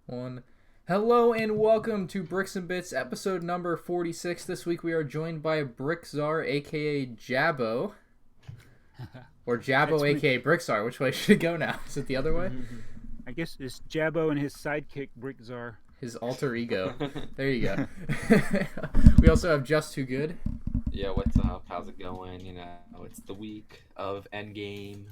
One. Hello and welcome to Bricks and Bits, episode number 46. This week we are joined by Brickzar, aka Jabbo. Or Jabbo, aka Brickzar. Which way should it go now? Is it the other way? I guess it's Jabbo and his sidekick, Brickzar. His alter ego. There you go. We also have Just Too Good. Yeah, what's up? How's it going? You know, it's the week of Endgame.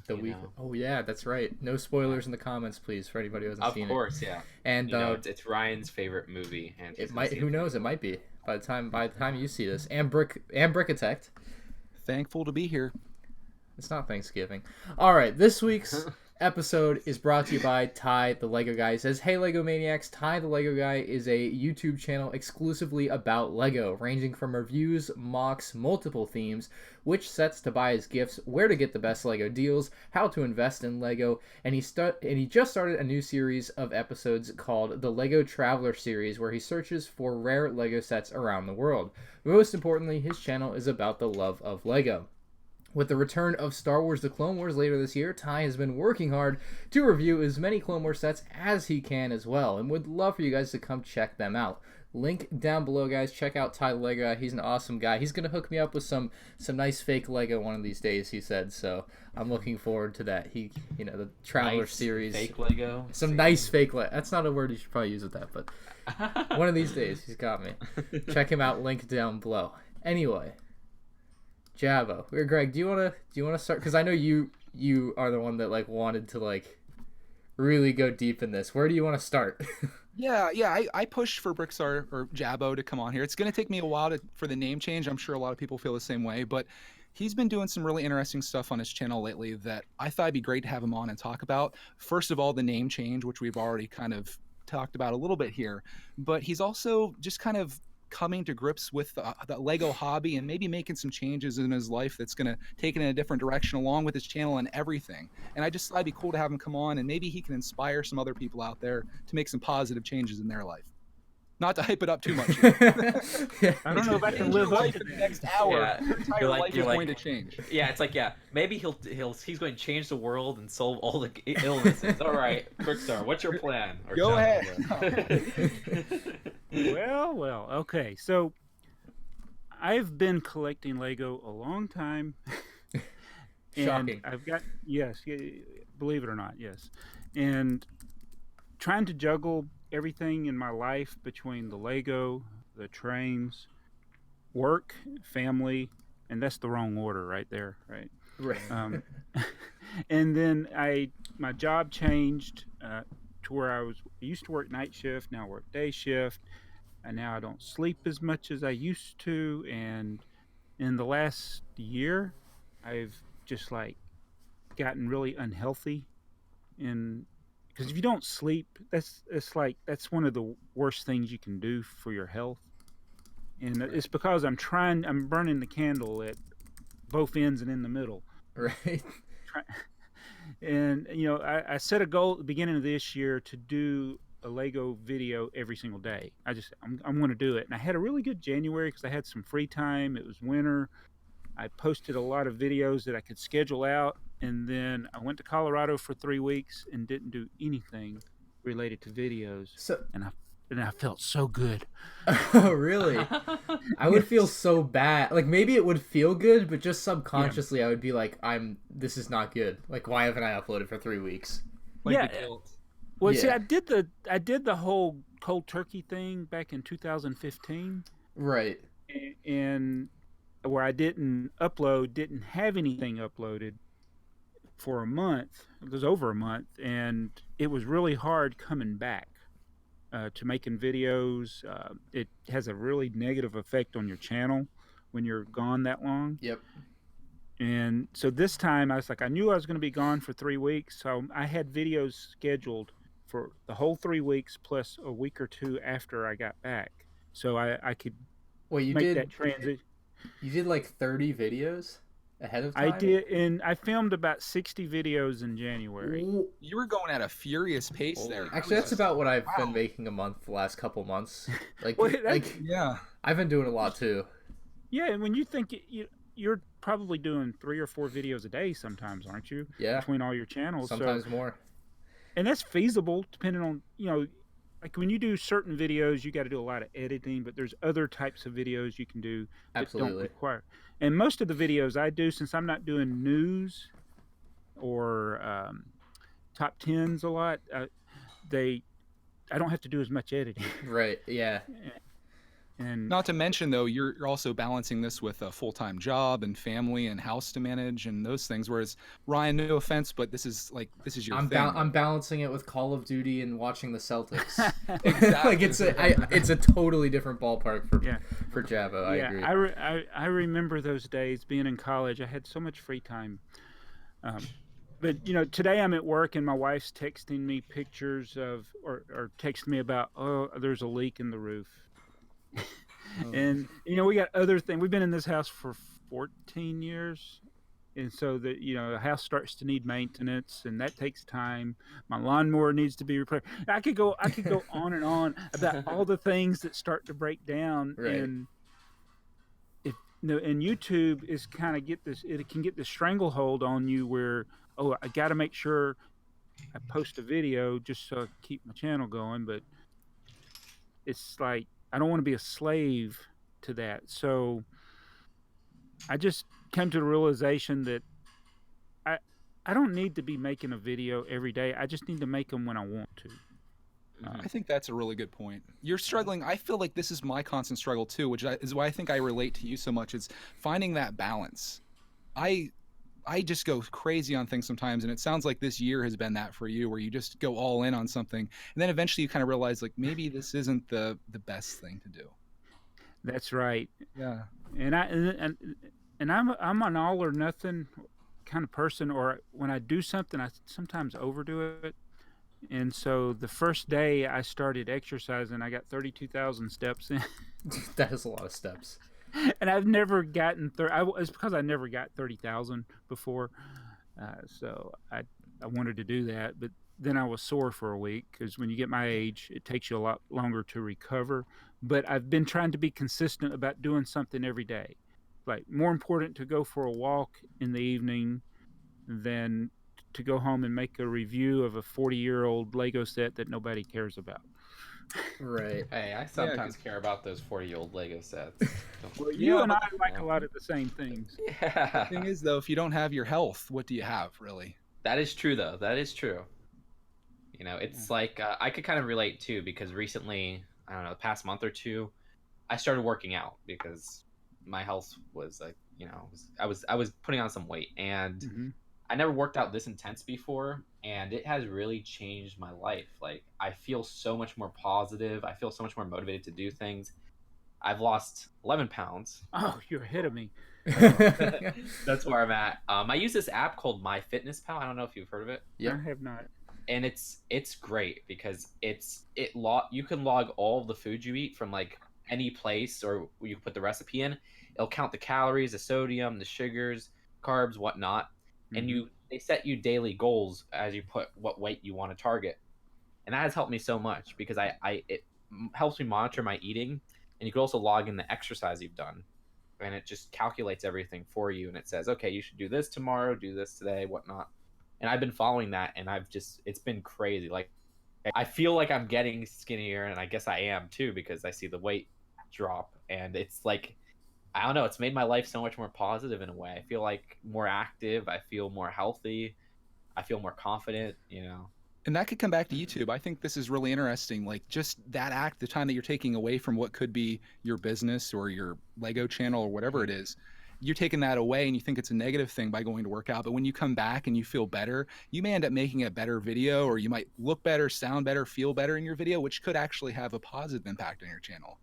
Oh yeah, that's right. No spoilers in the comments, please, for anybody who hasn't seen it. Of course, yeah. And it's Ryan's favorite movie, and it might. Who knows? It might be by the time you see this. And Brickitect. Thankful to be here. It's not Thanksgiving. All right, this week's episode is brought to you by Ty the Lego Guy. He says, "Hey Lego Maniacs, Ty the Lego Guy is a YouTube channel exclusively about Lego, ranging from reviews, mocks, multiple themes, which sets to buy as gifts, where to get the best Lego deals, how to invest in Lego, and he just started a new series of episodes called the Lego Traveler Series, where he searches for rare Lego sets around the world. Most importantly, his channel is about the love of Lego. With the return of Star Wars The Clone Wars later this year, Ty has been working hard to review as many Clone Wars sets as he can as well, and would love for you guys to come check them out. Link down below, guys. Check out Ty the Lego Guy. He's an awesome guy. He's going to hook me up with some nice fake Lego one of these days, he said, so I'm looking forward to that. The Traveler nice series. Fake Lego? Nice fake Lego. That's not a word you should probably use with that, but one of these days, he's got me. Check him out, link down below. Anyway. Jabbo. Greg, do you want to start? Because I know you are the one that wanted to really go deep in this. Where do you want to start? Yeah. I pushed for Brickzar or Jabbo to come on here. It's going to take me a while for the name change. I'm sure a lot of people feel the same way, but he's been doing some really interesting stuff on his channel lately that I thought it'd be great to have him on and talk about. First of all, the name change, which we've already kind of talked about a little bit here, but he's also just kind of coming to grips with the Lego hobby and maybe making some changes in his life that's going to take it in a different direction along with his channel and everything. And I just thought it'd be cool to have him come on and maybe he can inspire some other people out there to make some positive changes in their life. Not to hype it up too much. I don't know if I can live up to the next hour. Yeah. Your entire life is going to change. Yeah, it's maybe he's going to change the world and solve all the illnesses. All right, Brickstar, what's your plan? Go ahead. Well, okay. So I've been collecting Lego a long time. And Shocking. I've got, yes, believe it or not, yes. And trying to juggle everything in my life between the Lego, the trains, work, family, and that's the wrong order right there, right? Right. And then my job changed to where I used to work night shift, now I work day shift, and now I don't sleep as much as I used to. And in the last year, I've just gotten really unhealthy. Because if you don't sleep, that's one of the worst things you can do for your health. And it's because I'm burning the candle at both ends and in the middle. Right. And I set a goal at the beginning of this year to do a Lego video every single day. I'm going to do it. And I had a really good January because I had some free time. It was winter. I posted a lot of videos that I could schedule out. And then I went to Colorado for 3 weeks and didn't do anything related to videos. And I felt so good. Oh, really? I would feel so bad. Maybe it would feel good, but just subconsciously I would be like, this is not good. Why haven't I uploaded for 3 weeks? The guilt. Well, see, I did the whole cold turkey thing back in 2015. Right. And where I didn't have anything uploaded for a month. It was over a month, and it was really hard coming back to making videos. It has a really negative effect on your channel when you're gone that long. Yep. And so this time I was I knew I was going to be gone for 3 weeks, so I had videos scheduled for the whole 3 weeks plus a week or two after I got back, so I could make that transition. You did 30 videos ahead of time? I did, and I filmed about 60 videos in January. You were going at a furious pace there. Actually, that's about what I've been making a month the last couple months. Yeah. I've been doing a lot too. Yeah, and when you think you're probably doing 3 or 4 videos a day sometimes, aren't you? Yeah. Between all your channels. Sometimes more. And that's feasible depending on, like when you do certain videos, you got to do a lot of editing, but there's other types of videos you can do that don't Absolutely. require. And most of the videos I do, since I'm not doing news or top tens a lot, I don't have to do as much editing. Right. Yeah. And Not to mention, though, you're also balancing this with a full-time job and family and house to manage and those things. Whereas Ryan, no offense, but this is your thing. I'm balancing it with Call of Duty and watching the Celtics. Exactly. Like it's a totally different ballpark for Jabo. I agree. I remember those days being in college. I had so much free time. But today I'm at work and my wife's texting me pictures of or texting me about, oh, there's a leak in the roof. And we got other things. We've been in this house for 14 years, and so the house starts to need maintenance, and that takes time. My lawnmower needs to be repaired. I could go on and on about all the things that start to break down. Right. And and YouTube is kind of it can get this stranglehold on you where, oh, I got to make sure I post a video just so I keep my channel going, but it's like I don't want to be a slave to that. So I just came to the realization that I don't need to be making a video every day. I just need to make them when I want to. I think that's a really good point. You're struggling. I feel like this is my constant struggle too, which is why I think I relate to you so much. It's finding that balance. I just go crazy on things sometimes, and it sounds like this year has been that for you, where you just go all in on something, and then eventually you kind of realize like maybe this isn't the best thing to do. That's right. Yeah. And I'm an all or nothing kind of person, or when I do something, I sometimes overdo it. And so the first day I started exercising, I got 32,000 steps in. That is a lot of steps. And I've never gotten it's because I never got 30,000 before, so I wanted to do that. But then I was sore for a week because when you get my age, it takes you a lot longer to recover. But I've been trying to be consistent about doing something every day. Like more important to go for a walk in the evening than to go home and make a review of a 40-year-old Lego set that nobody cares about. Right. Hey, I sometimes care about those 40-year-old Lego sets. Well, you and I like a lot of the same things. Yeah. The thing is, though, if you don't have your health, what do you have, really? That is true, though. That is true. It's like I could kind of relate too, because recently, I don't know, the past month or two, I started working out because my health was like, I was putting on some weight, and I never worked out this intense before, and it has really changed my life. Like, I feel so much more positive. I feel so much more motivated to do things. I've lost 11 pounds. Oh, you're ahead of me. That's where I'm at. I use this app called MyFitnessPal. I don't know if you've heard of it. Yeah. I have not. And it's great because you can log all of the food you eat from like any place, or you can put the recipe in. It'll count the calories, the sodium, the sugars, carbs, whatnot. And they set you daily goals as you put what weight you want to target. And that has helped me so much because it helps me monitor my eating, and you can also log in the exercise you've done, and it just calculates everything for you, and it says, okay, you should do this tomorrow, do this today, whatnot. And I've been following that, and it's been crazy. Like, I feel like I'm getting skinnier, and I guess I am too, because I see the weight drop, and it's like, I don't know, it's made my life so much more positive in a way. I feel like more active, I feel more healthy, I feel more confident, And that could come back to YouTube. I think this is really interesting. Like, just that act, the time that you're taking away from what could be your business or your Lego channel or whatever it is, you're taking that away and you think it's a negative thing by going to work out. But when you come back and you feel better, you may end up making a better video, or you might look better, sound better, feel better in your video, which could actually have a positive impact on your channel.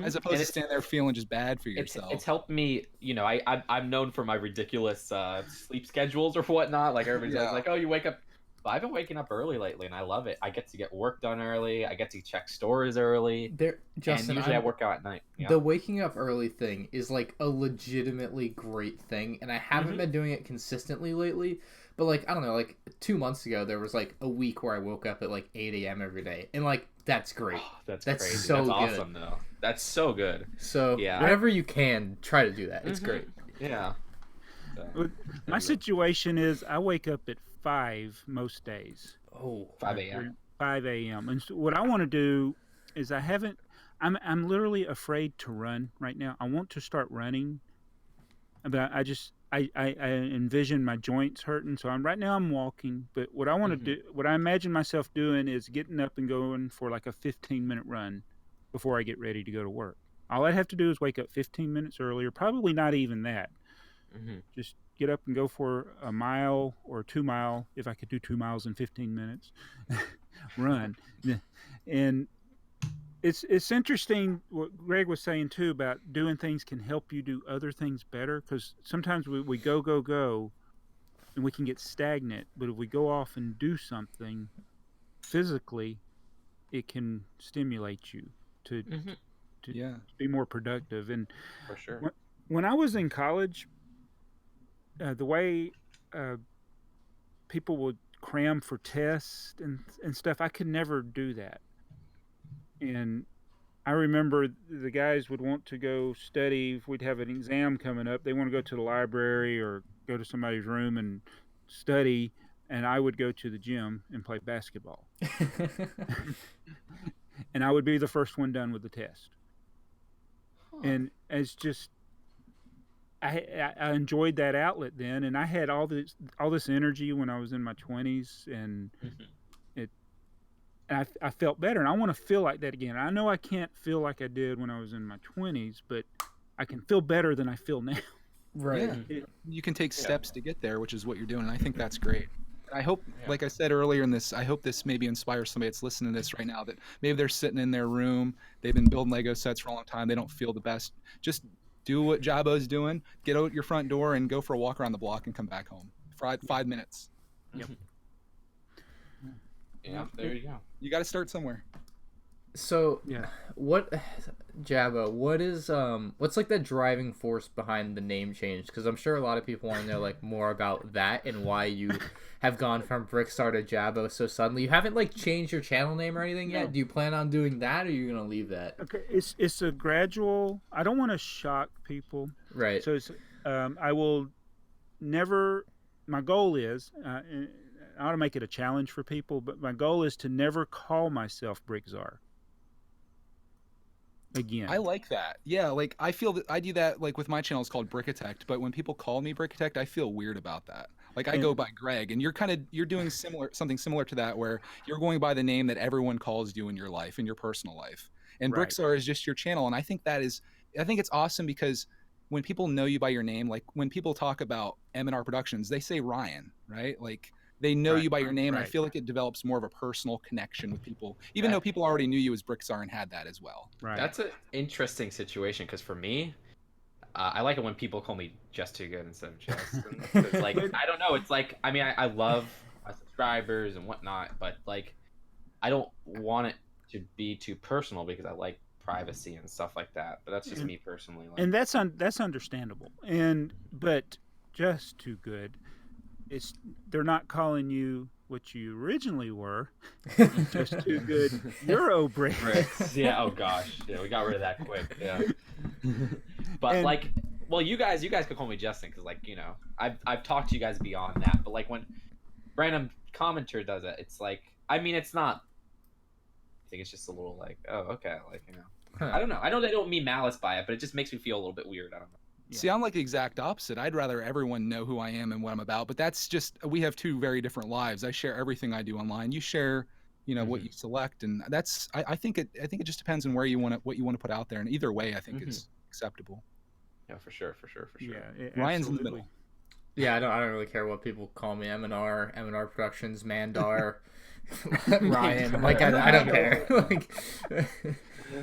As opposed to standing there feeling just bad for yourself. It's helped me, I'm known for my ridiculous sleep schedules or whatnot. Like, everybody's always like, oh, you wake up. But I've been waking up early lately, and I love it. I get to get work done early. I get to check stores early. Justin, and usually I work out at night. Yeah. The waking up early thing is like a legitimately great thing, and I haven't been doing it consistently lately. But like, I don't know, like 2 months ago, there was like a week where I woke up at like 8 a.m. every day, and like that's great. Oh, that's crazy. So that's good. Awesome, though. That's so good. So whenever you can, try to do that. It's great. Yeah. So, my situation is I wake up at 5 most days. Oh, 5 a.m. 5 a.m. And so what I want to do is I'm literally afraid to run right now. I want to start running, but I envision my joints hurting. So right now I'm walking, but what I want to do, what I imagine myself doing is getting up and going for like a 15-minute run before I get ready to go to work. All I'd have to do is wake up 15 minutes earlier, probably not even that. Just get up and go for a mile or 2 mile, if I could do 2 miles in 15 minutes, run. And it's interesting what Greg was saying too about doing things can help you do other things better, because sometimes we go and we can get stagnant, but if we go off and do something physically, it can stimulate you to be more productive. And for sure, when I was in college, the way people would cram for tests and stuff, I could never do that. And I remember the guys would want to go study. If we'd have an exam coming up, they want to go to the library or go to somebody's room and study, and I would go to the gym and play basketball. And I would be the first one done with the test. And it's just, I enjoyed that outlet then, and I had all this energy when I was in my 20s, and I felt better, and I want to feel like that again. I know I can't feel like I did when I was in my 20s, but I can feel better than I feel now. Right. Yeah. You can take steps to get there, which is what you're doing, and I think that's great. I hope, like I said earlier in this, I hope this maybe inspires somebody that's listening to this right now, that maybe they're sitting in their room, they've been building Lego sets for a long time, they don't feel the best. Just do what Jabo's doing, get out your front door and go for a walk around the block and come back home. 5 minutes. Yep. Yeah, there you go. You got to start somewhere. So, what, Jabo, what's like the driving force behind the name change? Because I'm sure a lot of people want to know like more about that and why you have gone from Brickstar to Jabo so suddenly. You haven't like changed your channel name or anything yet. Do you plan on doing that, or are you gonna leave that? Okay, it's a gradual. I don't want to shock people. Right. So I will never. My goal is. I ought to make it a challenge for people, but my goal is to never call myself Brickzar again. I like that. Yeah, like I feel that I do that like with my channel. It's called Brickitect, but when people call me Brickitect, I feel weird about that. Like I go by Greg, and you're doing something similar to that, where you're going by the name that everyone calls you in your life, in your personal life. And Right. Brickstar is just your channel, and I think it's awesome because when people know you by your name, like when people talk about MandRproductions, they say Ryan, right? Like they know you by your name, and I feel like it develops more of a personal connection with people, even though people already knew you as Brickstar and had that as well. Right. That's an interesting situation, because for me, I like it when people call me Just Too Good instead of Just. It's like, I don't know. It's like, I mean, I love my subscribers and whatnot, but like, I don't want it to be too personal because I like privacy and stuff like that. But that's just me personally. Like, And that's understandable. But Just Too Good, they're not calling you what you originally were. Just Too Good Euro Bricks. Yeah. Oh gosh. Yeah, we got rid of that quick. Yeah. But like, well, you guys could call me Justin, because like, you know, I've talked to you guys beyond that. But like when random commenter does it, it's like, I mean, it's not. I think it's just a little like, oh, okay, like, you know, I don't know. I don't mean malice by it, but it just makes me feel a little bit weird. I don't know. Yeah. See, I'm like the exact opposite. I'd rather everyone know who I am and what I'm about, but that's just, we have two very different lives. I share everything I do online. You share, you know, what you select, and that's, I think it just depends on what you want to put out there, and either way, I think is acceptable. Yeah, for sure. Yeah, Ryan's in the absolutely. middle. Yeah, I don't really care what people call me. MandRproductions, Mandar, Ryan. Like I don't care. Like,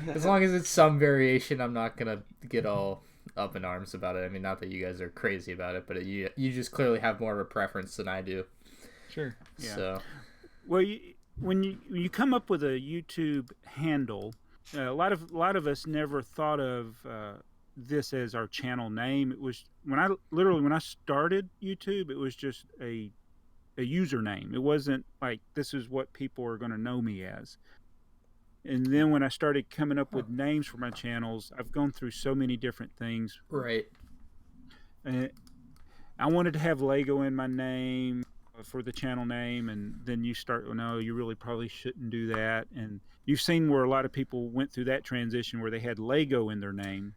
as long as it's some variation, I'm not gonna get all up in arms about it. I mean, not that you guys are crazy about it, but you just clearly have more of a preference than I do. Sure. Yeah. So, Well, when you come up with a YouTube handle, a lot of us never thought of this as our channel name. It was when I started YouTube, it was just a username. It wasn't like this is what people are going to know me as. And then when I started coming up with names for my channels, I've gone through so many different things. right. I wanted to have Lego in my name. for the channel name, and then you start, oh, no, you really probably shouldn't do that. And you've seen where a lot of people went through that transition where they had Lego in their name.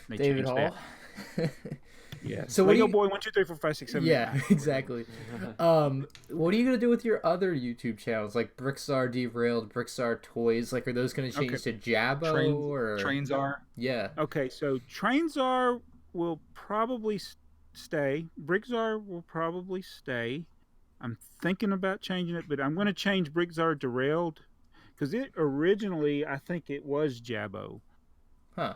They David changed Hall. that. Yeah. So Lego what do you, Boy 1 2 3 4 5 6 7 8 yeah, 9. exactly. What are you gonna do with your other YouTube channels, like Brickstar Derailed, Brickstar Toys? Like, are those gonna change to Jabbo or Trains are? Yeah. Okay, so Trainsar will probably stay. Brickzar will probably stay. I'm thinking about changing it, but I'm going to change Brickzar Derailed because it originally, I think it was Jabbo. Huh.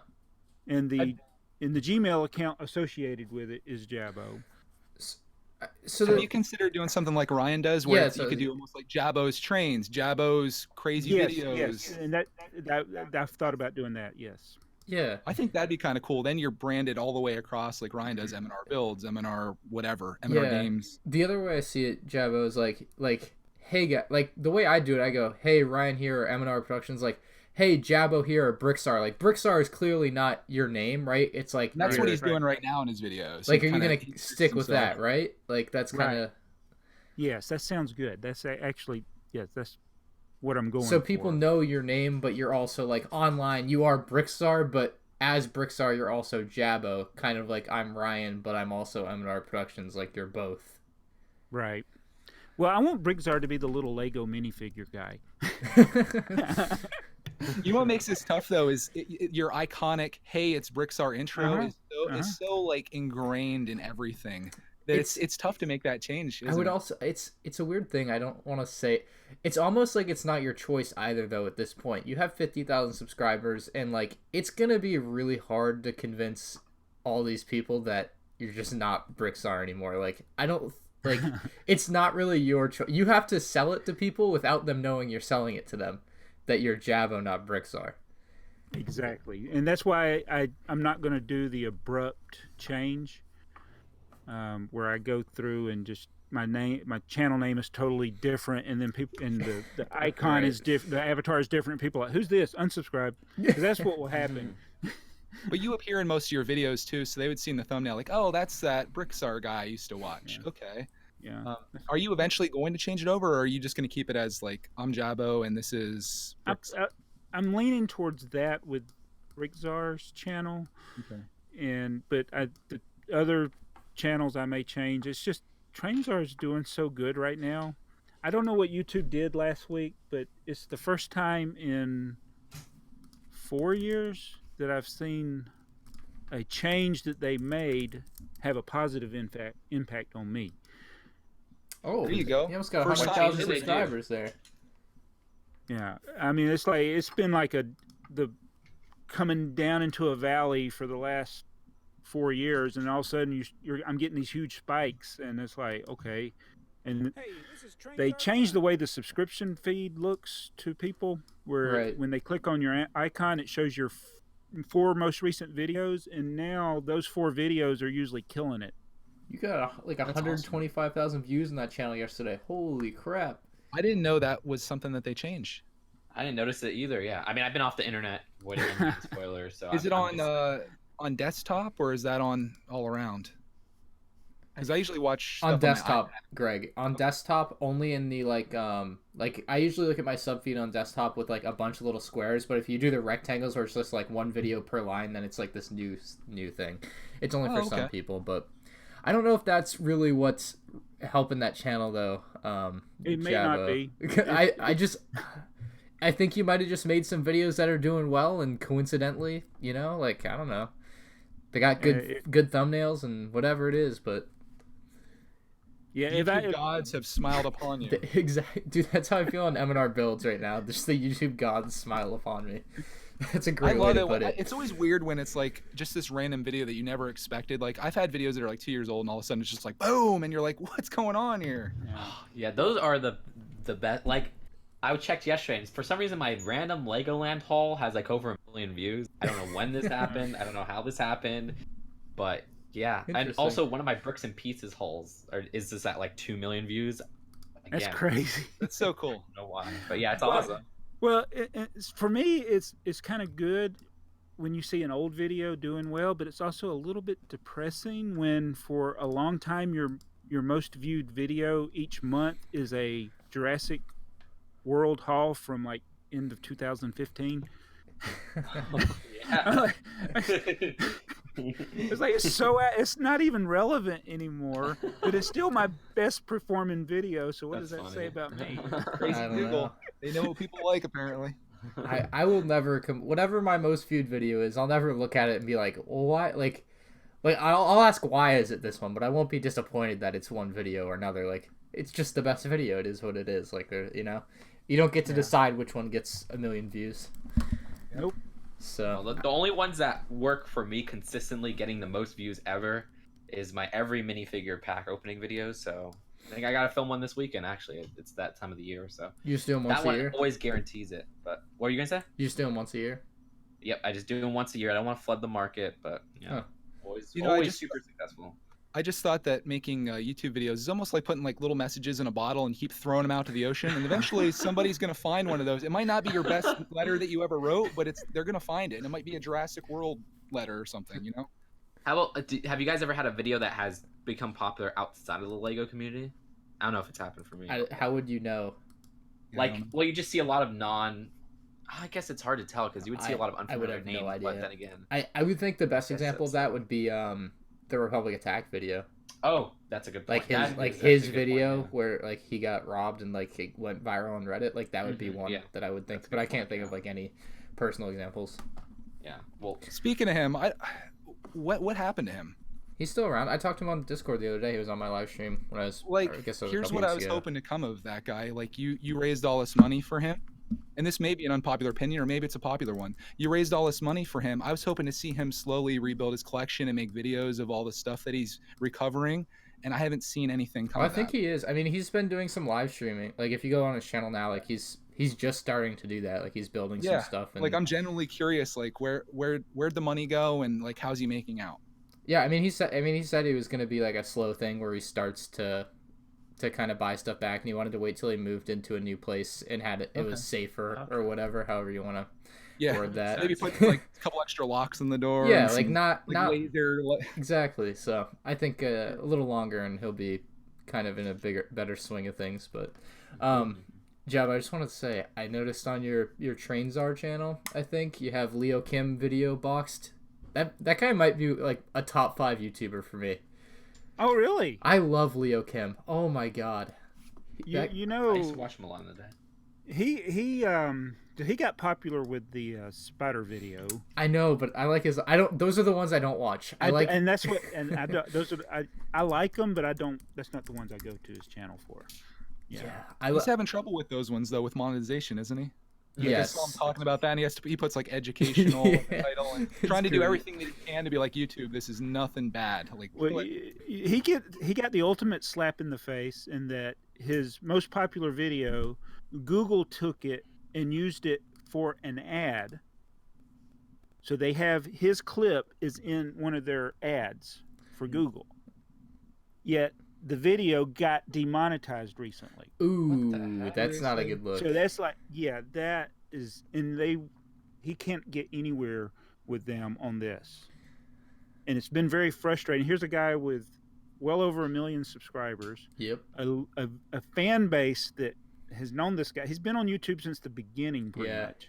And the Gmail account associated with it is Jabbo. So have you considered doing something like Ryan does, where so you could do almost like Jabbo's Trains, Jabbo's crazy videos? Yes, and that I've thought about doing that. Yes. Yeah, I think that'd be kind of cool. Then you're branded all the way across, like Ryan does. M&R Builds, M&R whatever, M&R Games. The other way I see it, Jabbo, is like, hey, guy, like the way I do it, I go, hey, Ryan here, or M&R Productions, like, hey, Jabbo here, or Brickstar. Like, Brickstar is clearly not your name, right? It's like That's what he's doing right now in his videos. Like, are you gonna stick with that, right? Like, that's kind of. Yes, that sounds good. That's actually, yes, that's what I'm going for. So people know your name, but you're also, like, online, you are Brickstar, but as Brickstar, you're also Jabbo. Kind of like, I'm Ryan, but I'm also M&R Productions. Like, you're both. Right. Well, I want Brickstar to be the little Lego minifigure guy. You know what makes this tough though is your iconic "Hey, it's Brickstar" intro is so like ingrained in everything that it's tough to make that change. I would also it's a weird thing. I don't want to say it's almost like it's not your choice either though. At this point, you have 50,000 subscribers, and like it's gonna be really hard to convince all these people that you're just not Brickstar anymore. Like I don't like it's not really your choice. You have to sell it to people without them knowing you're selling it to them. That you're Jabbo, not Brickstar. Exactly, and that's why I'm not going to do the abrupt change, where I go through and just my channel name is totally different, and then people and the icon right. is different, the avatar is different. People are like, who's this? Unsubscribe, because that's what will happen. But you appear in most of your videos too, so they would see in the thumbnail like, oh, that's that Brickstar guy I used to watch. Yeah. Okay. Yeah. Are you eventually going to change it over, or are you just going to keep it as like I'm Jabbo and this is? I'm leaning towards that with Brickzar's channel, but the other channels I may change. It's just Trainsar is doing so good right now. I don't know what YouTube did last week, but it's the first time in 4 years that I've seen a change that they made have a positive impact on me. Oh, there you go. You almost got 100,000 subscribers there. Yeah, I mean it's been like the coming down into a valley for the last 4 years, and all of a sudden I'm getting these huge spikes, and it's like okay, and they changed the way the subscription feed looks to people, where when they click on your icon, it shows your 4 most recent videos, and now those 4 videos are usually killing it. You got like 125,000 views on that channel yesterday. Holy crap. I didn't know that was something that they changed. I didn't notice it either, yeah. I mean, I've been off the internet waiting on spoilers. So is it on desktop, or is that on all around? Because I usually watch on desktop, Greg. On desktop, only in the like I usually look at my sub feed on desktop with like a bunch of little squares. But if you do the rectangles where it's just like one video per line, then it's like this new thing. It's only for some people, but I don't know if that's really what's helping that channel though. It may not be. I think you might have just made some videos that are doing well, and coincidentally, like I don't know, they got good thumbnails and whatever it is, but. Yeah, YouTube gods have smiled upon you. Exactly, dude. That's how I feel on M&R Builds right now. Just the YouTube gods smile upon me. That's a great way to put it. It's always weird when it's like just this random video that you never expected. Like I've had videos that are like 2 years old, and all of a sudden it's just like boom, and you're like, what's going on here? Yeah, those are the best. Like I checked yesterday, and for some reason my random Legoland haul has like over 1 million views. I don't know when this happened. I don't know how this happened, but. Yeah, and also one of my Bricks and Pieces hauls is this at like 2 million views. Again, that's crazy. That's so cool. I don't know why, but yeah, it's awesome. Well, for me, it's kind of good when you see an old video doing well, but it's also a little bit depressing when for a long time your your most viewed video each month is a Jurassic World haul from like end of 2015. Yeah. It's like it's not even relevant anymore, but it's still my best performing video. So what That's does that funny. say about me? Crazy I don't Google. know. They know what people like, apparently. I will never whatever my most viewed video is, I'll never look at it and be like, well, why? Like I'll ask why is it this one, but I won't be disappointed that it's one video or another. Like, it's just the best video. It is what it is. Like, you know, you don't get to decide which one gets 1 million views. Nope. So Well, the only ones that work for me consistently getting the most views ever is my every minifigure pack opening videos. So I think I gotta film one this weekend. Actually, it's that time of the year. So you just do them once that a one year. always guarantees it. But what are you gonna say? You just do them once a year. Yep, I just do them once a year. I don't want to flood the market, but always You know, I always just- super successful. I just thought that making YouTube videos is almost like putting like little messages in a bottle and keep throwing them out to the ocean, and eventually somebody's gonna find one of those. It might not be your best letter that you ever wrote, but they're gonna find it, and it might be a Jurassic World letter or something, you know? How about have you guys ever had a video that has become popular outside of the Lego community? I don't know if it's happened for me. How would you know? Like, well, you just see a lot of I guess it's hard to tell because you would see a lot of I would unfamiliar have no names. idea. But then again, I would think the best Guess example of that's- that would be the Republic Attack video. oh, that's a good point. Like his That like is his actually a good video point, where like he got robbed and like it went viral on Reddit. Like that would be Mhm, one yeah. that I would think, That's a but good I can't point, think yeah. of like any personal examples. yeah. Well, Speaking of him, what happened to him? He's still around. I talked to him on Discord the other day. He was on my live stream when I was Like, or I guess it was a here's couple what I weeks was ago. hoping to come of that guy. Like, you raised all this money for him, and this may be an unpopular opinion, or maybe it's a popular one. You raised all this money for him. I was hoping to see him slowly rebuild his collection and make videos of all the stuff that he's recovering, and I haven't seen anything come I of think that. he is. I mean, he's been doing some live streaming. Like if you go on his channel now, like he's just starting to do that. Like he's building some stuff. And, Like, I'm genuinely curious, like, where'd the money go, and like, how's he making out? yeah, I mean, he said it was gonna be like a slow thing where he starts to kind of buy stuff back, and he wanted to wait till he moved into a new place and had it was safer or whatever, however you want to Yeah, word that. maybe put like a couple extra locks in the door. Yeah, and like some, not laser. exactly. So I think a little longer, and he'll be kind of in a better swing of things. But, Jeb, I just wanted to say I noticed on your Trainzar channel, I think you have Leo Kim video boxed. That guy might be like a top 5 YouTuber for me. Oh, really? I love Leo Kim. Oh my god. You I used to know, watch him a lot in the day. he got popular with the spider video. I know, but I like his. I don't. Those are the ones I don't watch. I like. and that's what, and I don't, those are I like them, but I don't. That's not the ones I go to his channel for. Yeah, He's having trouble with those ones though, with monetization, isn't he? Like, I saw him Yes. talking about that, and he puts like educational in the title and It's trying to do great. everything that he can to be like YouTube. This is nothing bad. Like, Well, he got the ultimate slap in the face in that his most popular video, Google took it and used it for an ad. So they have his clip is in one of their ads for Google. Yet the video got demonetized recently. Ooh, that's not a good look. So that's like, yeah, that is, and he can't get anywhere with them on this. And it's been very frustrating. Here's a guy with well over 1 million subscribers, Yep. a fan base that has known this guy. He's been on YouTube since the beginning, pretty Yeah. much.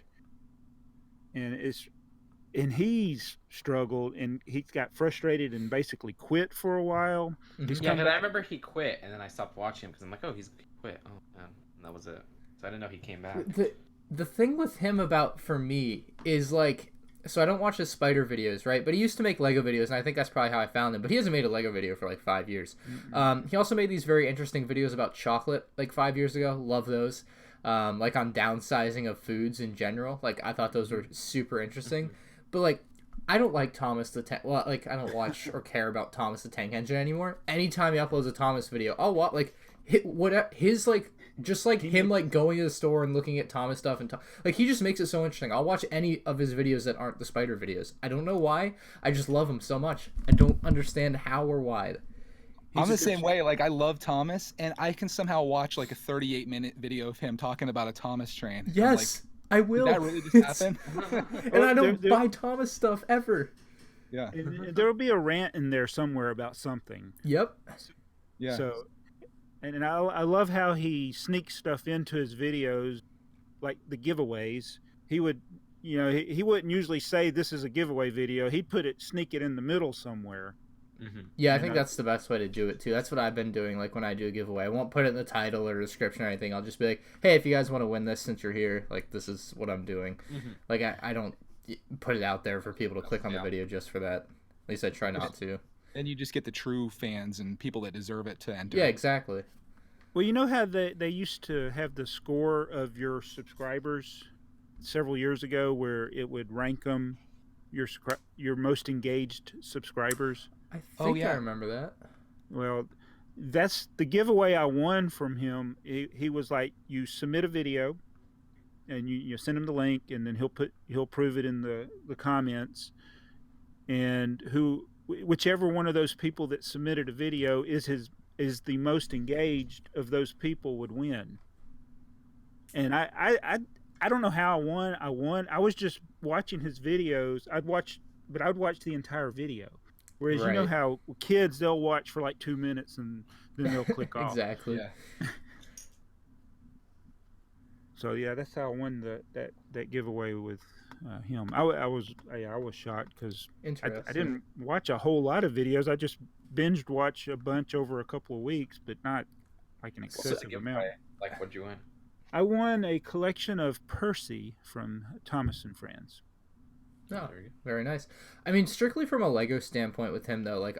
And he's struggled, and he got frustrated and basically quit for a while. He's Yeah, come 'cause I back. remember he quit, and then I stopped watching him because I'm like, oh, he quit. Oh man, and that was it. So I didn't know he came back. The thing with him for me is like, so I don't watch his spider videos, right? But he used to make Lego videos, and I think that's probably how I found him. But he hasn't made a Lego video for like 5 years. He also made these very interesting videos about chocolate like 5 years ago. Love those. Like on downsizing of foods in general. Like I thought those were super interesting. But like, I don't like Thomas the Tank. Well, like I don't watch or care about Thomas the Tank Engine anymore. Anytime he uploads a Thomas video, I'll watch like his like just like him like going to the store and looking at Thomas stuff and like he just makes it so interesting. I'll watch any of his videos that aren't the spider videos. I don't know why. I just love him so much. I don't understand how or why. I'm the same way. Like, I love Thomas, and I can somehow watch like a 38-minute video of him talking about a Thomas train. I'm Yes, I will. Did that really just happen? And I don't There- buy Thomas stuff ever. Yeah. And there will be a rant in there somewhere about something. Yep. Yeah. So, and I love how he sneaks stuff into his videos, like the giveaways. He would, he wouldn't usually say this is a giveaway video. He'd sneak it in the middle somewhere. Yeah, I think that's the best way to do it too. That's what I've been doing. Like when I do a giveaway, I won't put it in the title or description or anything. I'll just be like, "Hey, if you guys want to win this, since you're here, like this is what I'm doing." Like I don't put it out there for people to click on the video just for that. At least I try not to. And you just get the true fans and people that deserve it to enter. Yeah, exactly. Well, you know how they used to have the score of your subscribers several years ago, where it would rank them your most engaged subscribers. I think I remember that. Well, that's the giveaway I won from him. He was like, you submit a video, and you send him the link, and then he'll prove it in the comments, and whichever one of those people that submitted a video is the most engaged of those people would win. And I don't know how I won. I was just watching his videos. I'd watch the entire video. Whereas you know how kids, they'll watch for like 2 minutes and then they'll click off. Exactly. Yeah. So yeah, that's how I won that giveaway with him. I was shocked because I didn't watch a whole lot of videos. I just binged watch a bunch over a couple of weeks, but not like an excessive amount. Like, what'd you win? I won a collection of Percy from Thomas and Friends. Oh, very nice. I mean, strictly from a Lego standpoint with him though, like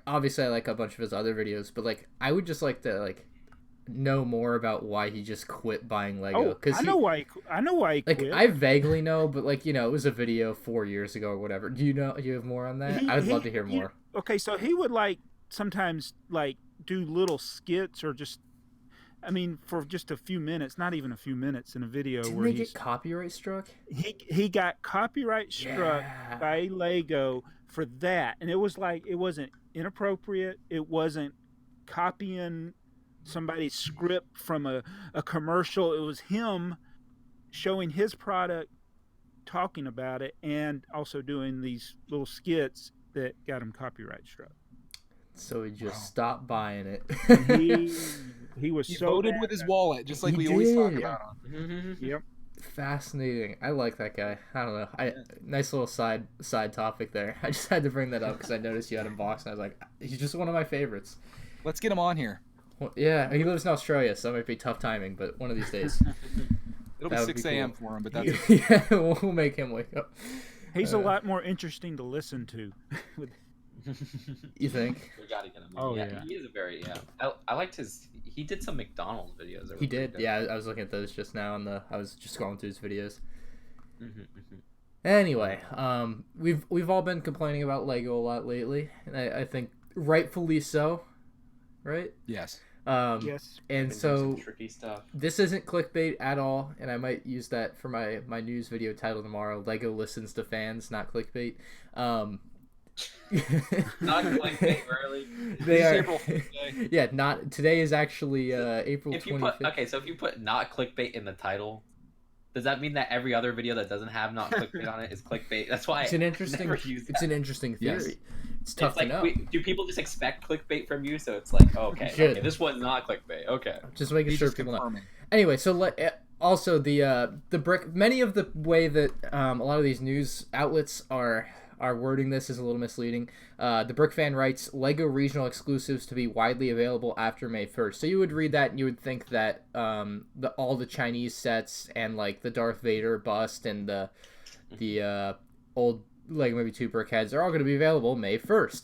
obviously I like a bunch of his other videos, but like I would just like to know more about why he just quit buying Lego. I know why he quit. Like I vaguely know, but like it was a video 4 years ago or whatever. Do you have more on that? I would love to hear more. Okay, so he would sometimes do little skits or just. I mean, for just a few minutes, not even a few minutes in a video. Didn't where they get copyright struck? He got copyright struck by Lego for that, and it wasn't inappropriate. It wasn't copying somebody's script from a commercial. It was him showing his product, talking about it, and also doing these little skits that got him copyright struck. So he just stopped buying it. He was he so voted with his wallet, just like we always talk about. Yep. Fascinating. I like that guy. I don't know. Nice little side topic there. I just had to bring that up because I noticed you had him boxed, and I was like, he's just one of my favorites. Let's get him on here. Well, yeah, he lives in Australia, so that might be tough timing, but one of these days. It'll be 6 a.m. for him, but that's yeah, we'll make him wake up. He's a lot more interesting to listen to. You think? We gotta get him. Oh yeah, he is a very I liked his. He did some McDonald's videos. He did. Yeah, I was looking at those just now I was just scrolling through his videos. Anyway, we've all been complaining about Lego a lot lately, and I think rightfully so, right? Yes. Yes. And so tricky stuff. This isn't clickbait at all, and I might use that for my news video title tomorrow. Lego listens to fans, not clickbait. Not clickbait, really. They are. April Fool's Day. Yeah, not today is actually April 25th. So if you put not clickbait in the title, does that mean that every other video that doesn't have not clickbait on it is clickbait? That's why it's an interesting theory. Yes. It's tough to know. Do people just expect clickbait from you? So it's like, okay, this one's not clickbait. Okay, just making sure people know. Anyway, so also the brick. Many of the way that a lot of these news outlets are wording this is a little misleading. The Brick Fan writes, Lego regional exclusives to be widely available after May 1st. So you would read that and you would think that all the Chinese sets and like the Darth Vader bust and the old Lego Movie 2 brick heads are all going to be available May 1st.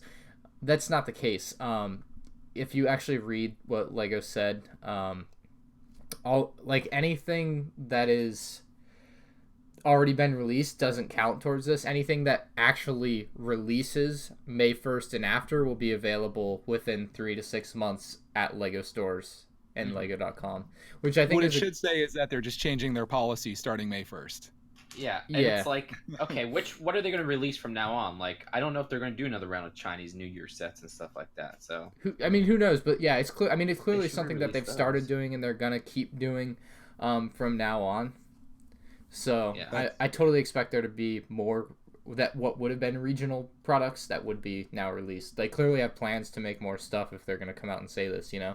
That's not the case. If you actually read what Lego said, anything that is already been released doesn't count towards this. Anything that actually releases May 1st and after will be available within 3 to 6 months at Lego stores and Lego.com, which I think what it should say is that they're just changing their policy starting May 1st. Yeah, and it's like, okay, what are they going to release from now on? Like, I don't know if they're going to do another round of Chinese New Year sets and stuff like that. So who knows? But yeah, it's clear. I mean, it's clearly something that they've started doing and they're going to keep doing from now on. So yeah. I totally expect there to be more that what would have been regional products that would be now released. They clearly have plans to make more stuff if they're going to come out and say this, you know?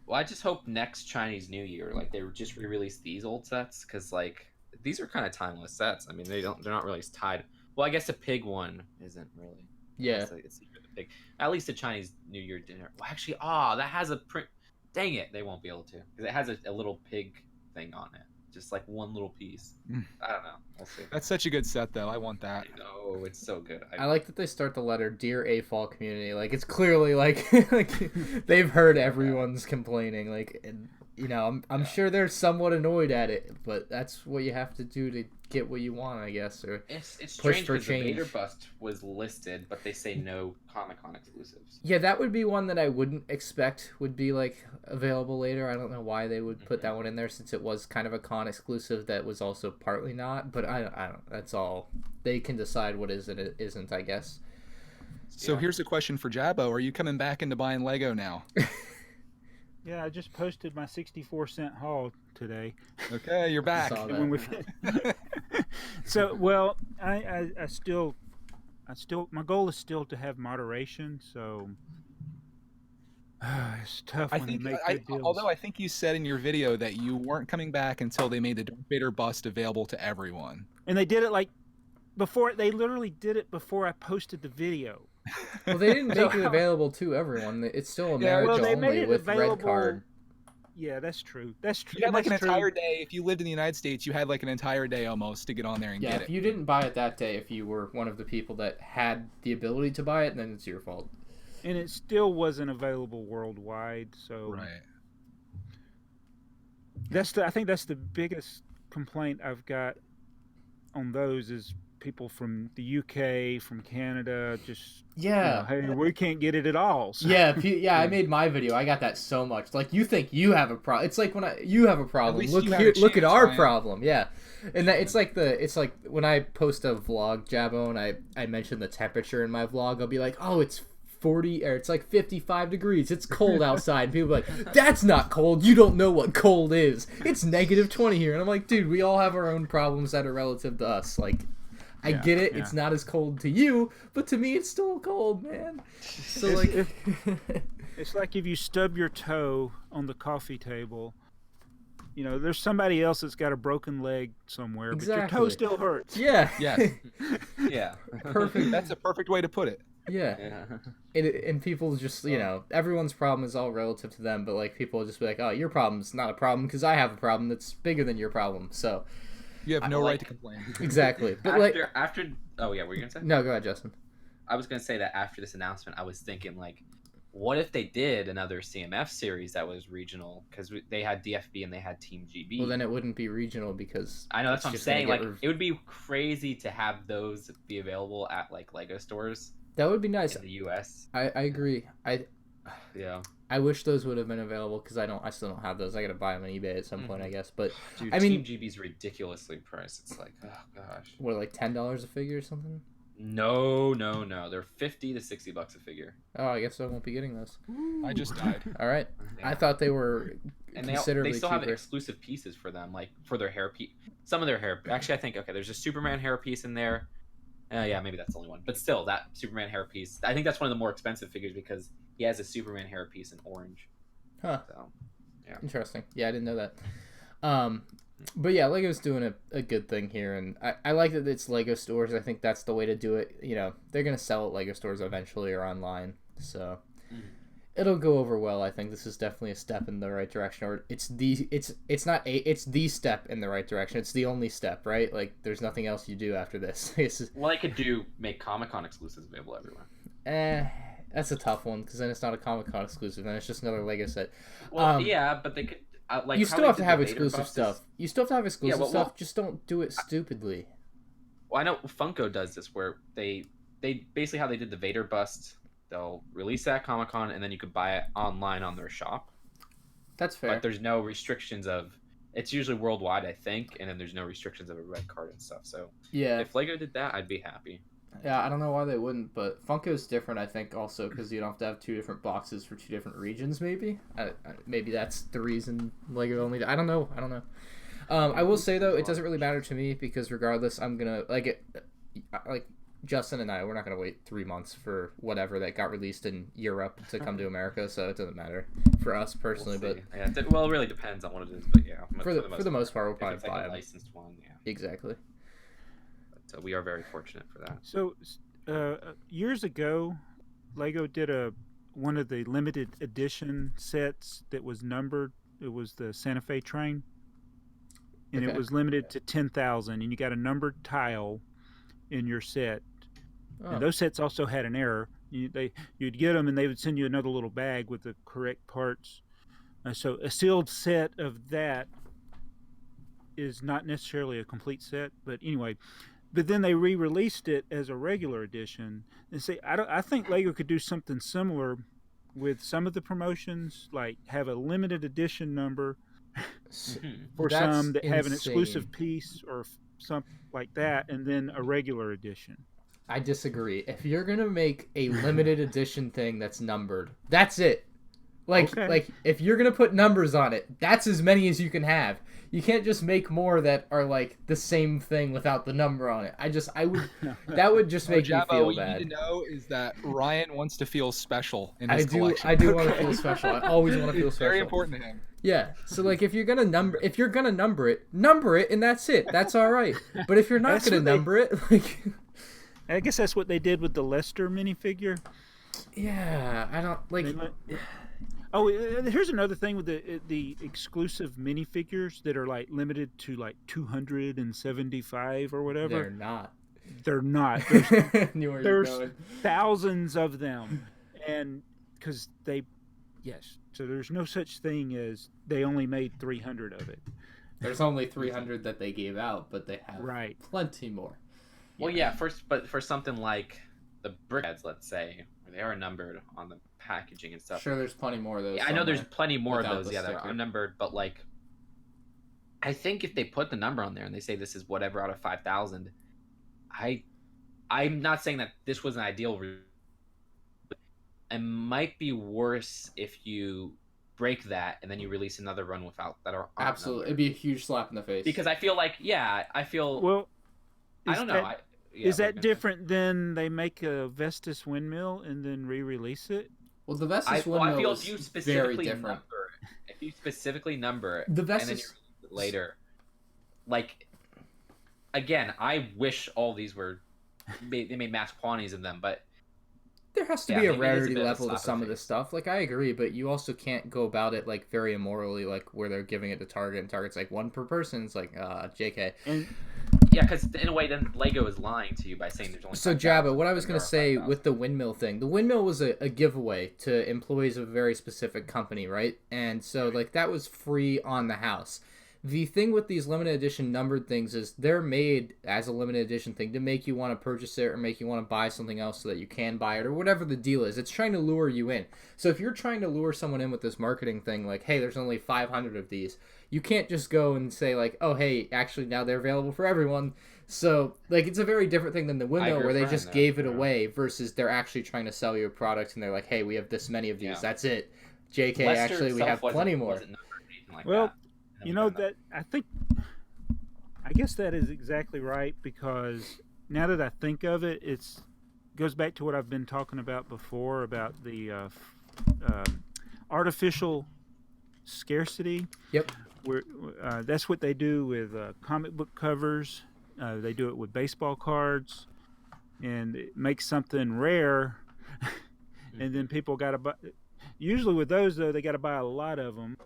Well, I just hope next Chinese New Year, like, they just re-release these old sets, because, like, these are kind of timeless sets. I mean, they're not really tied. Well, I guess the pig one isn't really. Yeah. It's the pig. At least the Chinese New Year dinner. Well, actually, that has a print. Dang it, they won't be able to, because it has a little pig thing on it. Just like one little piece. I don't know. We'll see. That's such a good set, though. I want that. I know, it's so good. I like that they start the letter, "Dear AFOL community." Like, it's clearly like, like they've heard everyone's complaining. Like, and, you know, I'm sure they're somewhat annoyed at it, but that's what you have to do to get what you want, I guess, or It's push strange for because the change. Vader bust was listed, but they say no Comic-Con exclusives. Yeah, that would be one that I wouldn't expect would be like available later. I don't know why they would put that one in there, since it was kind of a con exclusive that was also partly not. But I don't. That's all. They can decide what is and it isn't, I guess. So here's a question for Jabbo. Are you coming back into buying Lego now? Yeah, I just posted my 64-cent haul today. Okay, you're back. Saw When we- So, well, I still, my goal is still to have moderation. So it's tough I when think, you make good deals. although I think you said in your video that you weren't coming back until they made the Darth Vader bust available to everyone. And they did it like before. They literally did it before I posted the video. Well, they didn't make it available to everyone. It's still America they made only it with red available. card. Yeah, that's true. That's true. You had like an That's true. entire day. If you lived in the United States, you had like an entire day almost to get on there and Yeah, get if it. you didn't buy it that day, if you were one of the people that had the ability to buy it, then it's your fault. And it still wasn't available worldwide. So Right. I think that's the biggest complaint I've got on those is people from the UK, from Canada, just Yeah. hey, we can't get it at all. So. Yeah, I made my video. I got that so much. Like, you think you have a problem. It's like when you have a problem. least Look you have here, a look at chance, our Ryan. problem. Yeah. And that it's like when I post a vlog, Jabbo, and I mention the temperature in my vlog, I'll be like, "Oh, it's 40 or it's like 55 degrees. It's cold outside." And people are like, "That's not cold. You don't know what cold is. It's negative 20 here." And I'm like, "Dude, we all have our own problems that are relative to us. Like, I get it. yeah. It's not as cold to you, but to me, it's still cold, man." So like, It's like if you stub your toe on the coffee table, you know, there's somebody else that's got a broken leg somewhere, but your toe Exactly. still hurts. yeah, Yes. Yeah. perfect. That's a perfect way to put it. Yeah, Yeah. and people just, you know, everyone's problem is all relative to them, but like people will just be like, "Oh, your problem's not a problem because I have a problem that's bigger than your problem." So You have no like- right to complain. exactly, but like, after oh yeah, what were you gonna say? no, go ahead, Justin. I was gonna say that after this announcement, I was thinking like, what if they did another CMF series that was regional? Because they had DFB and they had Team GB. Well, then it wouldn't be regional because I know it's that's what I'm just gonna saying. get Like, it would be crazy to have those be available at like Lego stores that would be nice. in the US. I agree. Yeah, I wish those would have been available because I still don't have those. I gotta buy them on eBay at some point, I guess. But dude, I mean- Team GB's ridiculously priced. It's like, oh gosh. what, like $10 a figure or something? No, they're $50 to $60 a figure. Oh, I guess I won't be getting those. I just died. All right, Yeah. I thought they were And considerably they still have cheaper. exclusive pieces for them, like for their hair piece. Some of their hair. Actually, I think there's a Superman hair piece in there. Yeah, maybe that's the only one. But still, that Superman hair piece. I think that's one of the more expensive figures because he has a Superman hair piece in orange. Huh. So, Interesting. Yeah, I didn't know that. But yeah, Lego's doing a good thing here, and I like that it's Lego stores. I think that's the way to do it. You know, they're gonna sell at Lego stores eventually or online, so it'll go over well. I think this is definitely a step in the right direction, or it's the step in the right direction. It's the only step, right? Like, there's nothing else you do after this. well, they could make Comic-Con exclusives available everywhere. That's a tough one because then it's not a Comic-Con exclusive, then it's just another Lego set. Well, yeah, but they could. Like, you how still they have to did have the Vader exclusive busts. stuff. You still have to have exclusive well, stuff. Just don't do it stupidly. Well, I know Funko does this where they basically how they did the Vader bust. They'll release that at Comic-Con and then you could buy it online on their shop. That's fair. But there's no restrictions of. It's usually worldwide, I think, and then there's no restrictions of a red card and stuff. So Yeah. if Lego did that, I'd be happy. Yeah, I don't know why they wouldn't, but Funko's different, I think, also because you don't have to have 2 different boxes for 2 different regions, maybe? Maybe that's the reason Lego only... I don't know. I will say, though, it doesn't really matter to me because regardless, I'm gonna... Justin and I, we're not going to wait 3 months for whatever that got released in Europe to come to America, so it doesn't matter for us personally. We'll but yeah, well, it really depends on what it is, but yeah, for the most part, we'll probably if it's buy like a them. licensed one, yeah. Exactly. But we are very fortunate for that. So years ago, Lego did one of the limited edition sets that was numbered. It was the Santa Fe train, and it was limited to 10,000, and you got a numbered tile in your set. Oh. And those sets also had an error. You'd get them, and they would send you another little bag with the correct parts. So a sealed set of that is not necessarily a complete set, but anyway. But then they re-released it as a regular edition. And see, I think Lego could do something similar with some of the promotions, like have a limited edition number for some that have an exclusive piece or something like that, and then a regular edition. I disagree. If you're gonna make a limited edition thing that's numbered, that's it. Like if you're gonna put numbers on it, that's as many as you can have. You can't just make more that are like the same thing without the number on it. That would just make me feel what bad. What you need to know is that Ryan wants to feel special in his collection. I do want to feel special. I always want to feel it's special. Very important to him. Yeah. So like if you're gonna number it, and that's it. That's all right. But if you're not gonna number it, like I guess that's what they did with the Lester minifigure. Yeah, I don't like. Oh, here's another thing with the exclusive minifigures that are like limited to like 275 or whatever. They're not. There's thousands of them, and because so there's no such thing as they only made 300 of it. There's only 300 that they gave out, but they have plenty more. Well, but for something like the brickheads, let's say, where they are numbered on the packaging and stuff. Sure, there's plenty more of those. Yeah, I know there's plenty more of those. Yeah, they're unnumbered, but like, I think if they put the number on there and they say this is whatever out of 5,000, I'm not saying that this was an ideal. It might be worse if you break that and then you release another run without that. Absolutely, it'd be a huge slap in the face. Because I feel like, well, I don't know. Is that different than they make a Vestas windmill and then re-release it? Well, the Vestas windmill is if you very different. If you specifically number it, the Vestas... and then you release it later, like, again, I wish all these they made mass quantities of them, but there has to be a rarity level to some of this stuff. Like, I agree, but you also can't go about it like very immorally, like where they're giving it to Target, and Target's like one per person. It's like, JK. Yeah, because in a way, then Lego is lying to you by saying there's only. So Jabba, what I was going to say with the windmill thing, the windmill was a giveaway to employees of a very specific company, right? And so like that was free on the house. The thing with these limited edition numbered things is they're made as a limited edition thing to make you want to purchase it or make you want to buy something else so that you can buy it or whatever the deal is. It's trying to lure you in. So if you're trying to lure someone in with this marketing thing, like, hey, there's only 500 of these, you can't just go and say like, oh, hey, actually now they're available for everyone. So like it's a very different thing than the windmill where they just gave it away versus they're actually trying to sell you a product and they're like, hey, we have this many of these. Yeah. That's it. JK, actually, we have plenty more. Well, you know that I guess that is exactly right, because now that I think of it, it goes back to what I've been talking about before about the artificial scarcity. Yep. Where that's what they do with comic book covers. They do it with baseball cards, and it makes something rare, and then people got to buy. Usually with those though, they got to buy a lot of them,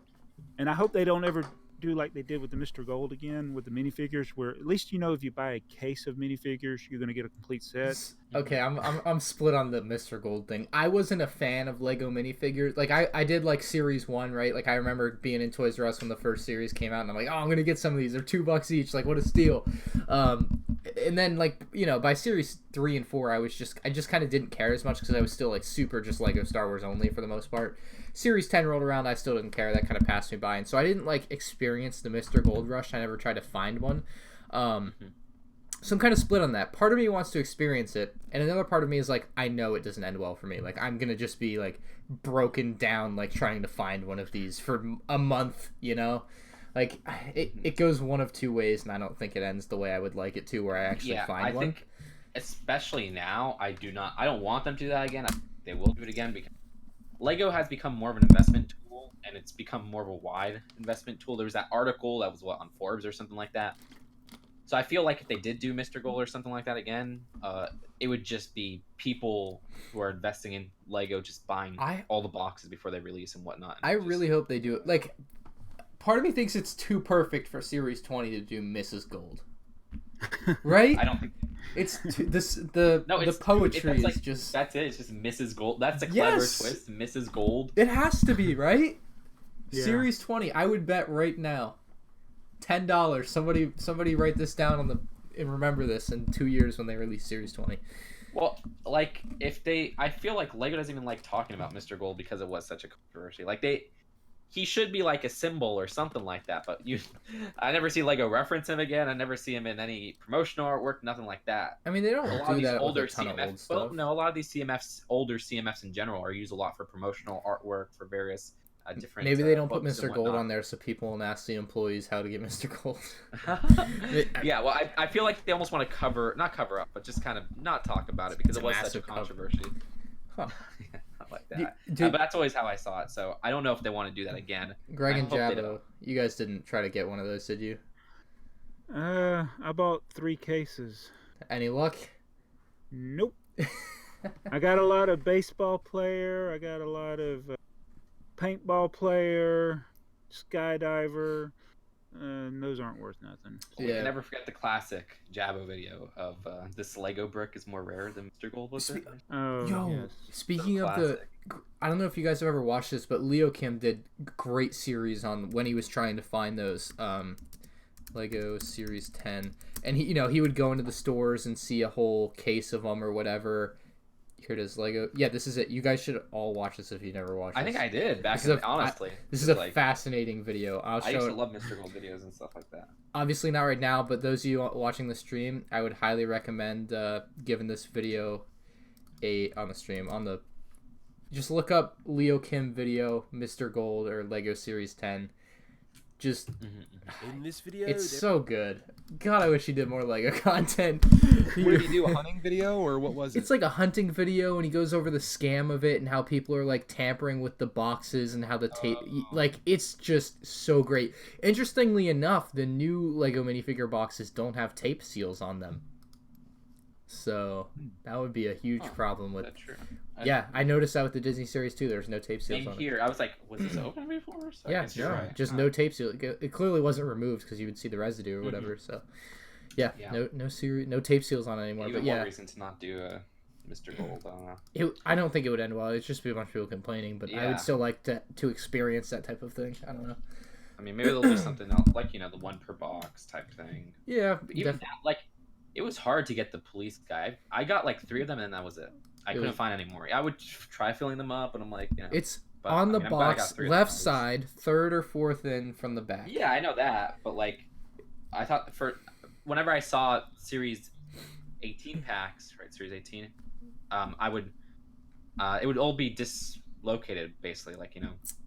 and I hope they don't ever do like they did with the Mr. Gold again with the minifigures, where at least you know if you buy a case of minifigures, you're going to get a complete set. Okay, I'm split on the Mr. Gold thing. I wasn't a fan of Lego minifigures. Like I did like Series 1, right? Like I remember being in Toys R Us when the first series came out, and I'm like, oh, I'm going to get some of these. They're $2 each. Like, what a steal. And then like, you know, by Series 3 and 4, I just kind of didn't care as much because I was still like super just Lego Star Wars only for the most part. Series 10 rolled around, I still didn't care. That kind of passed me by, and so I didn't like experience the Mr. Gold Rush. I never tried to find one. So I'm kind of split on that. Part of me wants to experience it, and another part of me is like, I know it doesn't end well for me. Like, I'm gonna just be like broken down, like trying to find one of these for a month, you know? Like, it goes one of two ways, and I don't think it ends the way I would like it to, where I actually find one. especially now, I don't want them to do that again. They will do it again because Lego has become more of an investment tool, and it's become more of a wide investment tool. There was that article that was on Forbes or something like that. So I feel like if they did do Mr. Gold or something like that again, it would just be people who are investing in Lego just buying all the boxes before they release and whatnot. I really hope they do it. Like, part of me thinks it's too perfect for Series 20 to do Mrs. Gold. Right? I don't think it's the poetry is like, just that's it. It's just Mrs. Gold. That's a clever twist, Mrs. Gold. It has to be, right? Yeah. Series 20. I would bet right now $10. Somebody write this down and remember this in 2 years when they release Series 20. Well, like I feel like Lego doesn't even like talking about Mr. Gold because it was such a controversy. Like he should be like a symbol or something like that, but I never see Lego reference him again. I never see him in any promotional artwork, nothing like that. I mean, they don't do that with a ton of old stuff. Well, no, a lot of these older CMFs in general are used a lot for promotional artwork for various different. Maybe they don't put Mr. Gold on there so people won't ask the employees how to get Mr. Gold. Yeah, well, I feel like they almost want to not cover up, but just kind of not talk about it because it was such a controversy. Huh. Like that. But that's always how I saw it, so I don't know if they want to do that again. Greg and Jabbo, you guys didn't try to get one of those, did you? I bought 3 cases. Any luck? Nope. I got a lot of baseball player. I got a lot of paintball player, skydiver, and those aren't worth nothing. Yeah. We can never forget the classic Jabbo video of this Lego brick is more rare than Mr. Gold was. Speaking of I don't know if you guys have ever watched this, but Leo Kim did great series on when he was trying to find those Lego Series 10, and he would go into the stores and see a whole case of them or whatever. Here it is, Lego. Yeah, this is it. You guys should all watch this if you never watched it. I think I did honestly. This is a fascinating video. I used to love Mr. Gold videos and stuff like that. Obviously not right now, but those of you watching the stream, I would highly recommend giving this video just look up Leo Kim video, Mr. Gold or Lego Series 10. Just in this video, it's so good. God, I wish he did more Lego content. What did he do? A hunting video or what was it? It's like a hunting video, and he goes over the scam of it and how people are like tampering with the boxes and how the tape. Like, it's just so great. Interestingly enough, the new Lego minifigure boxes don't have tape seals on them. So that would be a huge problem with. That's true. Yeah, I noticed that with the Disney series too. There's no tape seals on here. it. I was like, was this open before? So yeah, just no tape seal. It clearly wasn't removed because you would see the residue or whatever. So, yeah, no tape seals on it anymore. Even but yeah, more reason to not do Mr. Gold. I don't know. I don't think it would end well. It'd just be a bunch of people complaining. But I would still like to experience that type of thing. I don't know. I mean, maybe they'll do something else, like the 1 per box type thing. Yeah, but even that, like, it was hard to get the police guy. I got like 3 of them, and that was it. I couldn't find any more. I would try filling them up, and I'm like, it's on the box left side, 3rd or 4th in from the back. Yeah, I know that, but like, I thought whenever I saw Series 18 packs, right, Series 18, I would, it would all be dislocated, basically, like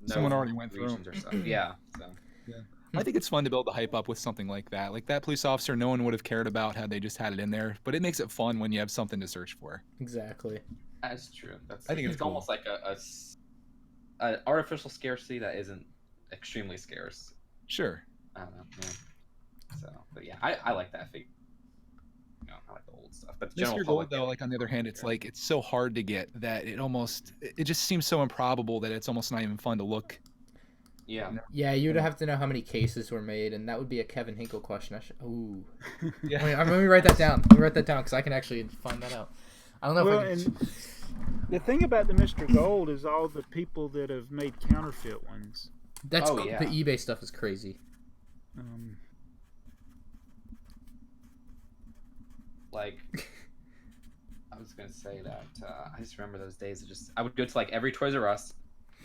someone already went through them or stuff. Yeah, so. Yeah. I think it's fun to build the hype up with something like that. Like that police officer, no one would have cared about had they just had it in there. But it makes it fun when you have something to search for. Exactly. That's true. I think it's cool. Almost like a artificial scarcity that isn't extremely scarce. Sure. I don't know. Yeah. So, but yeah, I like that figure. I like the old stuff. But the Mr. Gold, though, like on the other hand, it's like it's so hard to get that it just seems so improbable that it's almost not even fun to look. Yeah, you'd have to know how many cases were made, and that would be a Kevin Hinkle question. Ooh. Yeah. Let me write that down. Let me write that down because I can actually find that out. I don't know if I can... And the thing about the Mr. Gold is all the people that have made counterfeit ones. The eBay stuff is crazy. Like, I was gonna say that I just remember those days. I would go to like every Toys R Us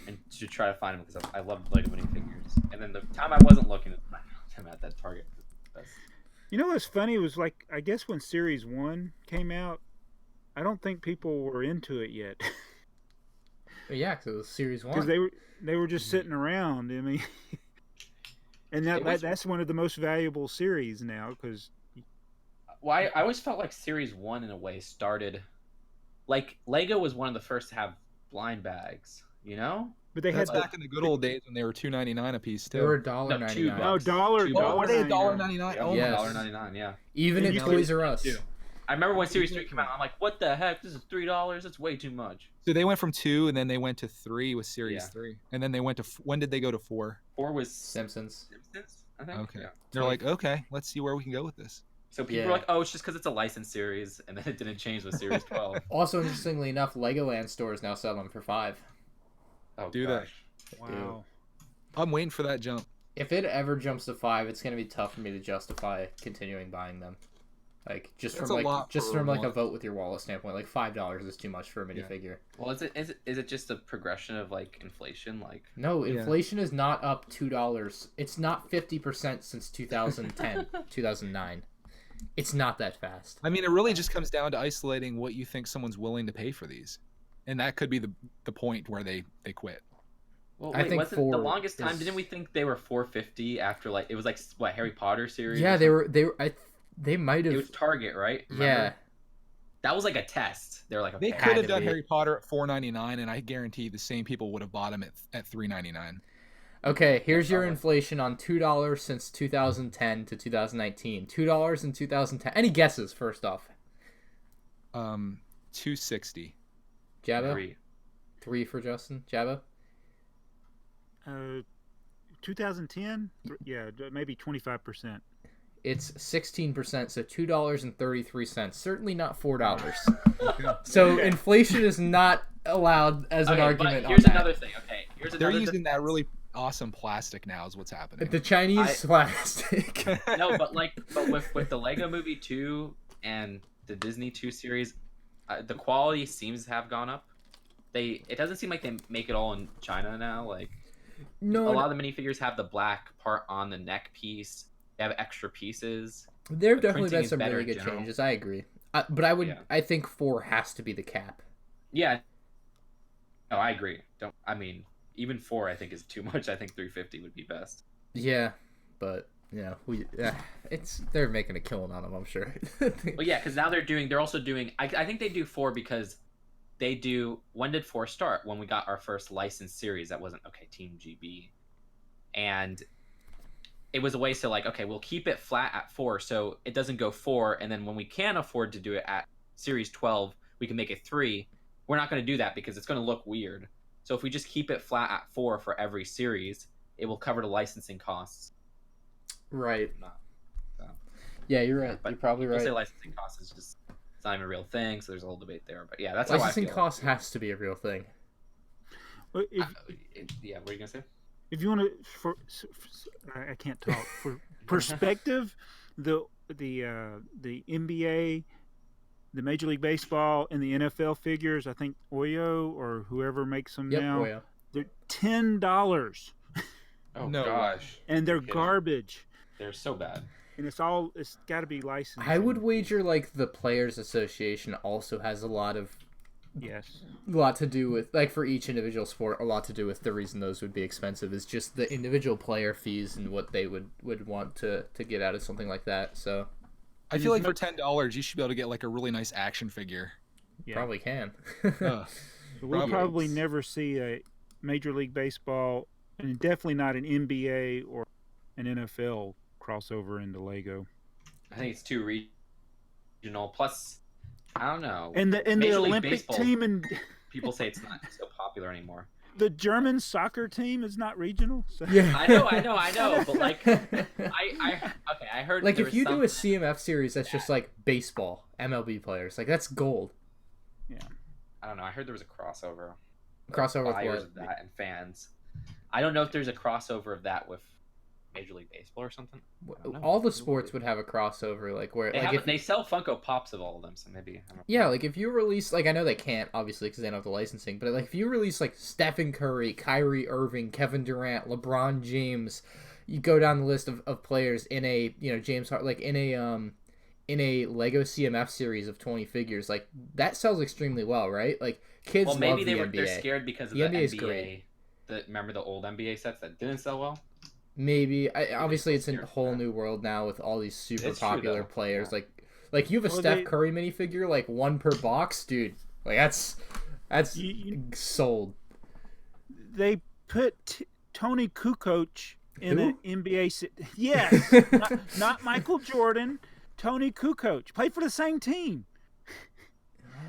and to try to find them because I loved Lego minifigures. And then the time I wasn't looking, I found them at that Target. You know what's funny was, like, I guess when Series 1 came out, I don't think people were into it yet. Yeah, because it was Series 1. Because they were just sitting around. I mean, and that's one of the most valuable series now because Well, I always felt like Series 1 in a way started like Lego was one of the first to have blind bags, you know? But they That's had back in the good old days when they were $2.99 a piece They were too. $1.99. no dollar. Oh, were they $1.99. $1.99? Yeah, Oh Yes. my $1.99, yeah. Even And at you Toys could- R Us. Too. I remember when Series 3 came out, I'm like, what the heck? This is $3? That's way too much. So they went from 2 and then they went to 3 with Series Yeah. 3. And then they went to when did they go to 4? 4 was Simpsons. Simpsons, I think. Okay. Yeah. They're like, okay, let's see where we can go with this. So people Yeah. were like, oh, it's just because it's a licensed series, and then it didn't change with Series 12. Also, interestingly enough, Legoland stores now sell them for $5. Oh, Do they? gosh. Wow. I'm waiting for that jump. If it ever jumps to $5, it's gonna be tough for me to justify continuing buying them. Like just That's from a lot for a one. vote with your wallet standpoint, like $5 is too much for a minifigure. Well, is it just a progression of like inflation? Like, No, Yeah. inflation is not up $2. It's not 50% since 2010, 2009. It's not that fast. I mean, it really just comes down to isolating what you think someone's willing to pay for these. And that could be the point where they quit. well, I wait, think wasn't the 4 longest time? is- Didn't we think they were $4.50 after like it was like what Harry Potter series? Yeah, or they might It have. was Target, right? Remember? Yeah, That was like a test. They were like, okay, They Had could have to done be. Harry Potter at $4.99, and I guarantee the same people would have bought them at $3.99. Okay, here's your Probably. inflation on $2 since 2010 to 2019. $2 in 2010. Any guesses first off? $2.60. Jabba? Three. 3 for Justin. Jabba? 2010. Yeah, maybe 25%. It's 16%, so $2.33. Certainly not $4. So inflation is not allowed as an Okay, argument but here's on that. another thing. Okay, here's They're another. using that really awesome plastic now is what's happening. The Chinese plastic. No, but with the Lego Movie 2 and the Disney 2 series, the quality seems to have gone up. It doesn't seem like they make it all in China now. Like No, a lot of the minifigures have the black part on the neck piece. They have extra pieces. there have the definitely printing been is some better really in good general. changes. I agree. But Yeah. I think 4 has to be the cap. Yeah. No, I agree. Even 4 I think is too much. I think 350 would be best. Yeah, but they're making a killing on them, I'm sure. But yeah, because now they're also doing. I think they do 4 because they do. When did 4 start? When we got our first licensed series that wasn't Team GB, and it was a way to like, okay, we'll keep it flat at 4, so it doesn't go 4, and then when we can afford to do it at Series 12, we can make it 3. We're not going to do that because it's going to look weird. So if we just keep it flat at 4 for every series, it will cover the licensing costs. Right. Not- Yeah, you're right. But You're probably People say right. licensing costs is just it's not even a real thing, so there's a whole debate there. But yeah, that's how I Licensing feel. cost has to be a real thing. But if, Yeah, what are you gonna say? if you want to, I can't talk. For perspective, the NBA, the Major League Baseball, and the NFL figures, I think Oyo or whoever makes them Yep. now, Oh, yeah. they're $10, Oh No. gosh, and they're You're kidding. garbage. They're so bad. And it's got to be licensed. I would wager like the Players Association also has a lot to do with, like, for each individual sport, a lot to do with the reason those would be expensive is just the individual player fees and what they would want to get out of something like that. So I feel like for $10, you should be able to get like a really nice action figure. Yeah. probably can. Ugh. We'll Probably. probably never see a Major League Baseball, and definitely not an NBA or an NFL crossover into Lego. I think it's too regional. Plus, I don't know. And the Major League Olympic Baseball, team and people say it's not so popular anymore. the German soccer team is not regional. So. Yeah. I know. But like, I heard Like, there if was you do a something- CMF series that's just like baseball, MLB players, like, that's gold. I don't know. I heard there was a crossover. Crossover with Buyers what? of that and fans. I don't know if there's a crossover of that with Major League Baseball or something. I don't know. All the sports would have a crossover, like, where, They, like, if they sell Funko Pops of all of them, so maybe. I don't know. yeah, like, if you release, like, I know they can't, obviously, because they don't have the licensing, but, like, if you release, like, Stephen Curry, Kyrie Irving, Kevin Durant, LeBron James, you go down the list of players in a, James Harden, like, in a Lego CMF series of 20 figures, like, that sells extremely well, right? Like, kids Well, maybe love the NBA. they're scared because of The the NBA is NBA. great. Remember the old NBA sets that didn't sell well? Maybe. Obviously, it's a scared of whole that. new world now with all these super It's true, popular though. players. Yeah. Like, Like, you have a Well, Steph Curry minifigure, like, one per box, dude. Like, that's sold. They put Tony Kukoc in Who? an NBA. Yes, not Michael Jordan. Tony Kukoc played for the same team.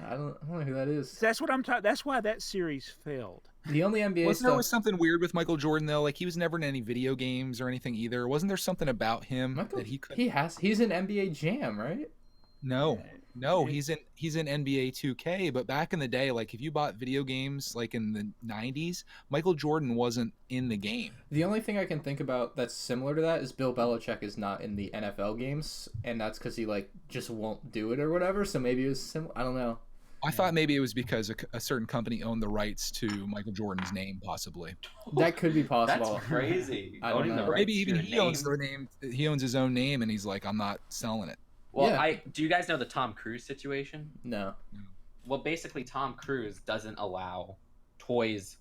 I don't know who that is. That's what I'm talking. That's why that series failed. The only NBA Wasn't there stuff... always something weird with Michael Jordan though? Like he was never in any video games or anything either. Wasn't there something about him that he could? He's in NBA Jam, right? No, he's in NBA 2K. But back in the day, like if you bought video games like in the 90s, Michael Jordan wasn't in the game. The only thing I can think about that's similar to that is Bill Belichick is not in the NFL games, and that's because he like just won't do it or whatever. So maybe it was similar. I don't know. I thought maybe it was because a certain company owned the rights to Michael Jordan's name, possibly. That could be possible. That's crazy. I don't know. Or maybe even he owns the name. He owns his own name, and he's like, I'm not selling it. Well, Yeah. do you guys know the Tom Cruise situation? No. Well, basically, Tom Cruise doesn't allow toys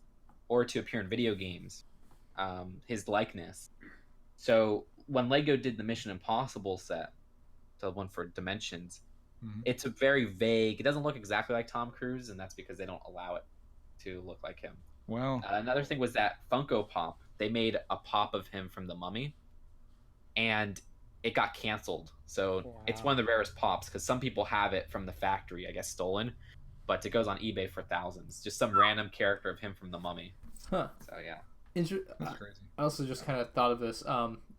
or to appear in video games, his likeness. So when Lego did the Mission Impossible set, the one for Dimensions, it's a very vague. It doesn't look exactly like Tom Cruise, and that's because they don't allow it to look like him. Wow. Another thing was that Funko Pop. They made a pop of him from The Mummy, and it got canceled. So it's one of the rarest pops because some people have it from the factory, I guess stolen, but it goes on eBay for thousands. Just some random character of him from The Mummy. Huh. So yeah. That's crazy. I also just kind of thought of this.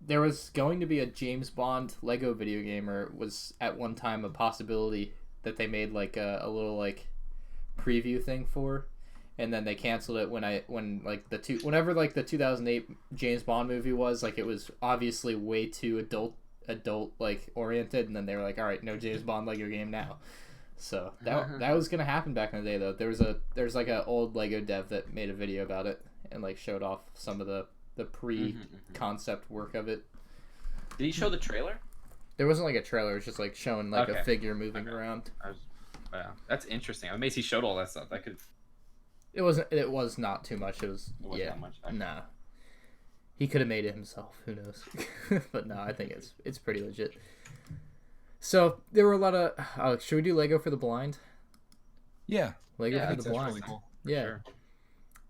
There was going to be a James Bond Lego video game, or was at one time a possibility that they made like a little like preview thing for, and then they canceled it whenever the 2008 James Bond movie was like, it was obviously way too adult like oriented, and then they were like, all right, no James Bond Lego game now. So that was gonna happen back in the day though. There's like an old Lego dev that made a video about it and like showed off some of the pre-concept work of it. Did he show the trailer? There wasn't like a trailer; it was just like showing like a figure moving around. Wow, that's interesting. I'm amazed he showed all that stuff. That could. It was not too much. It was not much. Okay. Nah. He could have made it himself. Who knows? But no, I think it's pretty legit. So there were a lot of. Should we do Lego for the blind? Yeah. Lego for the That's blind. really cool. Yeah. Sure.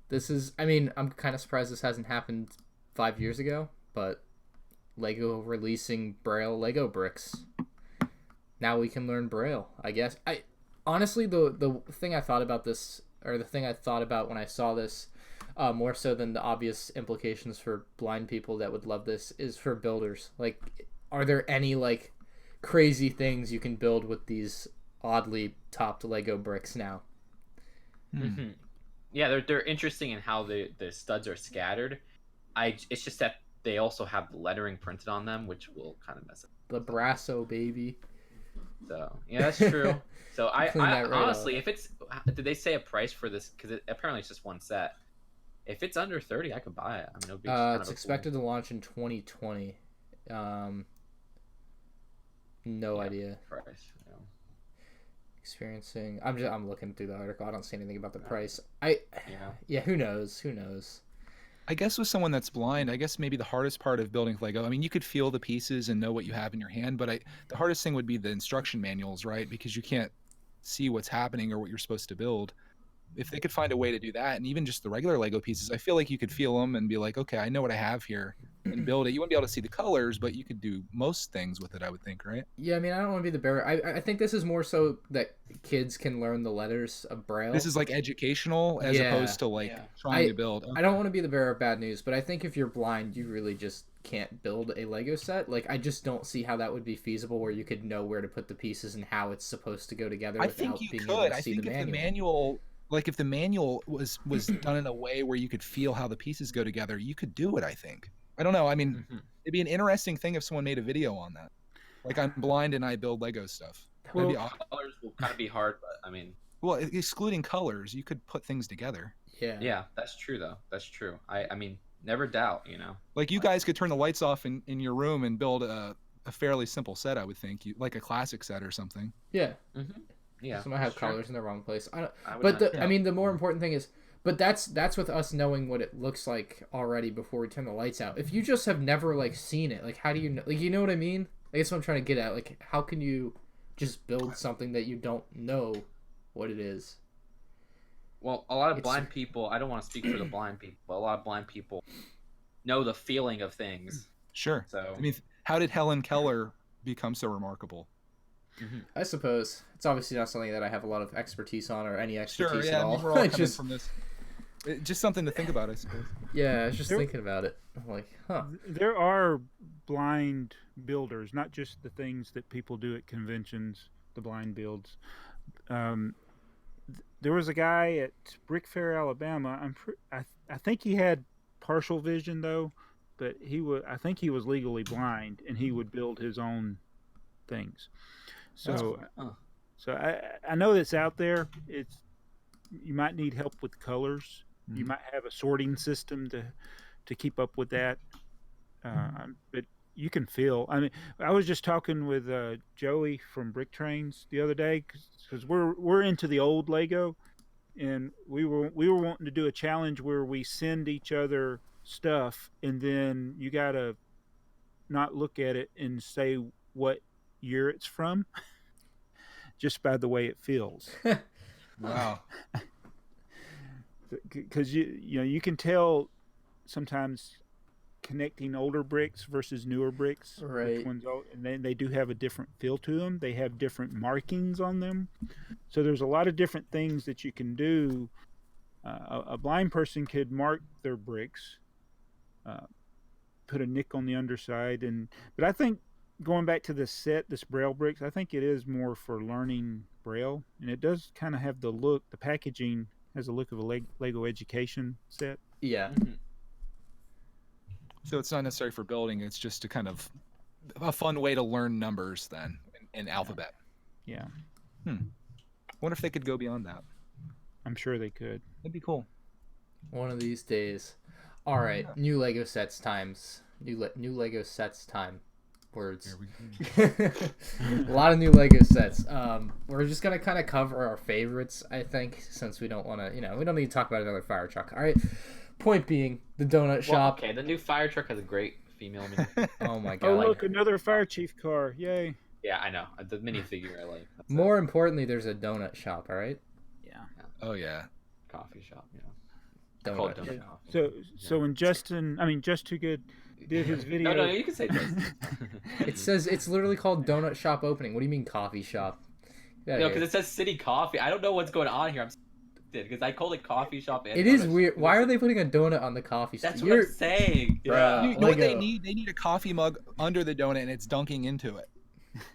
This is. I mean, I'm kind of surprised this hasn't happened 5 years ago, but Lego releasing Braille Lego bricks. Now we can learn Braille, I guess. I honestly, the thing I thought about this, or the thing I thought about when I saw this, more so than the obvious implications for blind people that would love this, is for builders. Like, are there any like crazy things you can build with these oddly topped Lego bricks now? Mm-hmm. Yeah, they're interesting in how the studs are scattered. It's just that they also have the lettering printed on them, which will kind of mess up. The Brasso, baby. So yeah, that's true. So I right honestly, if it's, did they say a price for this? Because apparently it's just one set. If it's under 30, I could buy it. I mean, it'll be kind it's of expected to launch in 2020. No idea. Price. Yeah. Experiencing. I'm looking through the article. I don't see anything about the price. Yeah. Who knows? I guess with someone that's blind, I guess maybe the hardest part of building Lego, I mean, you could feel the pieces and know what you have in your hand, but the hardest thing would be the instruction manuals, right? Because you can't see what's happening or what you're supposed to build. If they could find a way to do that, and even just the regular Lego pieces, I feel like you could feel them and be like, okay, I know what I have here, and build it. You wouldn't be able to see the colors, but you could do most things with it, I would think, right? Yeah, I mean, I don't want to be the bearer. I think this is more so that kids can learn the letters of Braille. This is like educational as opposed to like trying to build. Okay. I don't want to be the bearer of bad news, but I think if you're blind, you really just can't build a Lego set. Like, I just don't see how that would be feasible where you could know where to put the pieces and how it's supposed to go together without being able to see the manual. If the manual was done in a way where you could feel how the pieces go together, you could do it, I think. I don't know. I mean, it'd be an interesting thing if someone made a video on that. Like, I'm blind and I build Lego stuff. Well, colors will kind of be hard, but I mean... Well, excluding colors, you could put things together. Yeah. Yeah, that's true, though. That's true. I mean, never doubt, you know? Like, you guys could turn the lights off in your room and build a fairly simple set, I would think. Like a classic set or something. Yeah. Mm-hmm. Yeah, some might have colors in the wrong place. I mean, the more important thing is, but that's with us knowing what it looks like already before we turn the lights out. If you just have never like seen it, like how do you know? Like, you know what I mean? I guess what I'm trying to get at. Like, how can you just build something that you don't know what it is. Well, a lot of blind people, I don't want to speak for the blind people, but a lot of blind people know the feeling of things. Sure. So I mean, how did Helen Keller become so remarkable? I suppose it's obviously not something that I have a lot of expertise on or any expertise Sure, yeah, at all. I mean, we're all coming just, from this. Just something to think about, I suppose. yeah, I was just thinking about it. I'm like, huh. There are blind builders, not just the things that people do at conventions, the blind builds. There was a guy at Brick Fair, Alabama. I think he had partial vision though, but I think he was legally blind, and he would build his own things. So, I know that's out there. You might need help with colors. You might have a sorting system to keep up with that. But you can feel. I mean, I was just talking with Joey from Brick Trains the other day because we're into the old Lego, and we were wanting to do a challenge where we send each other stuff, and then you gotta not look at it and say what year it's from, just by the way it feels. Wow. Because you can tell sometimes connecting older bricks versus newer bricks. Right. Which one's old, and then they do have a different feel to them. They have different markings on them. So there's a lot of different things that you can do. A blind person could mark their bricks, put a nick on the underside, but I think going back to this Braille Bricks, I think it is more for learning Braille, and it does kind of have the look. The packaging has a look of a Lego education set. Yeah. So it's not necessarily for building. It's just a kind of a fun way to learn numbers then in alphabet. Yeah. Wonder if they could go beyond that. I'm sure they could. That'd be cool. One of these days. All right, new Lego sets times. New Lego sets time. Words. A lot of new Lego sets. We're just gonna kind of cover our favorites, I think, since we don't want to. We don't need to talk about another fire truck. All right. Point being, the donut shop. Okay, the new fire truck has a great female minifigure. Oh my god. Oh look, another fire chief car! Yay! Yeah, I know. The minifigure I like. That's More importantly, there's a donut shop. All right. Yeah. Oh yeah. Coffee shop. Yeah. Donut. Called donut coffee. So when Just Too Good did his video. No, you can say this. It says it's literally called donut shop opening. What do you mean coffee shop? No, because it says City Coffee. I don't know what's going on here. I'm because I called it coffee shop. And it is weird. Why are they putting a donut on the coffee shop? That's what I'm saying. Yeah. You know what they need? They need a coffee mug under the donut, and it's dunking into it.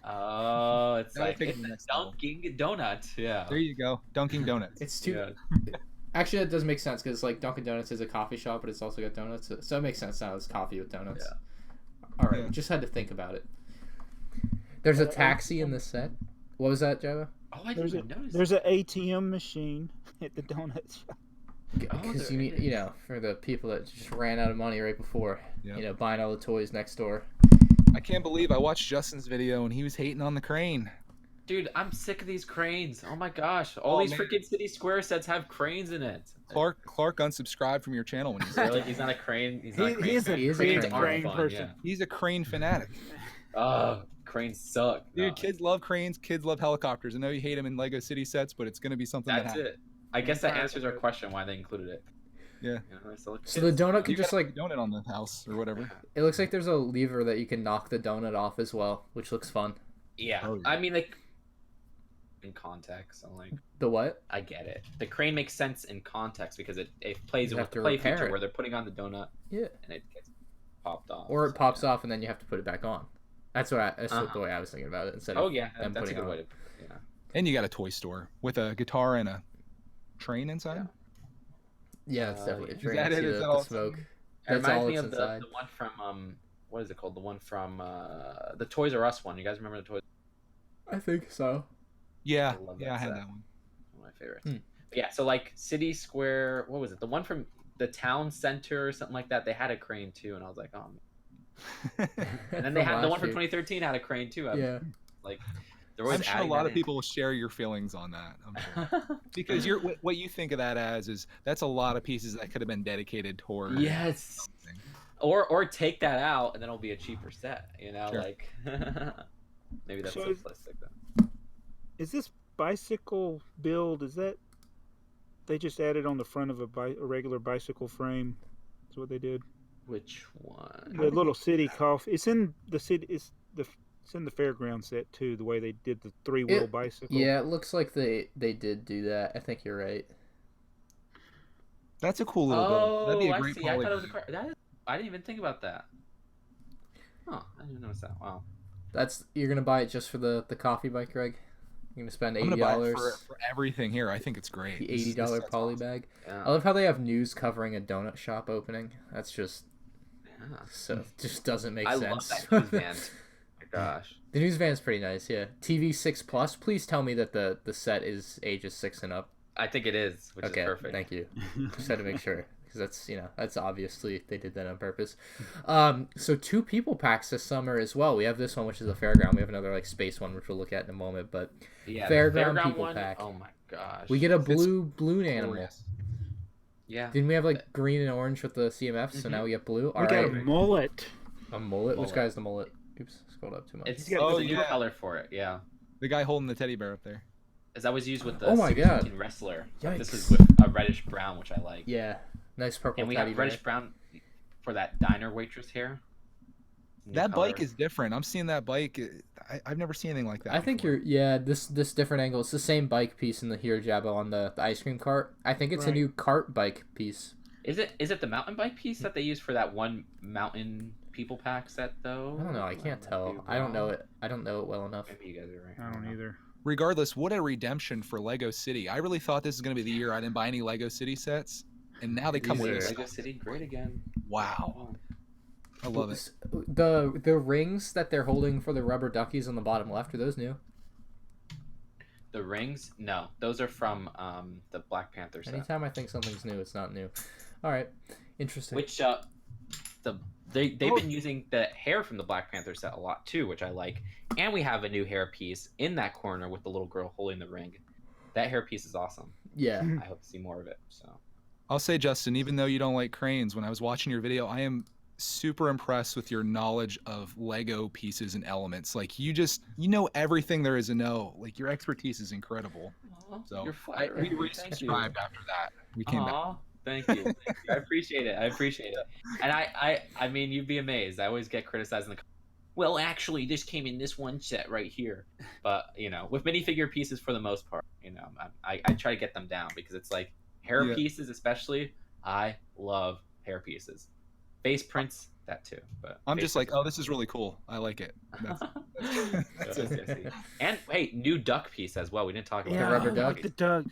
Oh, it's like it's a dunking donut. Yeah. There you go, Dunkin' Donuts. It's too. Yeah. Actually, that does make sense because like Dunkin' Donuts is a coffee shop, but it's also got donuts, so it makes sense now. It's coffee with donuts. Yeah. All right, we just had to think about it. There's a taxi in the set. What was that, Java? Oh, I didn't even notice. There's an ATM machine at the donut shop. Because you need, for the people that just ran out of money right before, buying all the toys next door. I can't believe I watched Justin's video and he was hating on the crane. Dude, I'm sick of these cranes. Oh my gosh, all these freaking City Square sets have cranes in it. Clark unsubscribed from your channel when he's really. He's not a crane. He's not a crane. He is a crane person. Yeah. He's a crane fanatic. Cranes suck. Dude, kids love cranes. Kids love helicopters. I know you hate them in Lego City sets, but it's going to be something That's it. I guess that answers our question why they included it. Yeah. So the donut could just like donut on the house or whatever. It looks like there's a lever that you can knock the donut off as well, which looks fun. Yeah. Oh, yeah. I mean, like in context, I'm like the what? I get it. The crane makes sense in context because it plays with the play feature where they're putting on the donut. Yeah. And it gets popped off. Or it pops off and then you have to put it back on. That's what the way I was thinking about it instead of them that's putting a good it way on. to And you got a toy store with a guitar and a train inside. Yeah, it's definitely a train. Is that it? Is that the smoke? That's all it's inside. The one from what is it called? The one from the Toys R Us one. You guys remember the Toys? I think so. Yeah, I had that one. One of my favorites. Yeah, so like City Square, what was it? The one from the town center or something like that. They had a crane too, and I was like, oh. And then they had the one from 2013 had a crane too. Like. I'm sure a lot of people will share your feelings on that. I'm sure. Because what you think of that as is that's a lot of pieces that could have been dedicated toward. Yes. Something. Or take that out and then it'll be a cheaper set. Sure. Like maybe that's simplistic though. Is this bicycle build? Is that they just added on the front of a regular bicycle frame? That's what they did. Which one? The little city coffee. It's in the city. It's in the fairground set too. The way they did the 3-wheel bicycle. Yeah, it looks like they did do that. I think you're right. That's a cool little build. That'd be a I great see. I thought it was a poly. car. I didn't even think about that. Oh, I didn't notice that. Wow. You're gonna buy it just for the coffee bike, Greg? You're gonna spend I'm $80 gonna buy it for everything here. I think it's great. the This $80 set's poly awesome. bag. Yeah. I love how they have news covering a donut shop opening. That's just Yeah. just doesn't make I sense. love that news van. Oh my gosh. The news van's pretty nice, yeah. TV 6+. Please tell me that the set is ages 6 and up. I think it is, which Okay, is perfect. thank you. Just had to make sure, because that's obviously they did that on purpose. So 2 people packs this summer as well. We have this one, which is a fairground. We have another like space one, which we'll look at in a moment. But Yeah, fairground the people one, pack. Oh my gosh. we get a blue animal. Glorious. Yeah. Didn't we have like green and orange with the CMF? So now we get blue. All We right, got a mullet. a mullet. Which Mullet. guy's the mullet? Oops, scrolled up too much. It's, got- it's a new yeah. color for it. Yeah. The guy holding the teddy bear up there. As that was used with the Oh my Super God. 15 wrestler. But this is Yikes. with a reddish brown, which I like. Yeah, nice purple. And we teddy have bear. reddish brown for that diner waitress here. New That color. bike is different. I'm seeing that bike. I've never seen anything like that. I think before. this different angle. It's the same bike piece in the here Jabbo on the ice cream cart. I think it's a Right. new cart bike piece. Is it the mountain bike piece that they use for that one mountain people pack set though? I don't know. I can't might tell. be I don't know wrong. it. I don't know it well enough. Maybe you guys are right. I don't know. either. Regardless, what a redemption for Lego City. I really thought this was going to be the year I didn't buy any Lego City sets, and now they come These with are- this. Lego City, great again. Wow, Oh. I love it. The rings that they're holding for the rubber duckies on the bottom left, are those new? The rings? No, those are from the Black Panther set. Anytime I think something's new, it's not new. All right, interesting. Which they've been using the hair from the Black Panther set a lot too, which I like. And we have a new hair piece in that corner with the little girl holding the ring. That hair piece is awesome. Yeah. I hope to see more of it. So I'll say, Justin, even though you don't like cranes, when I was watching your video, I am super impressed with your knowledge of Lego pieces and elements. Like you know everything there is to know. Like your expertise is incredible. So you're we flattering. Thank you. resubscribed after that. We came back. Aw, thank you. Thank you. I appreciate it. And I mean, you'd be amazed. I always get criticized in the. Well, actually, this came in this one set right here. But with minifigure pieces for the most part, I try to get them down because it's like hair Yeah. pieces, especially. I love hair pieces, face prints, that too. But I'm face just like, prints- oh, this is really cool. I like it. That's Yes, it. yes, yes. And hey, new duck piece as well. We didn't talk about The that. rubber I duck? like the duck.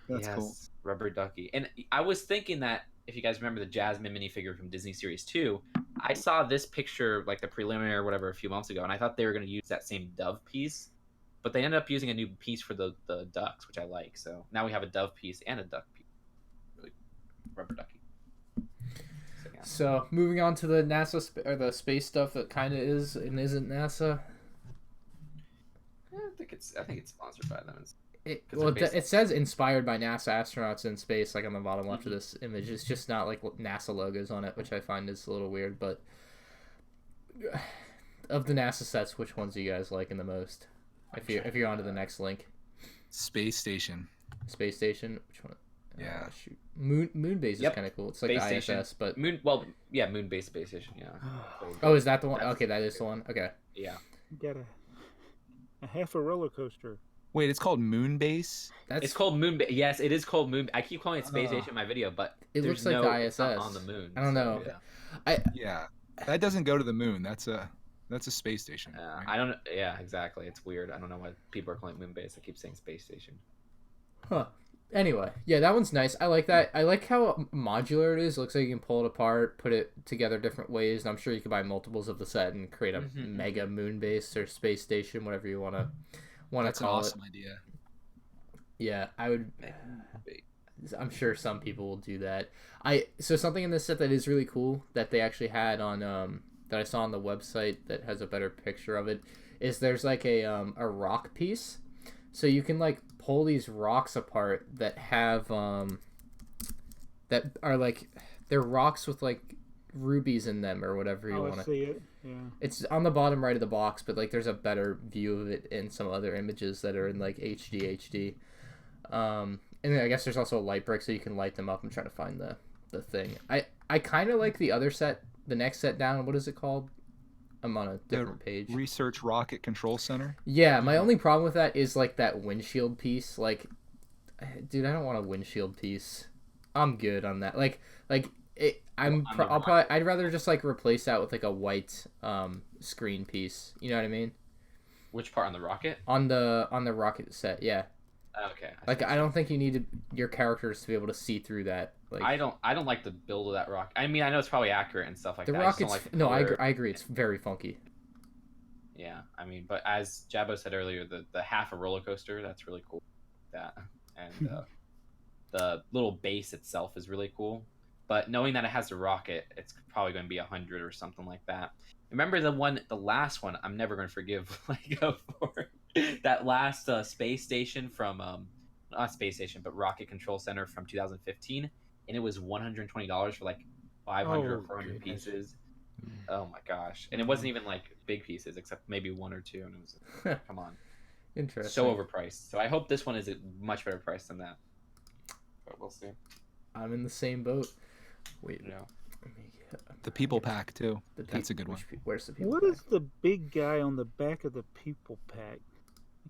That's cool. Rubber ducky. And I was thinking that if you guys remember the Jasmine minifigure from Disney Series 2, I saw this picture, like the preliminary or whatever, a few months ago, and I thought they were going to use that same dove piece, but they ended up using a new piece for the ducks, which I like. So now we have a dove piece and a duck piece. Really rubber ducky. So, yeah. So moving on to the NASA or the space stuff that kind of is and isn't NASA. I think it's sponsored by them. It, 'Cause well, they're based it says inspired by NASA astronauts in space, like on the bottom left of this image. It's just not like NASA logos on it, which I find is a little weird. But of the NASA sets, which ones do you guys like in the most? If you're on to the next link, Space Station. space station. Which one? Yeah. Shoot. Moon base is Yep. kind of cool. It's like Space the station. ISS, but moon-based space station. Yeah. oh, is that the one? That's- Okay, that is the one. Okay. Yeah. Got a half a roller coaster. Wait, it's called Moonbase? That's It's called moon. Yes, it is called moon. I keep calling it space station in my video, but It there's looks like the it's not ISS. on the moon. I don't know. Yeah. Yeah. That doesn't go to the moon. That's a space station. right? I don't. Yeah, exactly. It's weird. I don't know why people are calling it moon base. I keep saying space station. Huh. Anyway, yeah, that one's nice. I like that. I like how modular it is. It looks like you can pull it apart, put it together different ways, and I'm sure you could buy multiples of the set and create a Mhm. mega moon base or space station, whatever you want to That's an call awesome it. idea. Yeah, I would. I'm sure some people will do that. So something in this set that is really cool that they actually had on that I saw on the website that has a better picture of it is there's like a rock piece, so you can like pull these rocks apart that have that are like they're rocks with like rubies in them or whatever you Oh, want I to. see it. Yeah. It's on the bottom right of the box, but like there's a better view of it in some other images that are in like HD. And then I guess there's also a light brick, so you can light them up. I'm trying to find the thing. I kind of like the other set, the next set down. What is it called? I'm on a different page. Research Rocket Control Center. Yeah, my only problem with that is like that windshield piece. Like, dude, I don't want a windshield piece. I'm good on that. I'd rather just like replace that with like a white screen piece. You know what I mean? Which part on the rocket? On the rocket set, yeah. Okay. I don't think you need your characters to be able to see through that. Like, I don't like the build of that rocket. I mean, I know it's probably accurate and stuff like the that. rocket's I agree. It's and- very funky. Yeah, I mean, but as Jabbo said earlier, the half a roller coaster, that's really cool. That and the little base itself is really cool. But knowing that it has a rocket, it's probably going to be 100 or something like that. Remember the last one? I'm never going to forgive Lego for that last space station from not space station, but Rocket Control Center from 2015, and it was $120 for like 500 or 400 pieces. Oh my gosh! And it wasn't even like big pieces, except maybe one or two, and it was come on, Interesting. so overpriced. So I hope this one is a much better price than that, but we'll see. I'm in the same boat. Wait, No. let me get The People Pack too. That's a good one. Where's the people? What pack? is the big guy on the back of the people pack?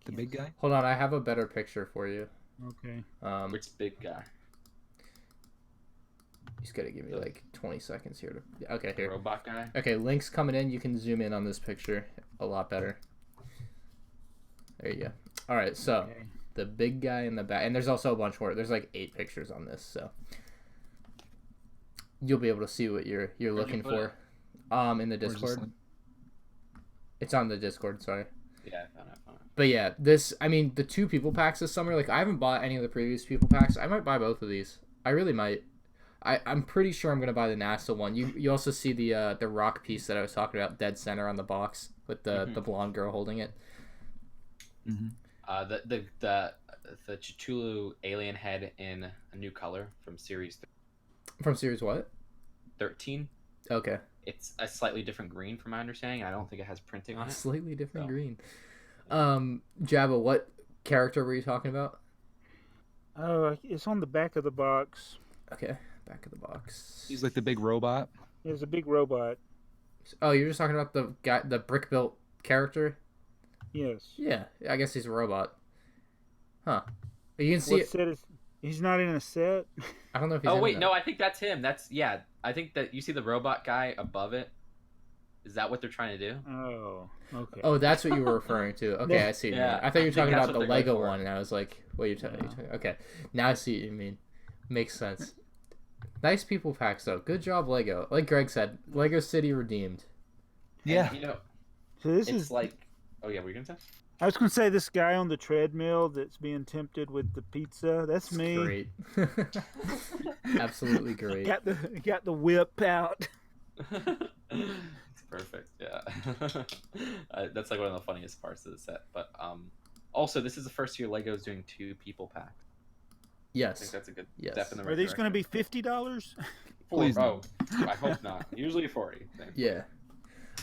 The big guy. Hold on, I have a better picture for you. Okay. Which big guy? You just gotta give me like 20 seconds here to. Okay, The here. robot guy. Okay, links coming in. You can zoom in on this picture a lot better. There you go. All right, so Okay. the big guy in the back, and there's also a bunch more. There's like 8 pictures on this, so you'll be able to see what you're looking put for. In the Where's this Discord. link? It's on the Discord. Sorry. Yeah, I found it. But yeah, the 2 people packs this summer, like I haven't bought any of the previous people packs. I might buy both of these. I really might. I'm pretty sure I'm gonna buy the NASA one. You also see the rock piece that I was talking about, dead center on the box with the blonde girl holding it. Mm-hmm. The Cthulhu alien head in a new color from series From series what? 13. Okay. It's a slightly different green from my understanding. I don't think it has printing on it. Slightly different So. green. Jabba, what character were you talking about? Oh, it's on the back of the box. Okay, back of the box. He's like the big robot. There's a big robot. Oh, you're just talking about the guy, the brick built character? Yes. Yeah, I guess he's a robot. Huh. You can see What it. set is? He's not in a set. I don't know if he's Oh in wait, that. no, I think that's him. Yeah. I think that you see the robot guy above it. Is that what they're trying to do? Oh, okay. Oh, that's what you were referring to. Okay, I see what you mean. Yeah, I thought you were I think talking that's about the what they're going Lego for. one, and I was like, what are you talking? Okay, now I see what you mean. Makes sense. Nice people packs though. Good job, Lego. Like Greg said, Lego City redeemed. Yeah. And, you know, So this it's is like. Oh yeah, what were you gonna say? I was going to say this guy on the treadmill that's being tempted with the pizza. That's It's me. great. Absolutely great. Got the whip out. It's perfect. Yeah. That's like one of the funniest parts of the set. But also this is the first year Lego's doing 2 people packs. I think Yes. that's a good Yes. step in the right Are these going to be direction. $50? Please Oh, I hope not. Usually 40. Yeah.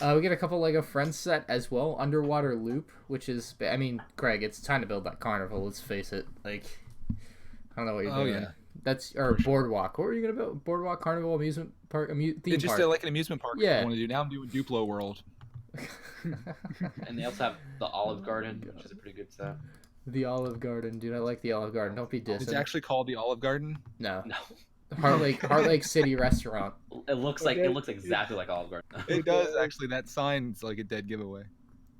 We get a couple Lego Friends set as well. Underwater Loop, which is, I mean, Greg, it's time to build that carnival. Let's face it. Like, I don't know what you're doing. Yeah. That's or Boardwalk. What were you gonna build? Boardwalk, Carnival, amusement park, theme It's just park. like an amusement park. Yeah. I want to do now. I'm doing Duplo World. And they also have the Olive Garden, which is a pretty good set. The Olive Garden. Dude, I like the Olive Garden. Don't be dissing. It's actually called the Olive Garden. No. No, Heart Lake City Restaurant. it looks exactly like Olive Garden. It does actually. That sign's like a dead giveaway.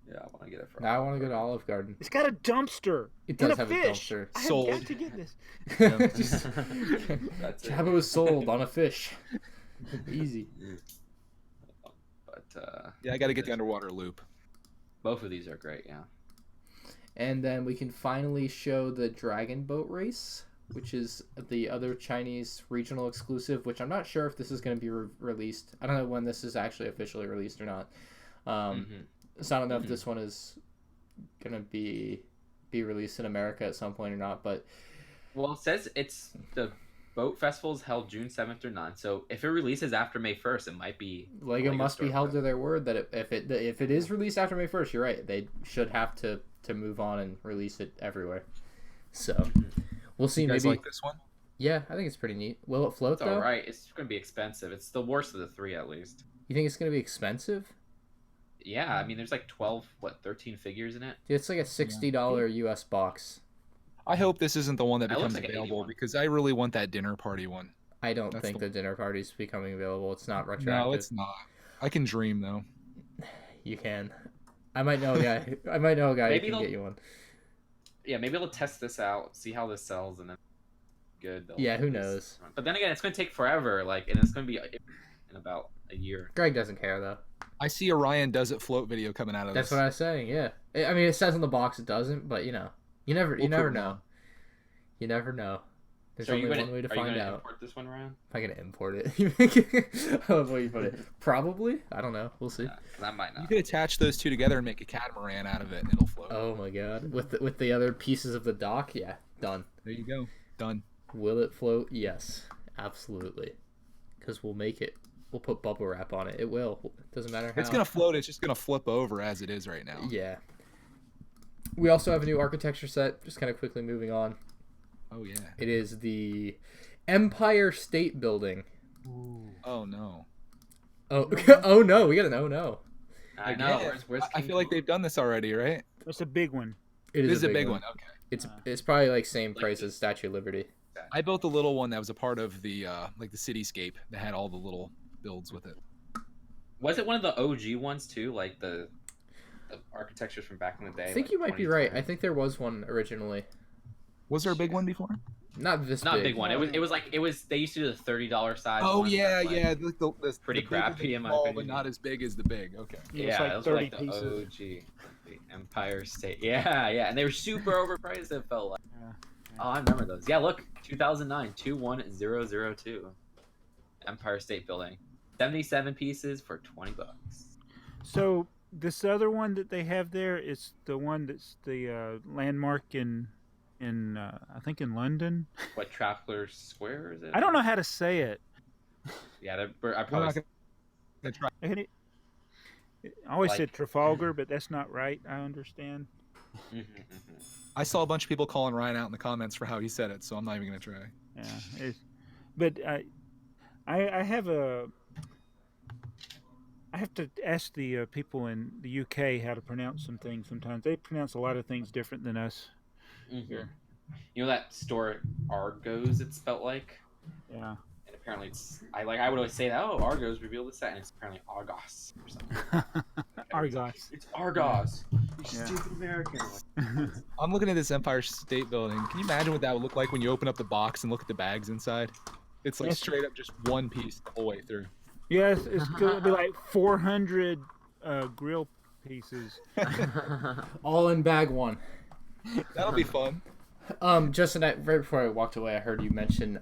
Yeah, I want to get it for. Now I want to go to Olive Garden. It's got a dumpster. It and does a have fish. a dumpster. I Sold. have got to get this. Just, That's it. Jabba was sold on a fish. Easy. But Yeah, I got to get the underwater loop. both of these are great. Yeah. And then we can finally show the Dragon Boat Race, which is the other Chinese regional exclusive, which I'm not sure if this is going to be released. I don't know when this is actually officially released or not. So I don't know if this one is going to be released in America at some point or not. But Well, it says it's the Boat Festival is held June 7th through 9th. So if it releases after May 1st, it might be Lego must be held to their word that if it is released after May 1st, you're right. They should have to move on and release it everywhere. So we'll see. You guys Maybe like this one? Yeah, I think it's pretty neat. Will it float It's though? all right. It's going to be expensive. It's the worst of the three, at least. You think it's gonna be expensive? Yeah, I mean, there's like 13 figures in it. Dude, it's like a $60 US box. I hope this isn't the one that That looks becomes like an available 81. because I really want that dinner party one. I don't That's think the- the dinner party's becoming available. It's not retroactive. No, it's not. I can dream though. You can. I might know a guy. I might know a guy Maybe who can they'll- get you one. Yeah, maybe they'll test this out, see how this sells, and then good. they'll Yeah, who release- knows? But then again, it's going to take forever. Like, and it's going to be in about a year. Greg doesn't care though. I see a Ryan Does It Float video coming out of That's this. what I was saying. Yeah. I mean, it says on the box it doesn't, but you never We'll know. prove it. You never know. There's So are only you gonna, one way to are you find gonna out. import this one, Ryan? Am I gonna import it? I love the way you put it. Probably. I don't know. We'll see. Yeah, 'cause I might You not. could attach those two together and make a catamaran out of it, and it'll float. Oh my god. With the other pieces of the dock, yeah, done. There you go. Done. Will it float? Yes, absolutely. Because we'll make it. We'll put bubble wrap on it. It will. Doesn't matter how. It's gonna float. It's just gonna flip over as it is right now. Yeah. We also have a new architecture set. Just kind of quickly moving on. Oh yeah. It is the Empire State Building. Oh no. Oh, oh no! We got an oh no. I know. Again, Where's I King feel like Kong? they've done this already, right? It's a big one. It This is a big one. Okay. It's probably like same price as Statue of Liberty. I built the little one that was a part of the like the cityscape that had all the little builds with it. Was it one of the OG ones too? Like the architectures from back in the day? I think like you might be right. 2010? I think there was one originally. Was there a big one before? Not this Not a big. big one. It was like they used to do the $30 size. Oh ones yeah, that, like, yeah. The pretty big crappy is in my small, opinion. but not as big as the big. Okay. Yeah, Yeah, it's like those were 30 like the pieces. OG, the Empire State. Yeah, yeah, and they were super overpriced. It felt like. Yeah. Oh, I remember those. Yeah, look, 2009, 21002, Empire State Building, 77 pieces for $20. So this other one that they have there is the one that's the landmark in I think in London. What, Trafalgar Square is it? I don't know how to say it. Yeah, I We're probably. not gonna try. I always Like- said Trafalgar, but that's not right. I understand. I saw a bunch of people calling Ryan out in the comments for how he said it, so I'm not even gonna try. Yeah, but I have a. I have to ask the people in the UK how to pronounce some things. Sometimes they pronounce a lot of things different than us. You know that store Argos? It's spelt like. Yeah. And apparently it's I would always say that Argos revealed this set, and it's apparently Argos or something. Argos. It's Argos. You Yeah. stupid American. I'm looking at this Empire State Building. Can you imagine what that would look like when you open up the box and look at the bags inside? It's like Yes. straight up just one piece the whole way through. Yeah, it's going to be like 400 grill pieces. All in bag one. That'll be fun. Justin, right before I walked away, I heard you mention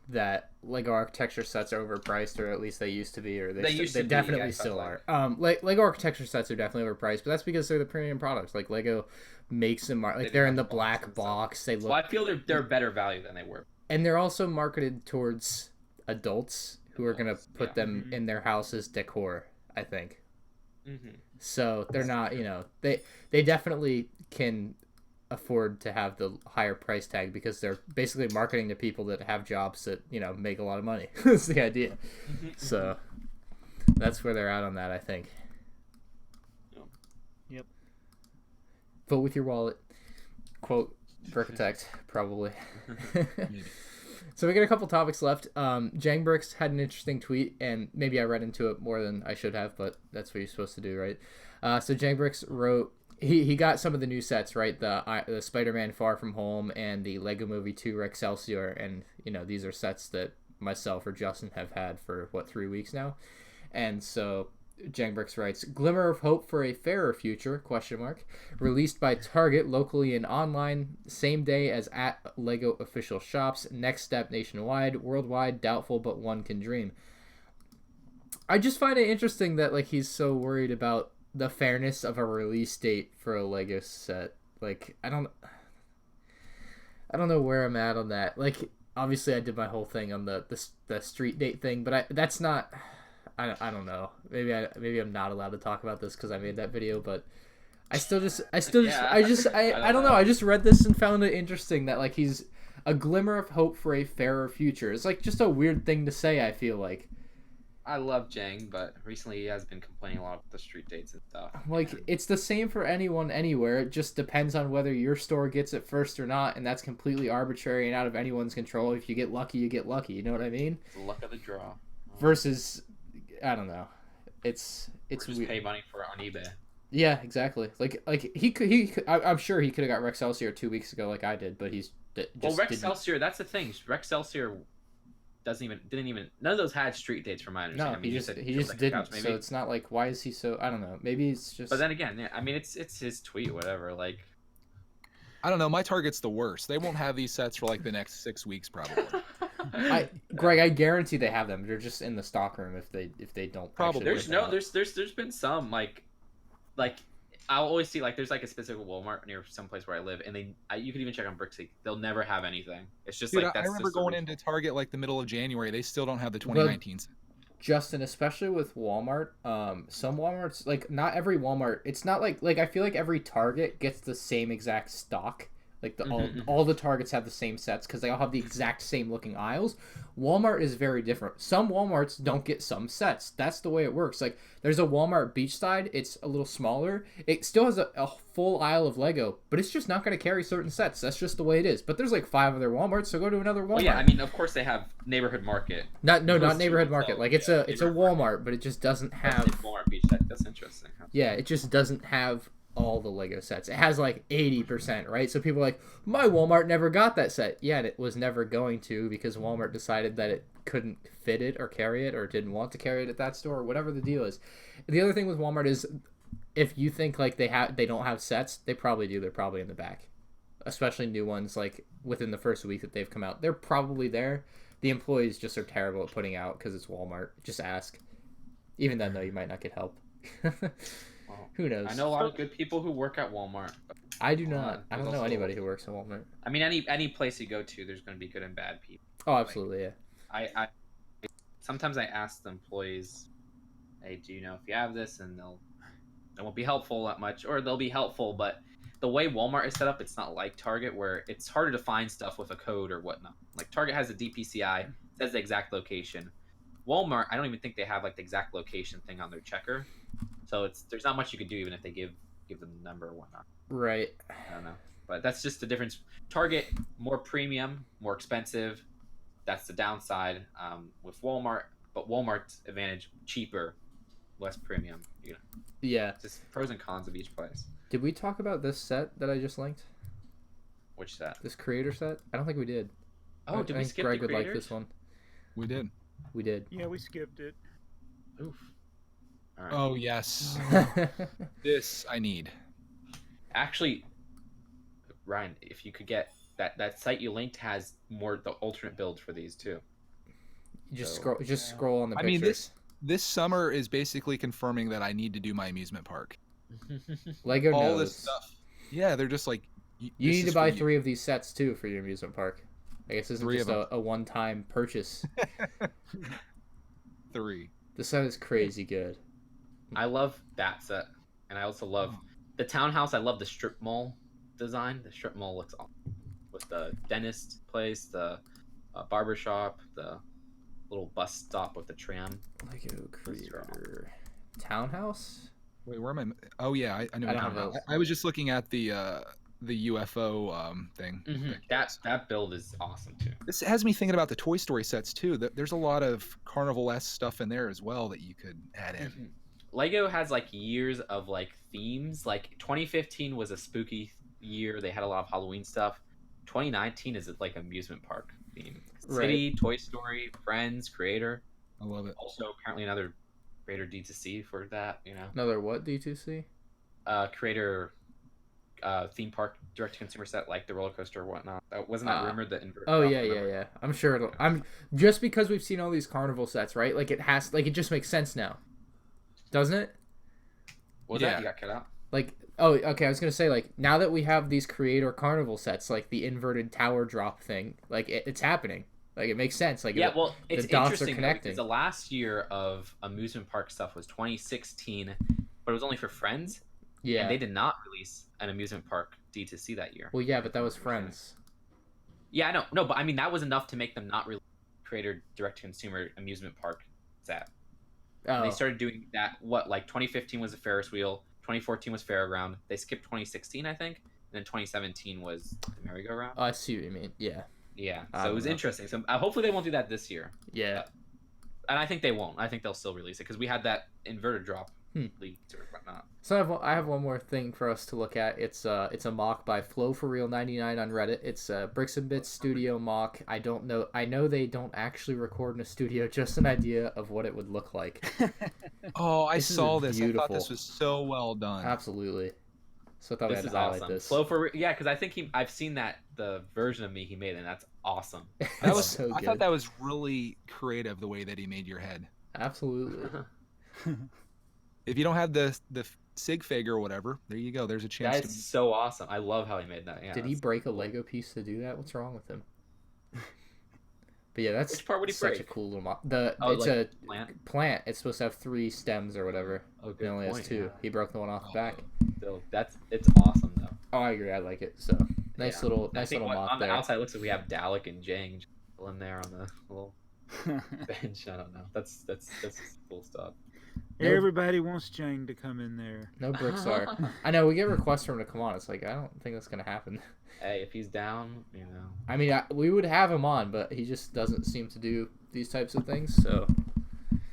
that Lego architecture sets are overpriced, or at least they used to be, or They used to be, definitely yeah, it still sounds are. Lego architecture sets are definitely overpriced, but that's because they're the premium products. Like Lego makes them like They they're do in the have black boxes and stuff. box. They look, Well, I feel they're better value than they were. and they're also marketed towards adults who are gonna Adults, put yeah. them in their house as decor. I think. Mm-hmm. So they're not, they definitely can afford to have the higher price tag because they're basically marketing to people that have jobs that, make a lot of money. That's the idea. So that's where they're at on that, I think. Yep. Vote with your wallet. Quote, Architect, probably. So we got a couple topics left. Jang Bricks had an interesting tweet, and maybe I read into it more than I should have, but that's what you're supposed to do, right? So Jang Bricks wrote, he got some of the new sets, right? The Spider-Man Far From Home and the Lego Movie 2 Excelsior, and these are sets that myself or Justin have had for 3 weeks now, and so Jang Bricks writes, "Glimmer of hope for a fairer future, ? Released by Target locally and online, same day as at Lego official shops. Next step nationwide, worldwide, doubtful, but one can dream." I just find it interesting that he's so worried about the fairness of a release date for a Lego set. I don't know where I'm at on that. obviously I did my whole thing on the street date thing, but that's not. I don't know. Maybe I'm not allowed to talk about this because I made that video, but I don't know. I just read this and found it interesting that like he's a glimmer of hope for a fairer future. It's like just a weird thing to say. I feel like. I love Jang, but recently he has been complaining a lot about the street dates and stuff. Like, it's the same for anyone anywhere. It just depends on whether your store gets it first or not, and that's completely arbitrary and out of anyone's control. If you get lucky, you get lucky. You know what I mean? It's the luck of the draw. Versus, I don't know. It's just weird. Pay money for it on eBay. Yeah, exactly. Like I'm sure he could have got Rex Celsior 2 weeks ago, like I did, but he's just Rex Celsior. That's the thing. Rex Celsior didn't even none of those had street dates from my understanding. No, he just didn't. So it's not like, why is he so, I don't know. Maybe it's just. But then again, yeah, I mean it's his tweet, whatever. Like, I don't know. My Target's the worst. They won't have these sets for like the next 6 weeks probably. Greg, I guarantee they have them. They're just in the stock room if they don't. Probably. There's been some like I'll always see like there's like a specific Walmart near someplace where I live, and you can even check on Bricks. They'll never have anything. It's just Dude, like that's. I remember going into Target like the middle of January. They still don't have the 2019 set. Justin, especially with Walmart, some Walmarts, like not every Walmart. It's not like I feel like every Target gets the same exact stock. Like all the Targets have the same sets because they all have the exact same looking aisles. Walmart is very different. Some Walmarts don't get some sets. That's the way it works. Like there's a Walmart Beachside. It's a little smaller. It still has a full aisle of Lego, but it's just not going to carry certain sets. That's just the way it is. But there's like 5 other Walmarts, so go to another Walmart. Well, yeah, I mean, of course they have Neighborhood Market. Not Neighborhood Market. Like it's a Walmart, but it just doesn't have. Walmart Beachside. That's interesting. Yeah, it just doesn't have all the Lego sets. It has like 80%, right? So people are like, my Walmart never got that set. Yeah, and it was never going to because Walmart decided that it couldn't fit it or carry it or didn't want to carry it at that store or whatever the deal is. The other thing with Walmart is if you think like they don't have sets, they probably do. They're probably in the back. Especially new ones like within the first week that they've come out. They're probably there. The employees just are terrible at putting out because it's Walmart. Just ask. Even then though, you might not get help. Who knows? I know a lot of good people who work at Walmart. I do not. I don't know anybody who works at Walmart. I mean, any place you go to, there's going to be good and bad people. Oh, absolutely, yeah. I sometimes I ask the employees, "Hey, do you know if you have this?" And they won't be helpful that much, or they'll be helpful, but the way Walmart is set up, it's not like Target where it's harder to find stuff with a code or whatnot. Like Target has a DPCI, says the exact location. Walmart, I don't even think they have like the exact location thing on their checker. So there's not much you could do even if they give them the number or whatnot. Right. I don't know. But that's just the difference. Target, more premium, more expensive. That's the downside with Walmart. But Walmart's advantage, cheaper, less premium. Yeah. Just pros and cons of each place. Did we talk about this set that I just linked? Which set? This creator set? I don't think we did. Oh, did we skip Greg the creators? would like this one. We did. We did. Yeah, we skipped it. Oof. All right. Oh yes. This I need. Actually, Ryan, if you could get that site you linked has the alternate builds for these too. Scroll on the pictures. I mean, this summer is basically confirming that I need to do my amusement park. Lego All knows. this stuff. Yeah, they're just like. You need to buy 3 of these sets too for your amusement park. I guess this isn't 3 just of a one-time purchase. 3. This set is crazy good. I love that set, and I also love the townhouse. I love the strip mall design. The strip mall looks awesome with the dentist place, the barber shop, the little bus stop with the tram. Lego creator townhouse. Wait, where am I? Oh yeah, I know. I was just looking at the UFO thing. Mm-hmm. That build is awesome too. This has me thinking about the Toy Story sets too. There's a lot of Carnival-esque stuff in there as well that you could add in. Mm-hmm. Lego has like years of like themes. Like 2015 was a spooky year. They had a lot of Halloween stuff. 2019 is like amusement park theme. City, right. Toy Story, Friends, Creator. I love it. Also, apparently another Creator D2C for that. Another what D2C? Creator theme park direct-to-consumer set like the roller coaster or whatnot. Wasn't that rumored that? Yeah. I'm sure I'm just because we've seen all these carnival sets, right? Like it just makes sense now, doesn't it? What was that? You got cut out. Like Oh, okay. I was gonna say, like, now that we have these Creator Carnival sets, like the inverted tower drop thing, like it's happening. Like it makes sense. Like Yeah, well, the it's dots are interesting though, connecting. because the last year of amusement park stuff was 2016, but it was only for Friends, and Yeah. they did not release an amusement park D2C that year. Well, yeah, but that was Friends. Yeah, I know. No, but I mean that was enough to make them not release Creator direct to consumer amusement park set. And they Oh, started doing that. What, like 2015 was a Ferris wheel, 2014 was Fairground. They skipped 2016, I think, and then 2017 was the merry-go-round. I see what you mean. Yeah. Yeah, I so it don't was know. interesting. So hopefully they won't do that this year. Yeah. And I think they won't. I think they'll still release it because we had that inverted drop leaked or whatnot. So I have one more thing for us to look at. It's a mock by Flow for Real 99 on Reddit. It's a Bricks and Bits studio mock. I don't know. I know they don't actually record in a studio. Just an idea of what it would look like. Oh, I This is saw this. I thought beautiful. this was so well done. Absolutely. So I thought we This had is to highlight awesome. this. Flow for yeah, because I think I've seen the version of me he made, and that's awesome. That That's was so I good. thought that was really creative the way that he made your head. Absolutely. If you don't have the sig fig or whatever, there you go. There's a chance. That's so awesome. I love how he made that. Yeah. Did he that's break a cool. Lego piece to do that? What's wrong with him? But yeah, that's Which part would he such a break? cool little mock. Oh, It's like a plant. plant. It's supposed to have 3 stems or whatever. Oh, It good only has point, 2. yeah. He broke the one off the back. Still, it's awesome though. Oh, I agree. I like it. So nice Yeah. little I nice think little mock on the there. outside it looks like we have Dalek and Jang in there on the little bench. I don't know. That's cool stuff. No- Everybody wants Jane to come in there. No bricks are. I know we get requests for him to come on. It's like I don't think that's gonna happen. Hey, if he's down, you know. I mean, we would have him on, but he just doesn't seem to do these types of things. So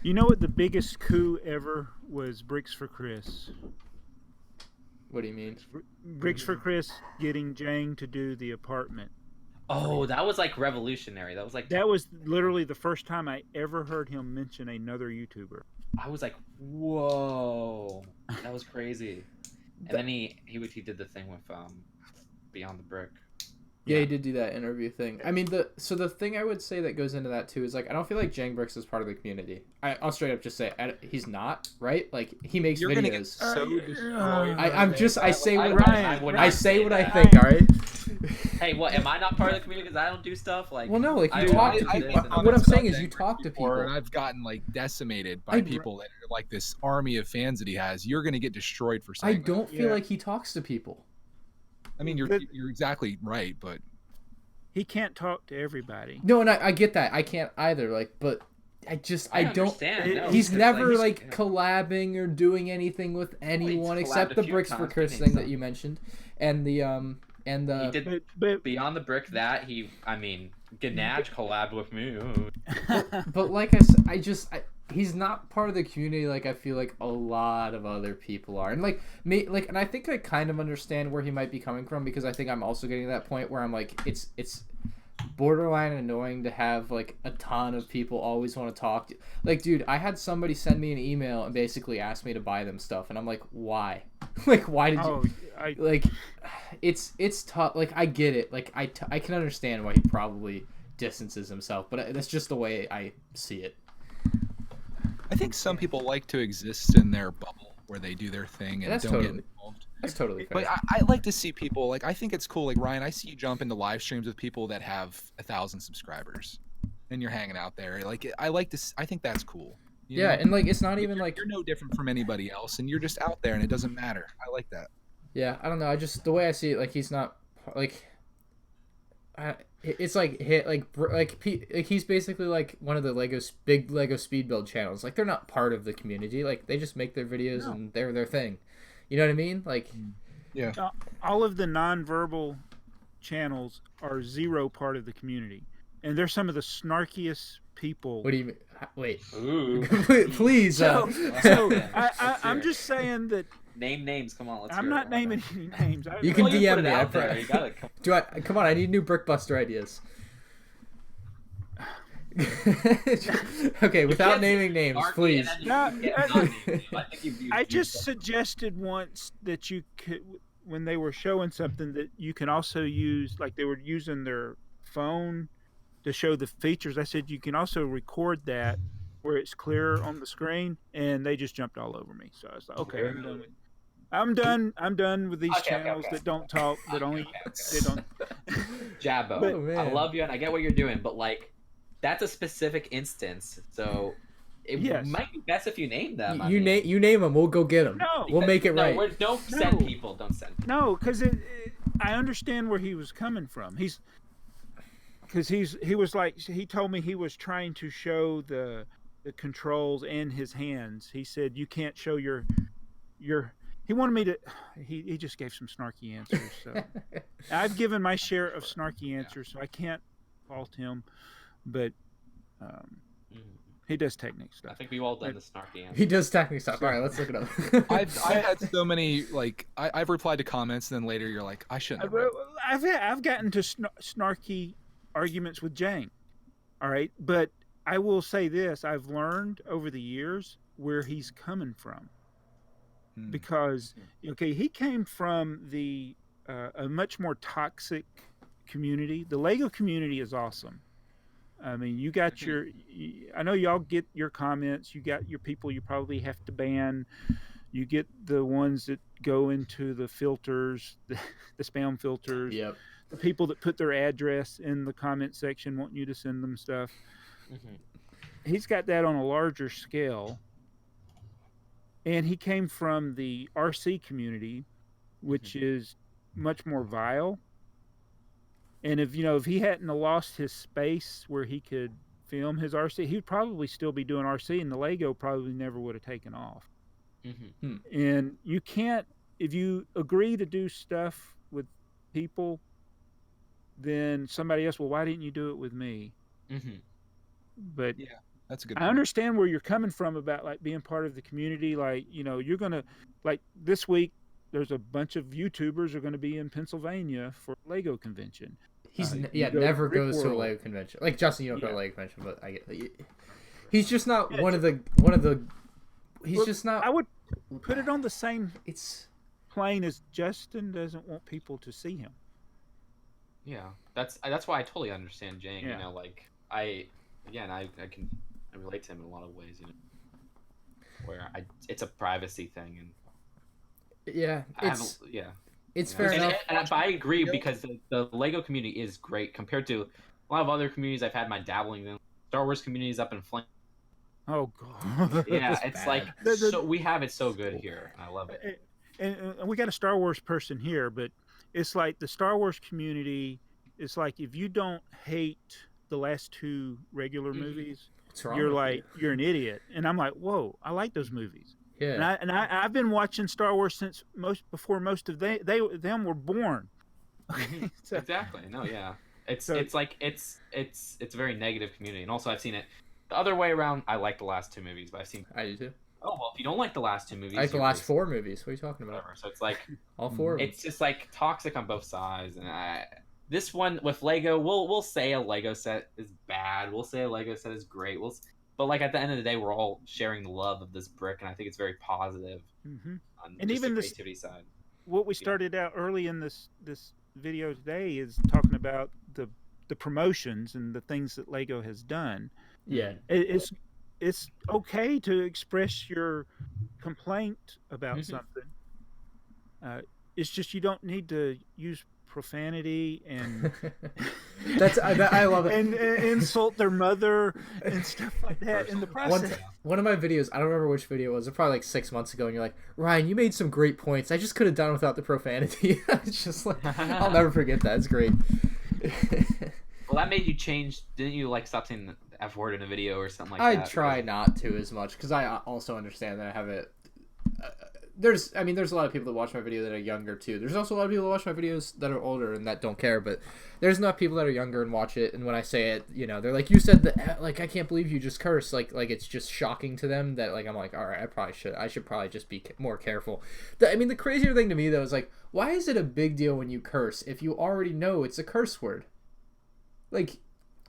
You know what the biggest coup ever was? Bricks for Chris. what do you mean? Bricks for Chris getting Jane to do the apartment. Oh, that was like revolutionary. That was like That was literally the first time I ever heard him mention another YouTuber. I was like, whoa, that was crazy. And then he did the thing with Beyond the Brick. Yeah, he did do that interview thing. I mean, the thing I would say that goes into that too is like I don't feel like Jang Bricks is part of the community. I'll straight up just say he's not, right? Like he makes You're gonna get videos. so destroyed. I say what Ryan, I say what I that. think. All right. Hey, what? Am I not part of the community because I don't do stuff like? Well, no, like I you do talk this to and people. this What and I'm that. saying is you talk to people. And I've gotten like decimated by people that are like this army of fans that he has. You're gonna get destroyed for I saying that. don't feel Yeah. like he talks to people. I mean, you're But- exactly right, but He can't talk to everybody. No, and I get that. I can't either. Like, but I don't. understand. No, He's because, never he's- like collabing or doing anything with anyone collabed except a the few Bricks for times, Chris he thing made that you mentioned, and the He did But Beyond the Brick. That Ganaj collabed with me. Ooh. But like he's not part of the community like I feel like a lot of other people are. And and I think I kind of understand where he might be coming from because I think I'm also getting to that point where I'm like it's borderline annoying to have like a ton of people always want to talk to. Like, dude, I had somebody send me an email and basically ask me to buy them stuff and I'm like, why? Like, why did you like it's tough. Like, I get it. Like, I can understand why he probably distances himself, but that's just the way I see it. I think some people like to exist in their bubble where they do their thing and That's don't totally- get involved. That's totally fair. But I like to see people like I think it's cool. Like Ryan, I see you jump into live streams with people that have 1,000 subscribers, and you're hanging out there. Like I like to. I think that's cool. You Yeah, know? and like it's not even like you're no different from anybody else, and you're just out there, and it doesn't matter. I like that. yeah, I don't know. I just the way I see it, like he's not like. It's like he's basically like one of the big Lego speed build channels. Like they're not part of the community. Like they just make their videos and they're their thing. You know what I mean? Like Yeah. all of the nonverbal channels are zero part of the community, and they're some of the snarkiest people. what do you mean? Wait, Ooh. please. So Let's I'm hear it. just saying that Name names. Come on, let's I'm hear not it. naming any names. You can Well, DM put it me. out there. You gotta come. Do I? Come on! I need new Brickbuster ideas. Okay, without naming names, please. I just suggested once that you could, when they were showing something, that you can also use, like they were using their phone to show the features. I said you can also record that where it's clear on the screen, and they just jumped all over me. So I was like, okay, I'm done with. I'm done. I'm done with these Okay, channels that don't talk. That only they don't. Jabbo, But- Oh, man. I love you and I get what you're doing, but like, that's a specific instance, so it Yes. might be best if you name them. I You mean, name them. We'll go get them. No. We'll make it right. Don't send No. people. Don't send people. No, because I understand where he was coming from. He was like, he told me he was trying to show the controls and his hands. He said you can't show your. He wanted me to. He just gave some snarky answers. So I've given my share of snarky answers, so I can't fault him. But he does technique I stuff. think we've all done the snarky answer. He does technical stuff. All right, let's look it up. I've had so many like I've replied to comments, and then later you're like, I shouldn't. Have read I've gotten to snarky arguments with Jang. All right, but I will say this: I've learned over the years where he's coming from, because okay, he came from the a much more toxic community. The Lego community is awesome. I mean, you got I know y'all get your comments. You got your people you probably have to ban. You get the ones that go into the filters, the spam filters. Yep. The people that put their address in the comment section wanting you to send them stuff. He's got that on a larger scale. And he came from the RC community, which is much more vile. And if he hadn't lost his space where he could film his RC, he'd probably still be doing RC, and the Lego probably never would have taken off. And you can't, if you agree to do stuff with people, then somebody else, well, why didn't you do it with me? But Yeah, that's a good I point. understand where you're coming from about like being part of the community. Like, you're going to, like this week, there's a bunch of YouTubers are going to be in Pennsylvania for Lego convention. He's you go never to Brick goes to a World. Lego convention. Like Justin, you don't go to a Yeah. Lego convention, but I get. He's just not Yeah, one of the. He's Well, just not. I would put it on the same It's plane as Justin doesn't want people to see him. Yeah, that's why I totally understand Jang. Yeah. Like I can relate to him in a lot of ways. Where it's a privacy thing, and yeah. It's fair enough. But I agree because the Lego community is great compared to a lot of other communities I've had my dabbling in. Star Wars community is up in flames. Oh God. Yeah, it's bad. like so we have it so good here. I love it. And we got a Star Wars person here, but it's like the Star Wars community. It's like if you don't hate the last two regular movies, What's wrong you're with like you're an idiot. And I'm like, whoa, I like those movies. you? Yeah. And I've been watching Star Wars since before most of them were born. So- Exactly. No, yeah. It's So- it's like it's a very negative community, and also I've seen it the other way around. I like the last two movies, but I've seen I do too. oh well, if you don't like the last two movies, I like the you're last basically 4 movies. What are you talking about? whatever. So it's like All 4 of them. it's just like toxic on both sides, and this one with Lego, we'll say a Lego set is bad. We'll say a Lego set is great. But like at the end of the day, we're all sharing the love of this brick, and I think it's very positive Mhm. on And just even the this- creativity side. What we started out early in this video today is talking about the promotions and the things that Lego has done. Yeah. It's okay to express your complaint about something. It's just you don't need to use profanity and I love it. and insult their mother and stuff like that in the process. One of my videos, I don't remember which video it was. It was probably like 6 months ago, and you're like, Ryan, you made some great points. I just could have done without the profanity. It's just like, I'll never forget that. It's great. Well, that made you change. Didn't you like stop saying the F word in a video or something like I that? try not to as much because I also understand that I have it. There's a lot of people that watch my video that are younger too. There's also a lot of people that watch my videos that are older and that don't care. But there's enough people that are younger and watch it. And when I say it, they're like, "You said that, like, I can't believe you just cursed." Like it's just shocking to them that like I'm like, all right, I should probably just be more careful. The crazier thing to me though is like, why is it a big deal when you curse if you already know it's a curse word? Like,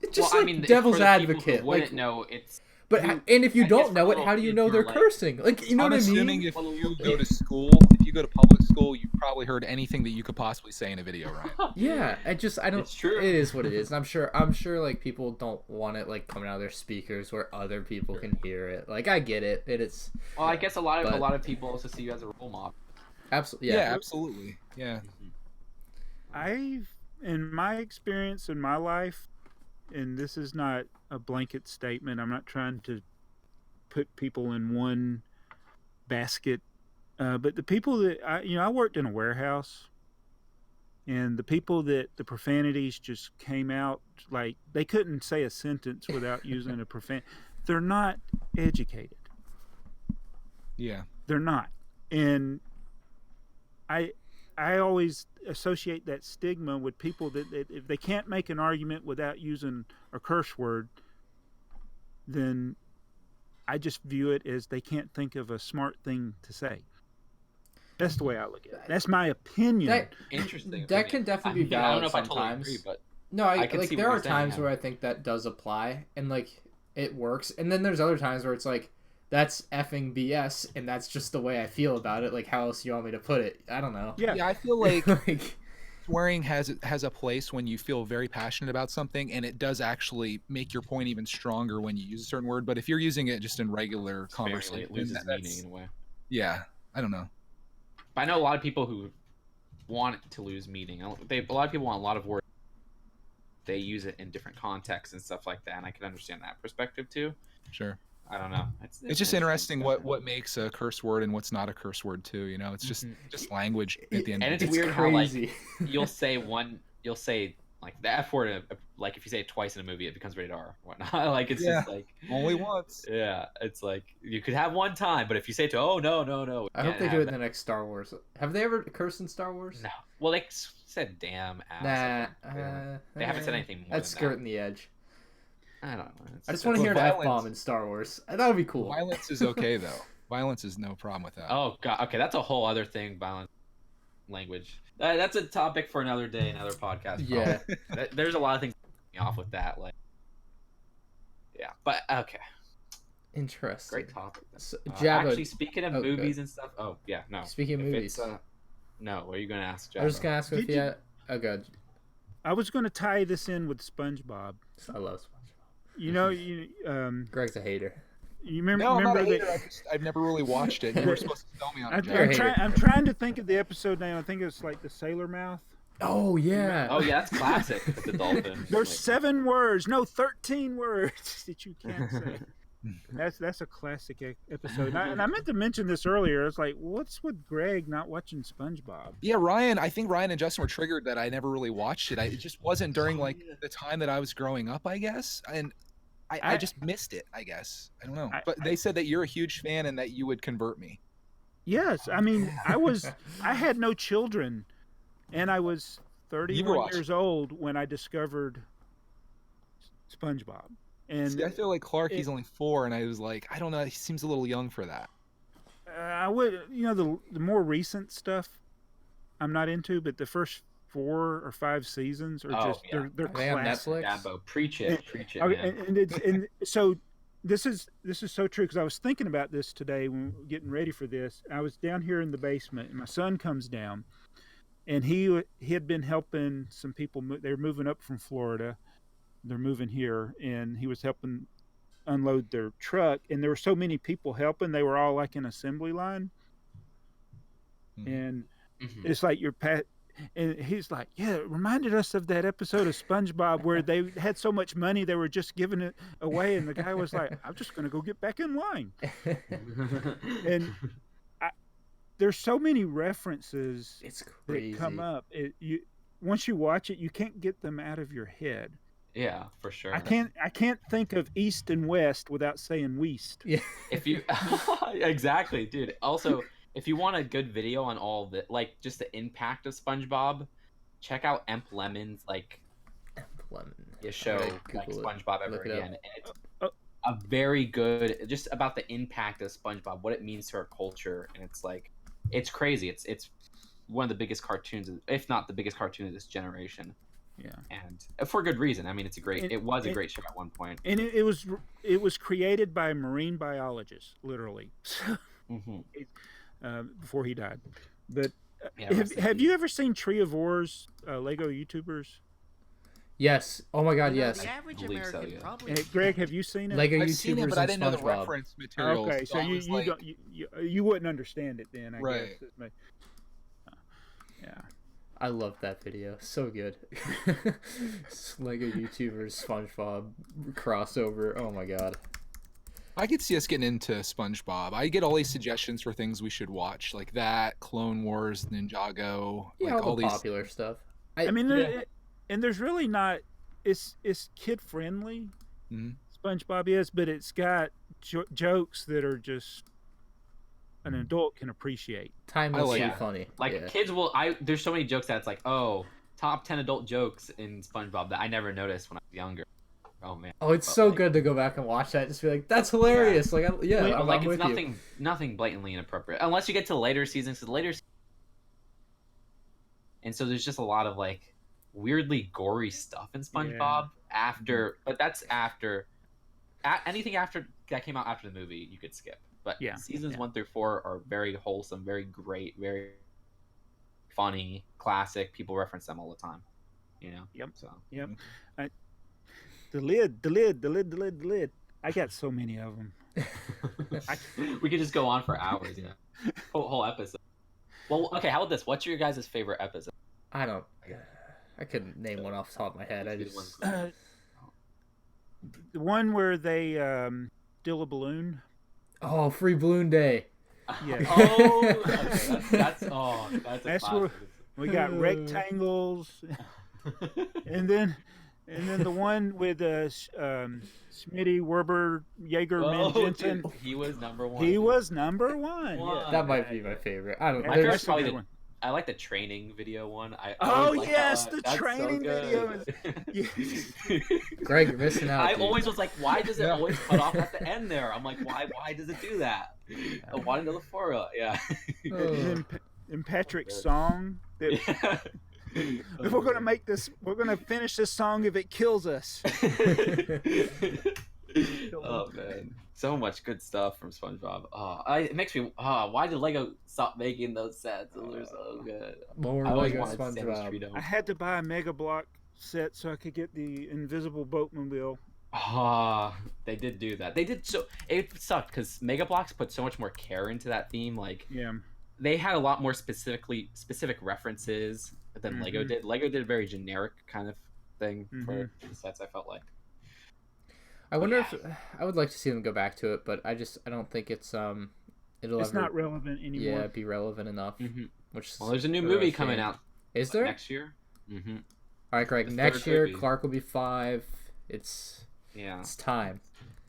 it's just devil's for the people advocate. who wouldn't Like, know it's. but and if you I don't guess for know it, little how do you kids, know they're you're like- cursing? Like, you know I'm what I assuming mean? if you go to school, if you go to public school, you probably heard anything that you could possibly say in a video, right? Yeah, I don't. It's true. It is what it is. And I'm sure like people don't want it like coming out of their speakers where other people can hear it. Like I get it. It's Well, I guess a lot But- of people also see you as a role model. Absolutely. Yeah, Yeah. absolutely. Yeah. In my experience in my life, and this is not a blanket statement, I'm not trying to put people in one basket, but the people that I worked in a warehouse, and the people that the profanities just came out like they couldn't say a sentence without using a profanity. They're not educated. Yeah. They're not, and I always associate that stigma with people that if they can't make an argument without using a curse word, then I just view it as they can't think of a smart thing to say. That's the way I look at it. That's my opinion. Interesting. That can definitely be valid I don't know if sometimes. I totally agree, but No, I can like see there what are you're saying, times yeah. where I think that does apply and like it works, and then there's other times where it's like that's effing BS, and that's just the way I feel about it. Like, how else do you want me to put it? I don't know. Yeah. Yeah, I feel like Like, swearing has a place when you feel very passionate about something, and it does actually make your point even stronger when you use a certain word. But if you're using it just in regular conversation, it loses that's- meaning in a way. Yeah, I don't know. But I know a lot of people who want it to lose meaning. A lot of people want a lot of words. They use it in different contexts and stuff like that, and I can understand that perspective too. Sure. I don't know. It's just interesting what makes a curse word and what's not a curse word too. You know, it's just language at the end. And of it's the day. weird crazy. how like you'll say like the F word, like if you say it twice in a movie, it becomes rated R or whatnot. Like it's just like only once. Yeah, it's like you could have one time, but if you say to no. I hope they do it in the next Star Wars. Have they ever cursed in Star Wars? No. Well, they said damn ass. Nah. They haven't said anything more That's than skirting the edge. that. I don't know. I just want to hear an F-bomb in Star Wars. That would be cool. Violence is okay though. Violence is no problem with that. Oh god. Okay, that's a whole other thing. Violent language. That's a topic for another day, another podcast. Yeah. There's a lot of things me off with that. Like, yeah, but okay. Interesting. Great topic. So, actually, speaking of okay. movies and stuff. Oh yeah, no. Speaking of If movies, no. What are you gonna ask, Jabba? I was just gonna ask if you had. Oh, good. I was going to tie this in with SpongeBob. I love SpongeBob. You know, Greg's a hater. you remember? No, I'm not a remember hater. I've never really watched it. You were supposed to tell me on it. You're a hater. I'm trying to think of the episode name. I think it's like the Sailor Mouth. Oh yeah. Oh yeah, that's classic. With the dolphin. There's 7 words, no 13 words that you can't say. That's a classic episode. And I meant to mention this earlier. It's like, what's with Greg not watching SpongeBob? Yeah, Ryan. I think Ryan and Justin were triggered that I never really watched it. It just wasn't during like the time that I was growing up, I guess, and I just missed it. I guess I don't know. But they said that you're a huge fan and that you would convert me. Yes, I mean, I had no children, and I was 31 years old when I discovered SpongeBob. And See, I feel like Clark, he's only 4, and I was like, I don't know, he seems a little young for that. I would, the more recent stuff, I'm not into, but the first 4 or 5 seasons are just they're Are they on classic. Netflix? Jabbo, preach it, Okay, man. and so this is so true because I was thinking about this today when getting ready for this. I was down here in the basement, and my son comes down, and he had been helping some people. They were moving up from Florida. They're moving here, and he was helping unload their truck. And there were so many people helping; they were all like an assembly line. And it's like your pet. And he's like, yeah, it reminded us of that episode of SpongeBob where they had so much money they were just giving it away, and the guy was like, I'm just going to go get back in line. And there's so many references that come up. Once you watch it, you can't get them out of your head. Yeah, for sure. I can't think of East and West without saying Weast. Yeah. If you exactly, dude. Also, if you want a good video on all of it, like just the impact of SpongeBob, check out Emp Lemon's show like SpongeBob Ever Again. And it's a very good, just about the impact of SpongeBob, what it means to our culture, and it's like, it's crazy. It's one of the biggest cartoons, if not the biggest cartoon of this generation. Yeah, and for good reason. I mean, it was a great show at one point. And it was created by a marine biologist, literally, before he died. But have you ever seen Treeivores, Lego YouTubers? Yes. Oh my God, yes. The average American probably. Greg, have you seen it? Lego I've YouTubers seen it, but I didn't know the SpongeBob. reference materials. Okay, so I was like, you wouldn't understand it then, I Right. guess. Yeah. I love that video. So good. Lego YouTubers SpongeBob crossover. Oh my god. I could see us getting into SpongeBob. I get all these suggestions for things we should watch, like that, Clone Wars, Ninjago, Yeah, like all the these. popular stuff. I mean, and there's really not. It's kid friendly. Mhm. SpongeBob is, but it's got jokes that are just an adult can appreciate. Timelessly Yeah. funny. Like Yeah. kids will. There's so many jokes that's like, oh, top 10 adult jokes in SpongeBob that I never noticed when I was younger. Oh man. Oh, it's But, so like, good to go back and watch that. And just be like, that's hilarious. Like, But, I'm like with it's you. nothing blatantly inappropriate unless you get to later seasons. And so there's just a lot of like weirdly gory stuff in SpongeBob after, but that's after anything after that came out after the movie you could skip. But seasons 1 through 4 are very wholesome, very great, very funny, classic. People reference them all the time. You know. Yep. So. Yep. The lid. I got so many of them. We could just go on for hours. Yeah. Whole episode. Well, okay. How about this? What's your guys' favorite episode? I couldn't name one off the top of my head. I just The one where they steal a balloon. Oh, Free Balloon Day. Yeah. Oh, okay. That's a That's classic. where we got rectangles, and then the one with Smitty, Werber, Jaeger, Jensen. He was number one. He was number one. Yeah. That might be my favorite. I don't know. My favorite's That's a probably good one. I like the training video one. I Oh, always like yes, that the one. That's training so video Greg, you're missing out. I dude. always was like, why does it always cut off at the end there? I'm like, why does it do that? I want to know the formula. Yeah. And Patrick's song. That, if we're gonna make this, we're gonna finish this song if it kills us. Oh man, so much good stuff from SpongeBob. It makes me. Why did Lego stop making those sets? Those are so good. More I always Lego wanted Santa's SpongeBob. Tree Dome. I had to buy a Mega Block set so I could get the invisible boatmobile. They did do that. They did so. It sucked because Mega Bloks put so much more care into that theme. Like, they had a lot more specific references than Lego did. Lego did a very generic kind of thing for the sets. I felt like. I wonder if I would like to see them go back to it, but I don't think it's It's not relevant anymore. Yeah, be relevant enough. Which there's a new movie coming out. Is there next year? All right, Greg. Next year, Clark will be 5. It's time.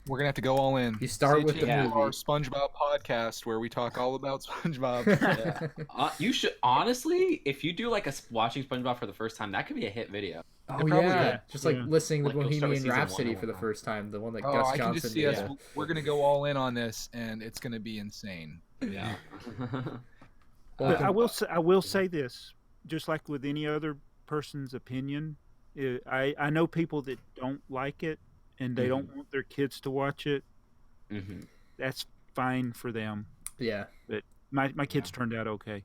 We're gonna have to go all in. You start with the movie. Our SpongeBob podcast where we talk all about SpongeBob. You should honestly, if you do like watching SpongeBob for the first time, that could be a hit video. Oh yeah, just like listening to Bohemian Rhapsody for the 1 first time, the one that Oh, Gus I can Johnson just see did. us. We're gonna go all in on this, and it's gonna be insane. Yeah. But I will say this, just like with any other person's opinion, I know people that don't like it and they don't want their kids to watch it. That's fine for them. Yeah. But my kids turned out okay.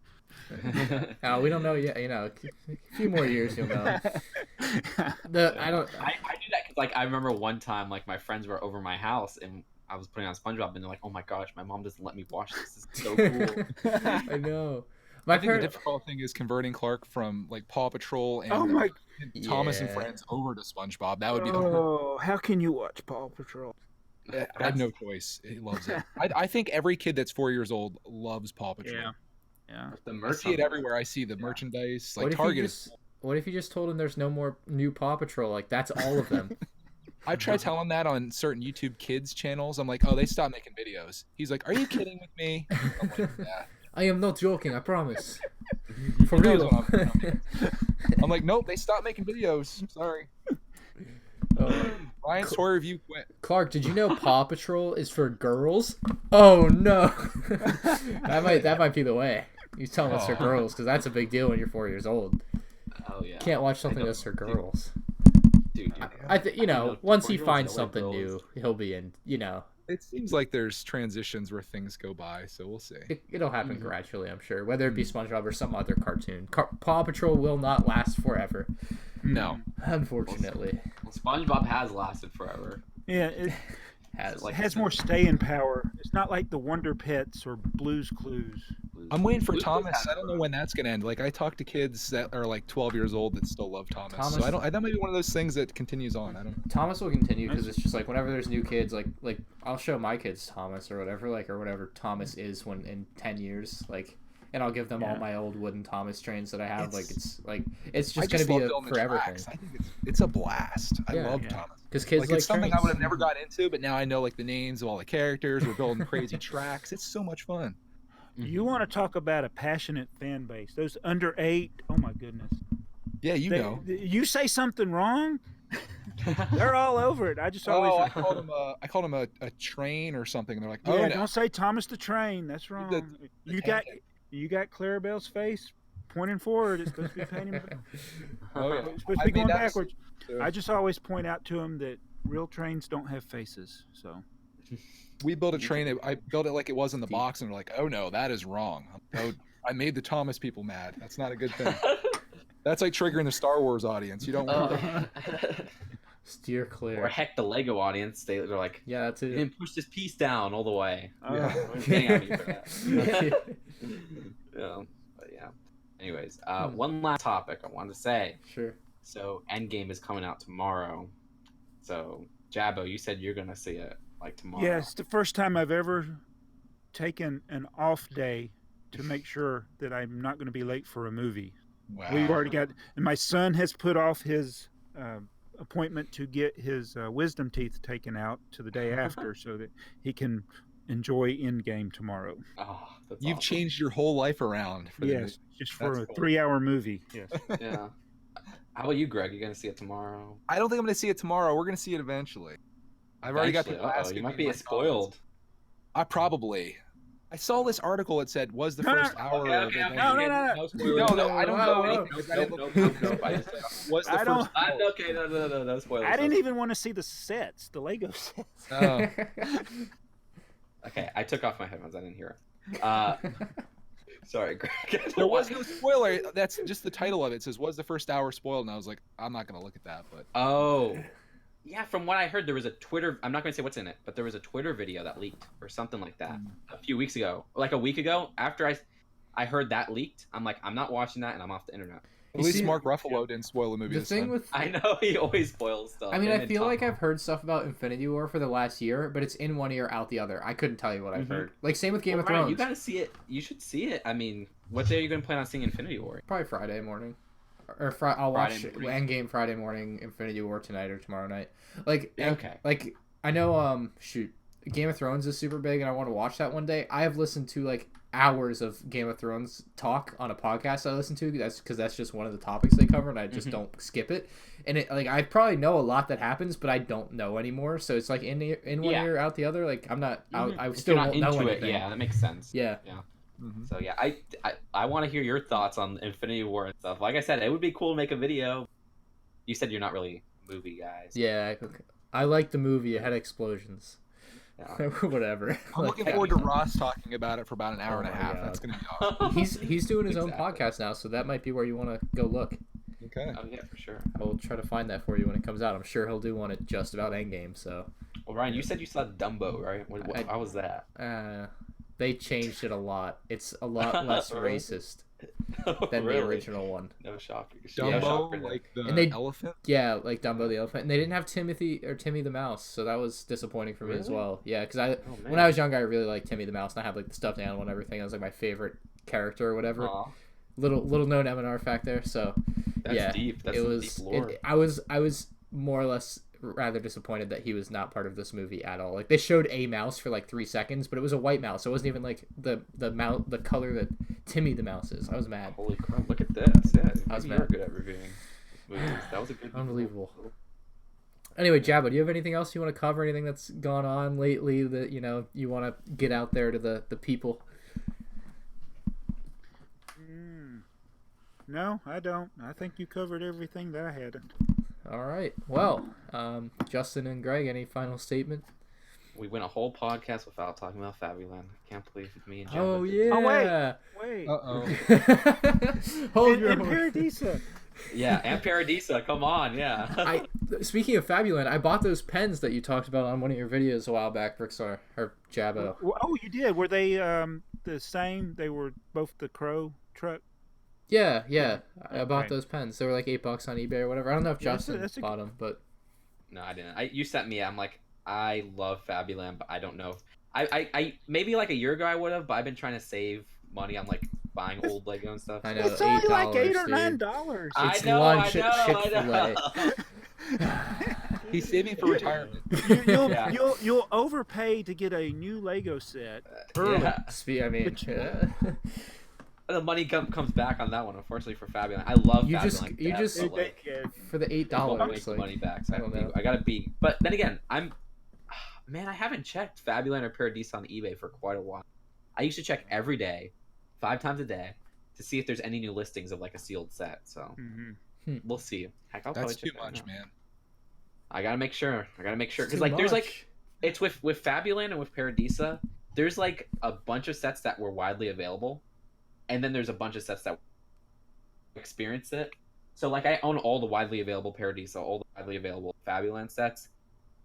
We don't know yet. You know, a few more years you'll know. I do that because like I remember one time like my friends were over my house and I was putting on SpongeBob and they're like, oh my gosh, my mom doesn't let me watch this. This is so cool. I know. I think the difficult thing is converting Clark from like Paw Patrol and Thomas and Friends over to SpongeBob. That would be how can you watch Paw Patrol? I have no choice. He loves it. I think every kid that's 4 years old loves Paw Patrol. Yeah. I see it everywhere. I see the merchandise. Like Target. What if you just told him there's no more new Paw Patrol? Like that's all of them. I've tried telling that on certain YouTube Kids channels. I'm like, oh, they stopped making videos. He's like, are you kidding with me? I'm like, yeah. I am not joking. I promise. For real. I'm like, nope, they stopped making videos. Sorry. Ryan Sawyer review quit. Clark, did you know Paw Patrol is for girls? Oh no. that might be the way. You telling us for girls because that's a big deal when you're 4 years old. Oh yeah. Can't watch something that's for girls. Dude, I think once he finds something new, he'll be in. It seems like there's transitions where things go by, so we'll see. It'll happen gradually, I'm sure. Whether it be SpongeBob or some other cartoon, Paw Patrol will not last forever. No, unfortunately. Well, SpongeBob has lasted forever. Yeah, it has more staying power. It's not like the Wonder Pets or Blue's Clues. I'm waiting for Luke was Thomas. I having don't know when that's gonna end. Like I talk to kids that are like 12 years old that still love Thomas. Thomas- So I don't. That might be one of those things that continues on. I don't know. Thomas will continue because it's just like whenever there's new kids, like I'll show my kids Thomas or whatever Thomas is when in 10 years, like, and I'll give them all my old wooden Thomas trains that I have. It's just gonna be a forever thing. I think it's a blast. I love Thomas. Because kids Like it's something trains. I would have never got into, but now I know like the names of all the characters. We're building crazy tracks. It's so much fun. You want to talk about a passionate fan base? Those under 8, oh my goodness. Yeah, you know. You say something wrong, they're all over it. I just always. I called him a train or something. And they're like, Yeah, no. don't say Thomas the Train. That's wrong. You got Clarabelle's face pointing forward. It's supposed to be painting. Oh, yeah. It's supposed to be going backwards. I just always point out to him that real trains don't have faces. So. We built a train. I built it like it was in the box, and they're like, "Oh no, that is wrong. Oh, I made the Thomas people mad. That's not a good thing." That's like triggering the Star Wars audience. You don't want that. Steer clear. Or heck, the Lego audience. They're like, yeah, that's it. And push this piece down all the way. Yeah. We're getting at me for that. But yeah. Anyways, one last topic I wanted to say. Sure. So, Endgame is coming out tomorrow. So, Jabbo, you said you're gonna see it like tomorrow. Yeah, it's the first time I've ever taken an off day to make sure that I'm not going to be late for a movie. Wow. We've already got, and my son has put off his appointment to get his wisdom teeth taken out to the day after so that he can enjoy Endgame tomorrow. Oh, that's You've awesome. changed your whole life around. For Yes, just for That's a cool. 3-hour movie. Yes. Yeah. How about you, Greg? You gonna see it tomorrow? I don't think I'm going to see it tomorrow. We're going to see it eventually. I've already got the Eventually? You might be spoiled. I probably. I saw this article that said was the No, no, first hour Okay, of okay, it. okay, No, okay. no. No spoilers. No, I don't know anything. Nope. I just, Was the I don't- first okay, no spoilers. I didn't even want to see the sets, the Lego sets. Oh. Okay, I took off my headphones. I didn't hear it. Sorry, Greg. There was no spoiler. That's just the title of it. It says, was the first hour spoiled? And I was like, I'm not going to look at that. But Oh. Yeah, from what I heard, there was a Twitter... I'm not going to say what's in it, but there was a Twitter video that leaked or something like that a few weeks ago. Like a week ago, after I heard that leaked, I'm like, I'm not watching that, and I'm off the internet. at least Mark Ruffalo didn't spoil the movie The this thing time. with I know, he always spoils stuff. I mean, Him I and feel Tom like I've Holland. heard stuff about Infinity War for the last year, but it's in one ear, out the other. I couldn't tell you what I've heard. Like, same with Game Well, of Ryan, Thrones. you gotta see it. You should see it. I mean, what day are you gonna plan on seeing Infinity War? Probably Friday morning. Or I'll watch Endgame Friday morning, Infinity War tonight or tomorrow night. Like, Okay. Like, I know, Game of Thrones is super big, and I want to watch that one day. I have listened to, like, hours of Game of Thrones talk on a podcast I listen to. That's because that's just one of the topics they cover, and I just don't skip it. And it, like, I probably know a lot that happens, but I don't know anymore. So it's like in one ear, out the other. Like, I'm not. I still You're not won't know into anything. it. Yeah, that makes sense. Yeah. So yeah, I want to hear your thoughts on Infinity War and stuff. Like I said, it would be cool to make a video. You said you're not really movie guys. Yeah. I like the movie. It had explosions. Yeah. Whatever. I'm looking forward to Ross talking about it for about an hour and a my half. God. That's going to be awesome. He's doing his own Exactly. podcast now, so that might be where you want to go look. Okay. Oh yeah, for sure. I will try to find that for you when it comes out. I'm sure he'll do one at just about Endgame. So Well, Ryan, you said you saw Dumbo, right? How was that? they changed it a lot. It's a lot less Really? racist than Really? the original one. No shocker. Dumbo, like the And they- elephant? Yeah, like Dumbo the elephant, and they didn't have Timmy the mouse, so that was disappointing for me as Really? well. Yeah, because man. when I was younger, I really liked Timmy the mouse, and I had like the stuffed animal and everything. That was like my favorite character or whatever. Aw, Little known M&R fact there. So that's yeah, deep. That's it some was. deep lore. I was more or less rather disappointed that he was not part of this movie at all. Like they showed a mouse for like 3 seconds, but it was a white mouse. So it wasn't even like the mouse, the color that Timmy the mouse is. I was mad. Holy crap! Look at this. Yeah, I was maybe you're mad. good at reviewing movies. That was a good. Unbelievable. Anyway, Jabba, do you have anything else you want to cover? Anything that's gone on lately that you want to get out there to the people? No, I don't. I think you covered everything that I had. All right. Well, Justin and Greg, any final statement? We went a whole podcast without talking about Fabulon. I can't believe me and Jabba Oh did yeah. Wait. Uh-oh. Hold your And horse. Paradisa. Yeah, and Paradisa, come on, yeah. Speaking of Fabulon, I bought those pens that you talked about on one of your videos a while back, Brixar or Jabbo. Oh, you did. Were they the same? They were both the Crow truck. Yeah. I bought Okay. those pens. They were like $8 on eBay or whatever. I don't know if Yeah, Justin that's a bought them, but No, I didn't. You sent me. I'm like, I love Fabuland, but I don't know. I maybe like a year ago I would have, but I've been trying to save money on like buying old Lego and stuff. I so- know. It's only like $8 or $8, $9. It's I know, lunch I know, at I Chick-fil-A. know. He's saving for retirement. Yeah. You'll overpay to get a new Lego set early. Yeah. I mean, The money comes back on that one, unfortunately for Fabuland. I love You Fabuland. just- like you death, just- but, like, for the it won't make $8, the like, money back. So I don't know. I gotta be. But then again, man, I haven't checked Fabuland or Paradise on eBay for quite a while. I used to check every day, 5 times a day, to see if there's any new listings of like a sealed set. So we'll see. Heck, I'll That's probably too check that much, out. man. I gotta make sure. It's Because too like there's like much. it's with Fabuland and with Paradisa, there's like a bunch of sets that were widely available, and then there's a bunch of sets that experienced it. So like I own all the widely available Paradisa, all the widely available Fabuland sets,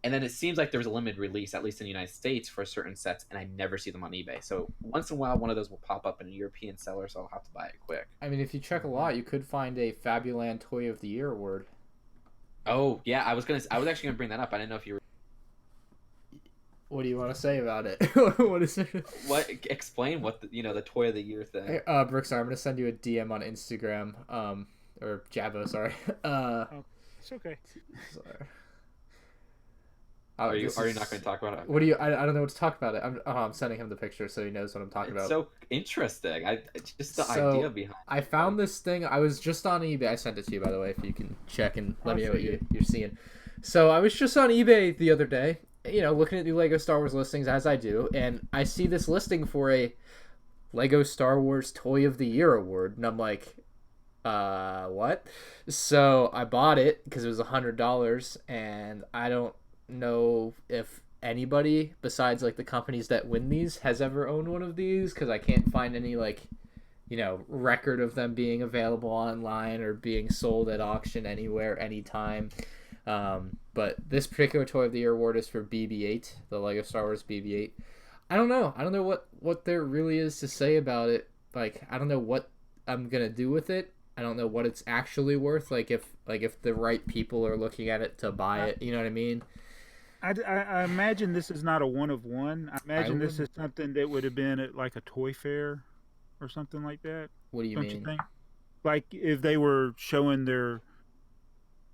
and then it seems like there was a limited release, at least in the United States, for certain sets, and I never see them on eBay. So once in a while, one of those will pop up in a European seller, so I'll have to buy it quick. I mean, if you check a lot, you could find a Fabuland Toy of the Year award. Oh yeah, I was actually gonna bring that up. I didn't know if you were. What do you want to say about it? What is it? What explain what the Toy of the Year thing? Hey, Bricks, I'm gonna send you a DM on Instagram, or Jabbo, sorry. It's okay. Sorry. Are you not going to talk about it? What do you? I don't know what to talk about it. I'm sending him the picture so he knows what I'm talking It's about. so interesting. It's just the So, idea behind. I found this thing. I was just on eBay. I sent it to you, by the way, if you can check and let me know what you're seeing. So I was just on eBay the other day, looking at new Lego Star Wars listings, as I do, and I see this listing for a Lego Star Wars Toy of the Year award, and I'm like, what? So I bought it because it was $100, and I don't know if anybody besides like the companies that win these has ever owned one of these, because I can't find any record of them being available online or being sold at auction anywhere anytime. But this particular Toy of the Year award is for BB-8, the Lego Star Wars BB-8. I don't know what there really is to say about it. Like, I don't know what I'm gonna do with it. I don't know what it's actually worth. If the right people are looking at it to buy it, you know what I mean? I imagine this is not a one of one. I imagine this is wouldn't- something that would have been at like a toy fair or something like that. What do you Don't mean? you think? Like if they were showing their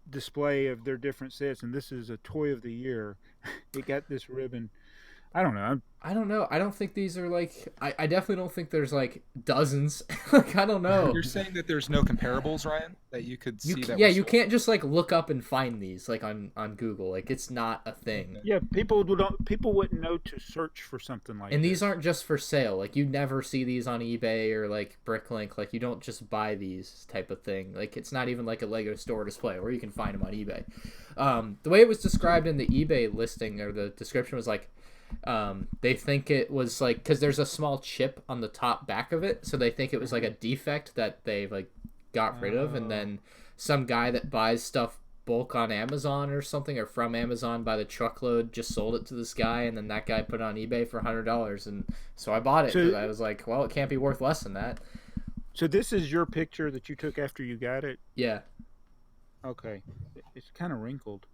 display of their different sets, and this is a Toy of the Year, it got this ribbon. I don't know. I don't know. I don't think these are I definitely don't think there's dozens. I don't know. You're saying that there's no comparables, Ryan, that you could see that. Yeah, was you sold? can't just look up and find these on Google. It's not a thing. Yeah, people wouldn't know to search for something like. And this. these aren't just for sale. You never see these on eBay or Bricklink. You don't just buy these type of thing. It's not even a Lego store display where you can find them on eBay. The way it was described in the eBay listing or the description was they think it was because there's a small chip on the top back of it, so they think it was a defect that they got rid of, and then some guy that buys stuff bulk on Amazon or something, or from Amazon by the truckload, just sold it to this guy, and then that guy put it on eBay for $100, and so I bought it. So, I was like, well, it can't be worth less than that. So this is your picture that you took after you got it. Yeah. Okay, it's kind of wrinkled.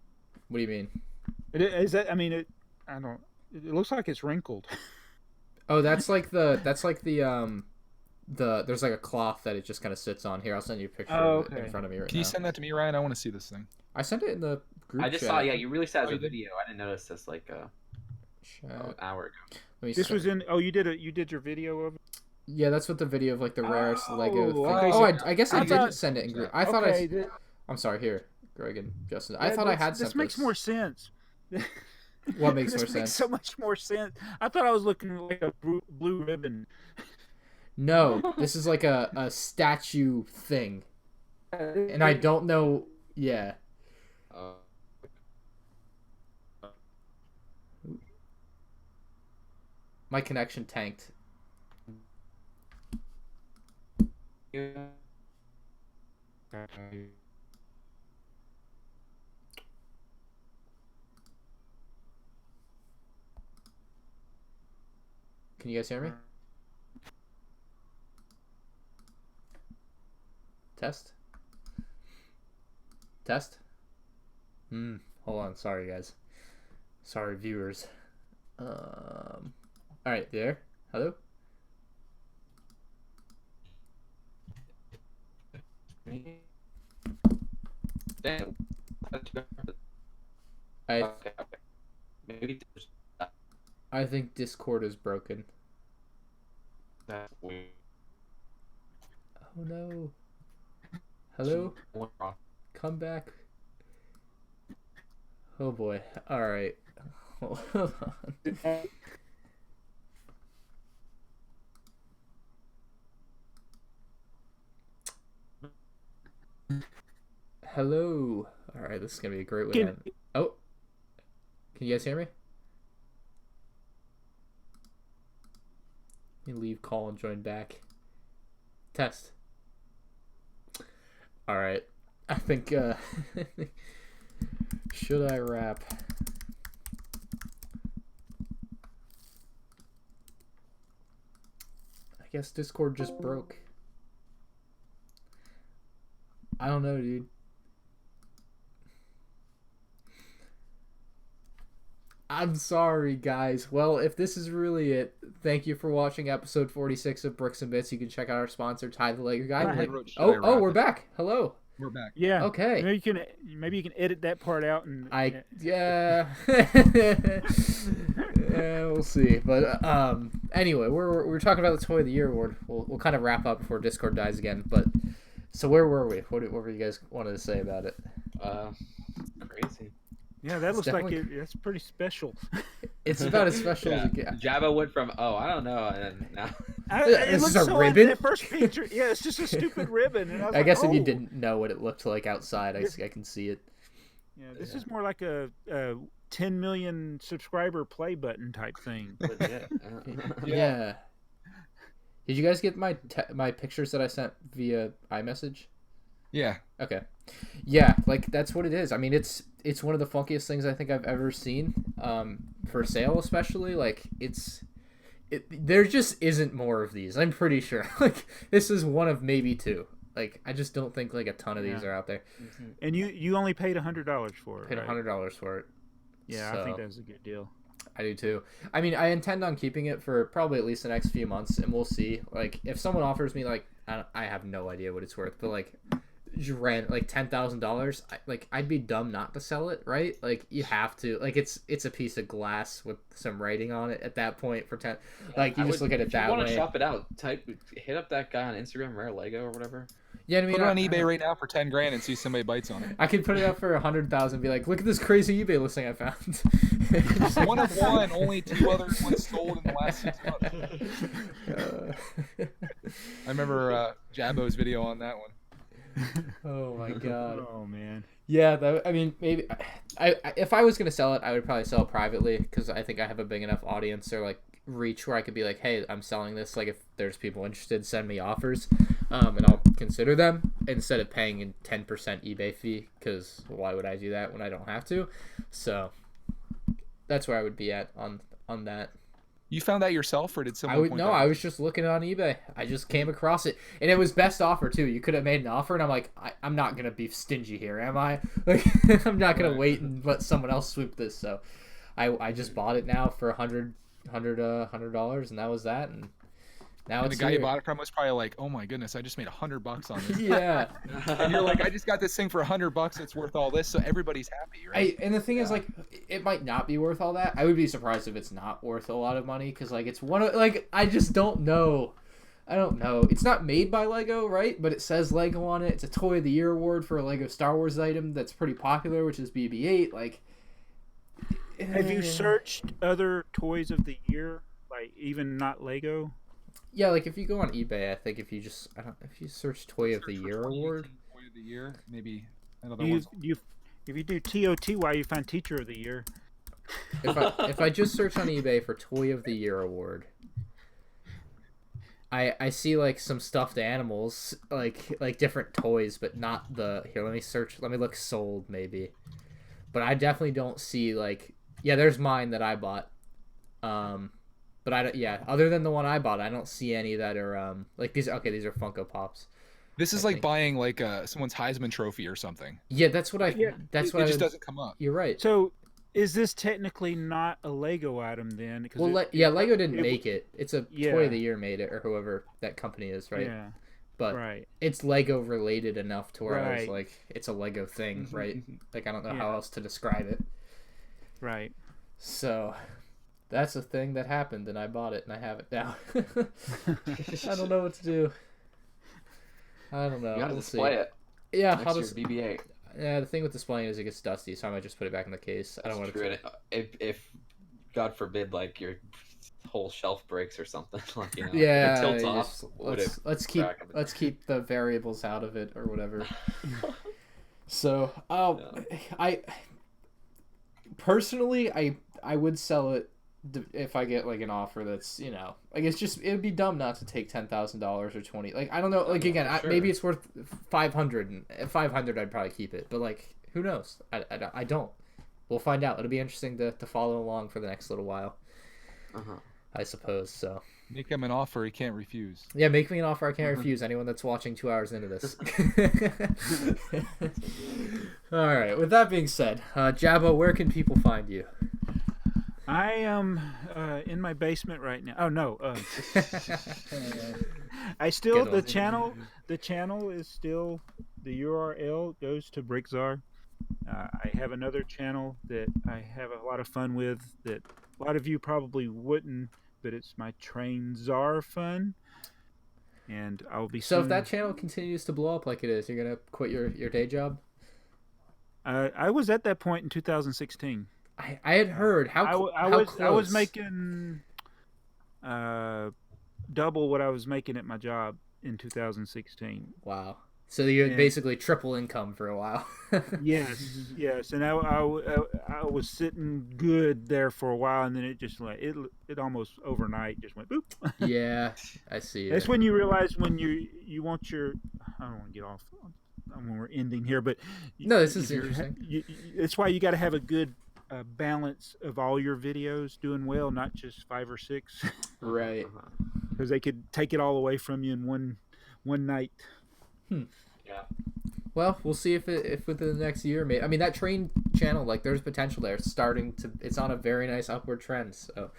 What do you mean? Is that? I mean, I don't. It looks like it's wrinkled. Oh, that's there's a cloth that it just kind of sits on. Here, I'll send you a picture of it in front of me right now. Can you send that to me, Ryan? I want to see this thing. I sent it in the group I just chat. saw. Yeah, you released that as Oh, a you did? video. I didn't notice this an hour ago. This was in. Oh, you did your video of it. Yeah, that's what the video of the rarest Lego thing. okay, Oh, so I guess I I didn't thought- send it in group. I thought I'm sorry. Here, Greg and Justin. I thought I had sent this. Makes more sense. What makes this more makes sense? so much more sense. I thought I was looking like a blue ribbon. No, this is a statue thing, and I don't know. Yeah. My connection tanked. Can you guys hear me? Test. Hold on. Sorry, guys. Sorry, viewers. All right, there. Hello. Damn. I Maybe I think Discord is broken. that's weird. Oh no. Hello? Come back. Oh boy. Alright. Hold on. Hello. Alright, this is gonna be a great one. Oh. Can you guys hear me? Let me leave call and join back. Test. Alright. I think, should I wrap? I guess Discord just broke. I don't know, dude. I'm sorry, guys. Well, if this is really it, thank you for watching episode 46 of Bricks and Bits. You can check out our sponsor, Ty the Lego Guy. Oh, we're back. Hello. We're back. Yeah. Okay. Maybe you can edit that part out and. Yeah, we'll see. But anyway, we're talking about the Toy of the Year award. We'll kind of wrap up before Discord dies again. But so where were we? What were you guys wanted to say about it? Crazy. Yeah, that looks like that's pretty special. It's about as special as it gets. Jabba went from I don't know, and then now This is a ribbon. That first picture, yeah, it's just a stupid ribbon. And I guess if you didn't know what it looked like outside, I can see it. Yeah, this is more like a 10 million subscriber play button type thing. Yeah. Did you guys get my pictures that I sent via iMessage? Yeah. Okay. Yeah, like that's what it is. I mean, it's one of the funkiest things I think I've ever seen. For sale, especially. Like there just isn't more of these. I'm pretty sure. Like this is one of maybe two. Like I just don't think like a ton of these are out there. And you only paid $100 for it. Paid $100 for it. Yeah, so, I think that was a good deal. I do too. I mean, I intend on keeping it for probably at least the next few months, and we'll see. Like if someone offers me like I have no idea what it's worth, but like like $10,000, I'd be dumb not to sell it, right? Like you have to. Like it's a piece of glass with some writing on it at that point for 10. Like you just look at it that way. If you want to shop it out, hit up that guy on Instagram, Rare Lego or whatever. Yeah, I mean, put it on eBay right now for $10,000 and see if somebody bites on it. I could put it up for 100,000 and be like, look at this crazy eBay listing I found. One of one, only 2 other ones sold in the last 6 months. I remember Jabbo's video on that one. Oh my god. Oh man. Yeah, I mean, maybe if I was gonna sell it, I would probably sell it privately because I think I have a big enough audience or like reach where I could be like, hey, I'm selling this. Like, if there's people interested, send me offers, and I'll consider them instead of paying a 10% eBay fee. Because why would I do that when I don't have to? So that's where I would be at on that. You found that yourself, or did someone point that out? I was just looking on eBay. I just came across it, and it was best offer too. You could have made an offer, and I'm like, I'm not gonna be stingy here, am I? Like, I'm not gonna wait and let someone else swoop this. So, I just bought it now for $100, and that was that. And now and the guy you bought it from was probably like, "Oh my goodness, I just made $100 on this." Yeah, and you're like, "I just got this thing for $100. It's worth all this." So everybody's happy, right? And the thing is, like, it might not be worth all that. I would be surprised if it's not worth a lot of money because, like, it's one of I just don't know. I don't know. It's not made by Lego, right? But it says Lego on it. It's a Toy of the Year award for a Lego Star Wars item that's pretty popular, which is BB-8. Like, have you searched other Toys of the Year, like even not Lego? Yeah, like if you go on eBay, I think if you just if you search Toy of the Year award, Toy of the Year, maybe another one. If you do TOTY, you find Teacher of the Year. If I just search on eBay for Toy of the Year award, I see like some stuffed animals, like different toys, but not the here. Let me look sold maybe, but I definitely don't see like there's mine that I bought, but other than the one I bought, I don't see any that are like these. Okay, these are Funko Pops. This is I like think. buying like someone's Heisman Trophy or something. Yeah, that's what I. Yeah, That's It what just I. doesn't come up. You're right. So, is this technically not a Lego item then? Because Well, Lego didn't make it. It's a Toy Yeah. of the Year made it, or whoever that company is, right? Yeah. But Right. it's Lego related enough to where I was Right. like, it's a Lego thing, right? Like I don't know Yeah. how else to describe it. Right. So that's a thing that happened, and I bought it, and I have it now. I don't know what to do. I don't know. You gotta We'll display see. it Yeah, next I'll to just. your BB-8. Yeah, the thing with displaying is it gets dusty, so I might just put it back in the case. I don't want True. it And if God forbid, like your whole shelf breaks or something, like Yeah, it tilts you off. just- would it let's keep the variables out of it or whatever. So, I personally, I would sell it if I get like an offer that's, like it's just, it'd be dumb not to take $10,000 or 20. Like I don't know, like again, sure. maybe it's worth 500, and at 500 I'd probably keep it, but like who knows? I don't. We'll find out. It'll be interesting to follow along for the next little while. I suppose so. Make him an offer he can't refuse. Yeah, make me an offer I can't refuse. Anyone that's watching 2 hours into this. All right. With that being said, Jabbo, where can people find you? I am in my basement right now. Oh no. I still Good one. the channel is still, the URL goes to Brickzar. I have another channel that I have a lot of fun with that a lot of you probably wouldn't, but it's my Train Czar fun. And I'll be So if soon- that channel continues to blow up like it is, you're gonna quit your day job? I was at that point in 2016. I had heard how I was close? making double what I was making at my job in 2016. Wow. So you had And- basically triple income for a while. Yes, and I was sitting good there for a while, and then it just like it almost overnight just went boop. Yeah, I see. That's when you realize when you want your, I don't want to get off when we're ending here, but No, this is if you're- interesting. It's why you got to have a good balance of all your videos doing well, not just 5 or 6, Right. because they could take it all away from you in one night. Yeah. Well, we'll see if within the next year, maybe. I mean, that train channel, like, there's potential there. It's on a very nice upward trend. So,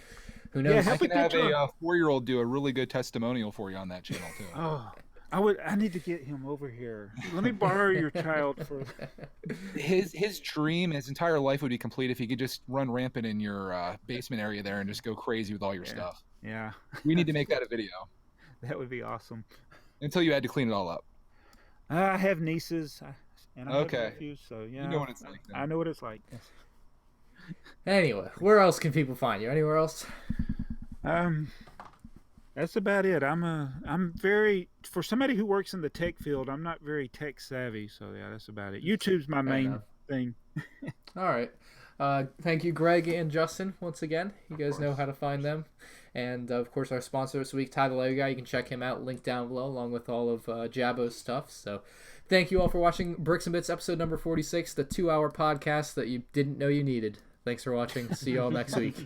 who knows? Yeah, I can have picture a 4-year-old do a really good testimonial for you on that channel too. Oh, I need to get him over here. Let me borrow your child for. His dream, his entire life would be complete if he could just run rampant in your basement area there and just go crazy with all your stuff. Yeah, We need to make that a video that would be awesome. until you had to clean it all up. I have nieces, and I have Okay. nephews, so yeah, You know what it's like then. I know what it's like. Anyway, where else can people find you? Anywhere else? That's about it. I'm very, for somebody who works in the tech field, I'm not very tech savvy, so yeah, that's about it. YouTube's my main enough. thing. All right. Thank you, Greg and Justin, once again. You guys know how to find them. And, of course, our sponsor this week, Ty the Lego Guy. You can check him out, link down below, along with all of Jabbo's stuff. So thank you all for watching Bricks and Bits episode number 46, the 2-hour podcast that you didn't know you needed. Thanks for watching. See you all next week.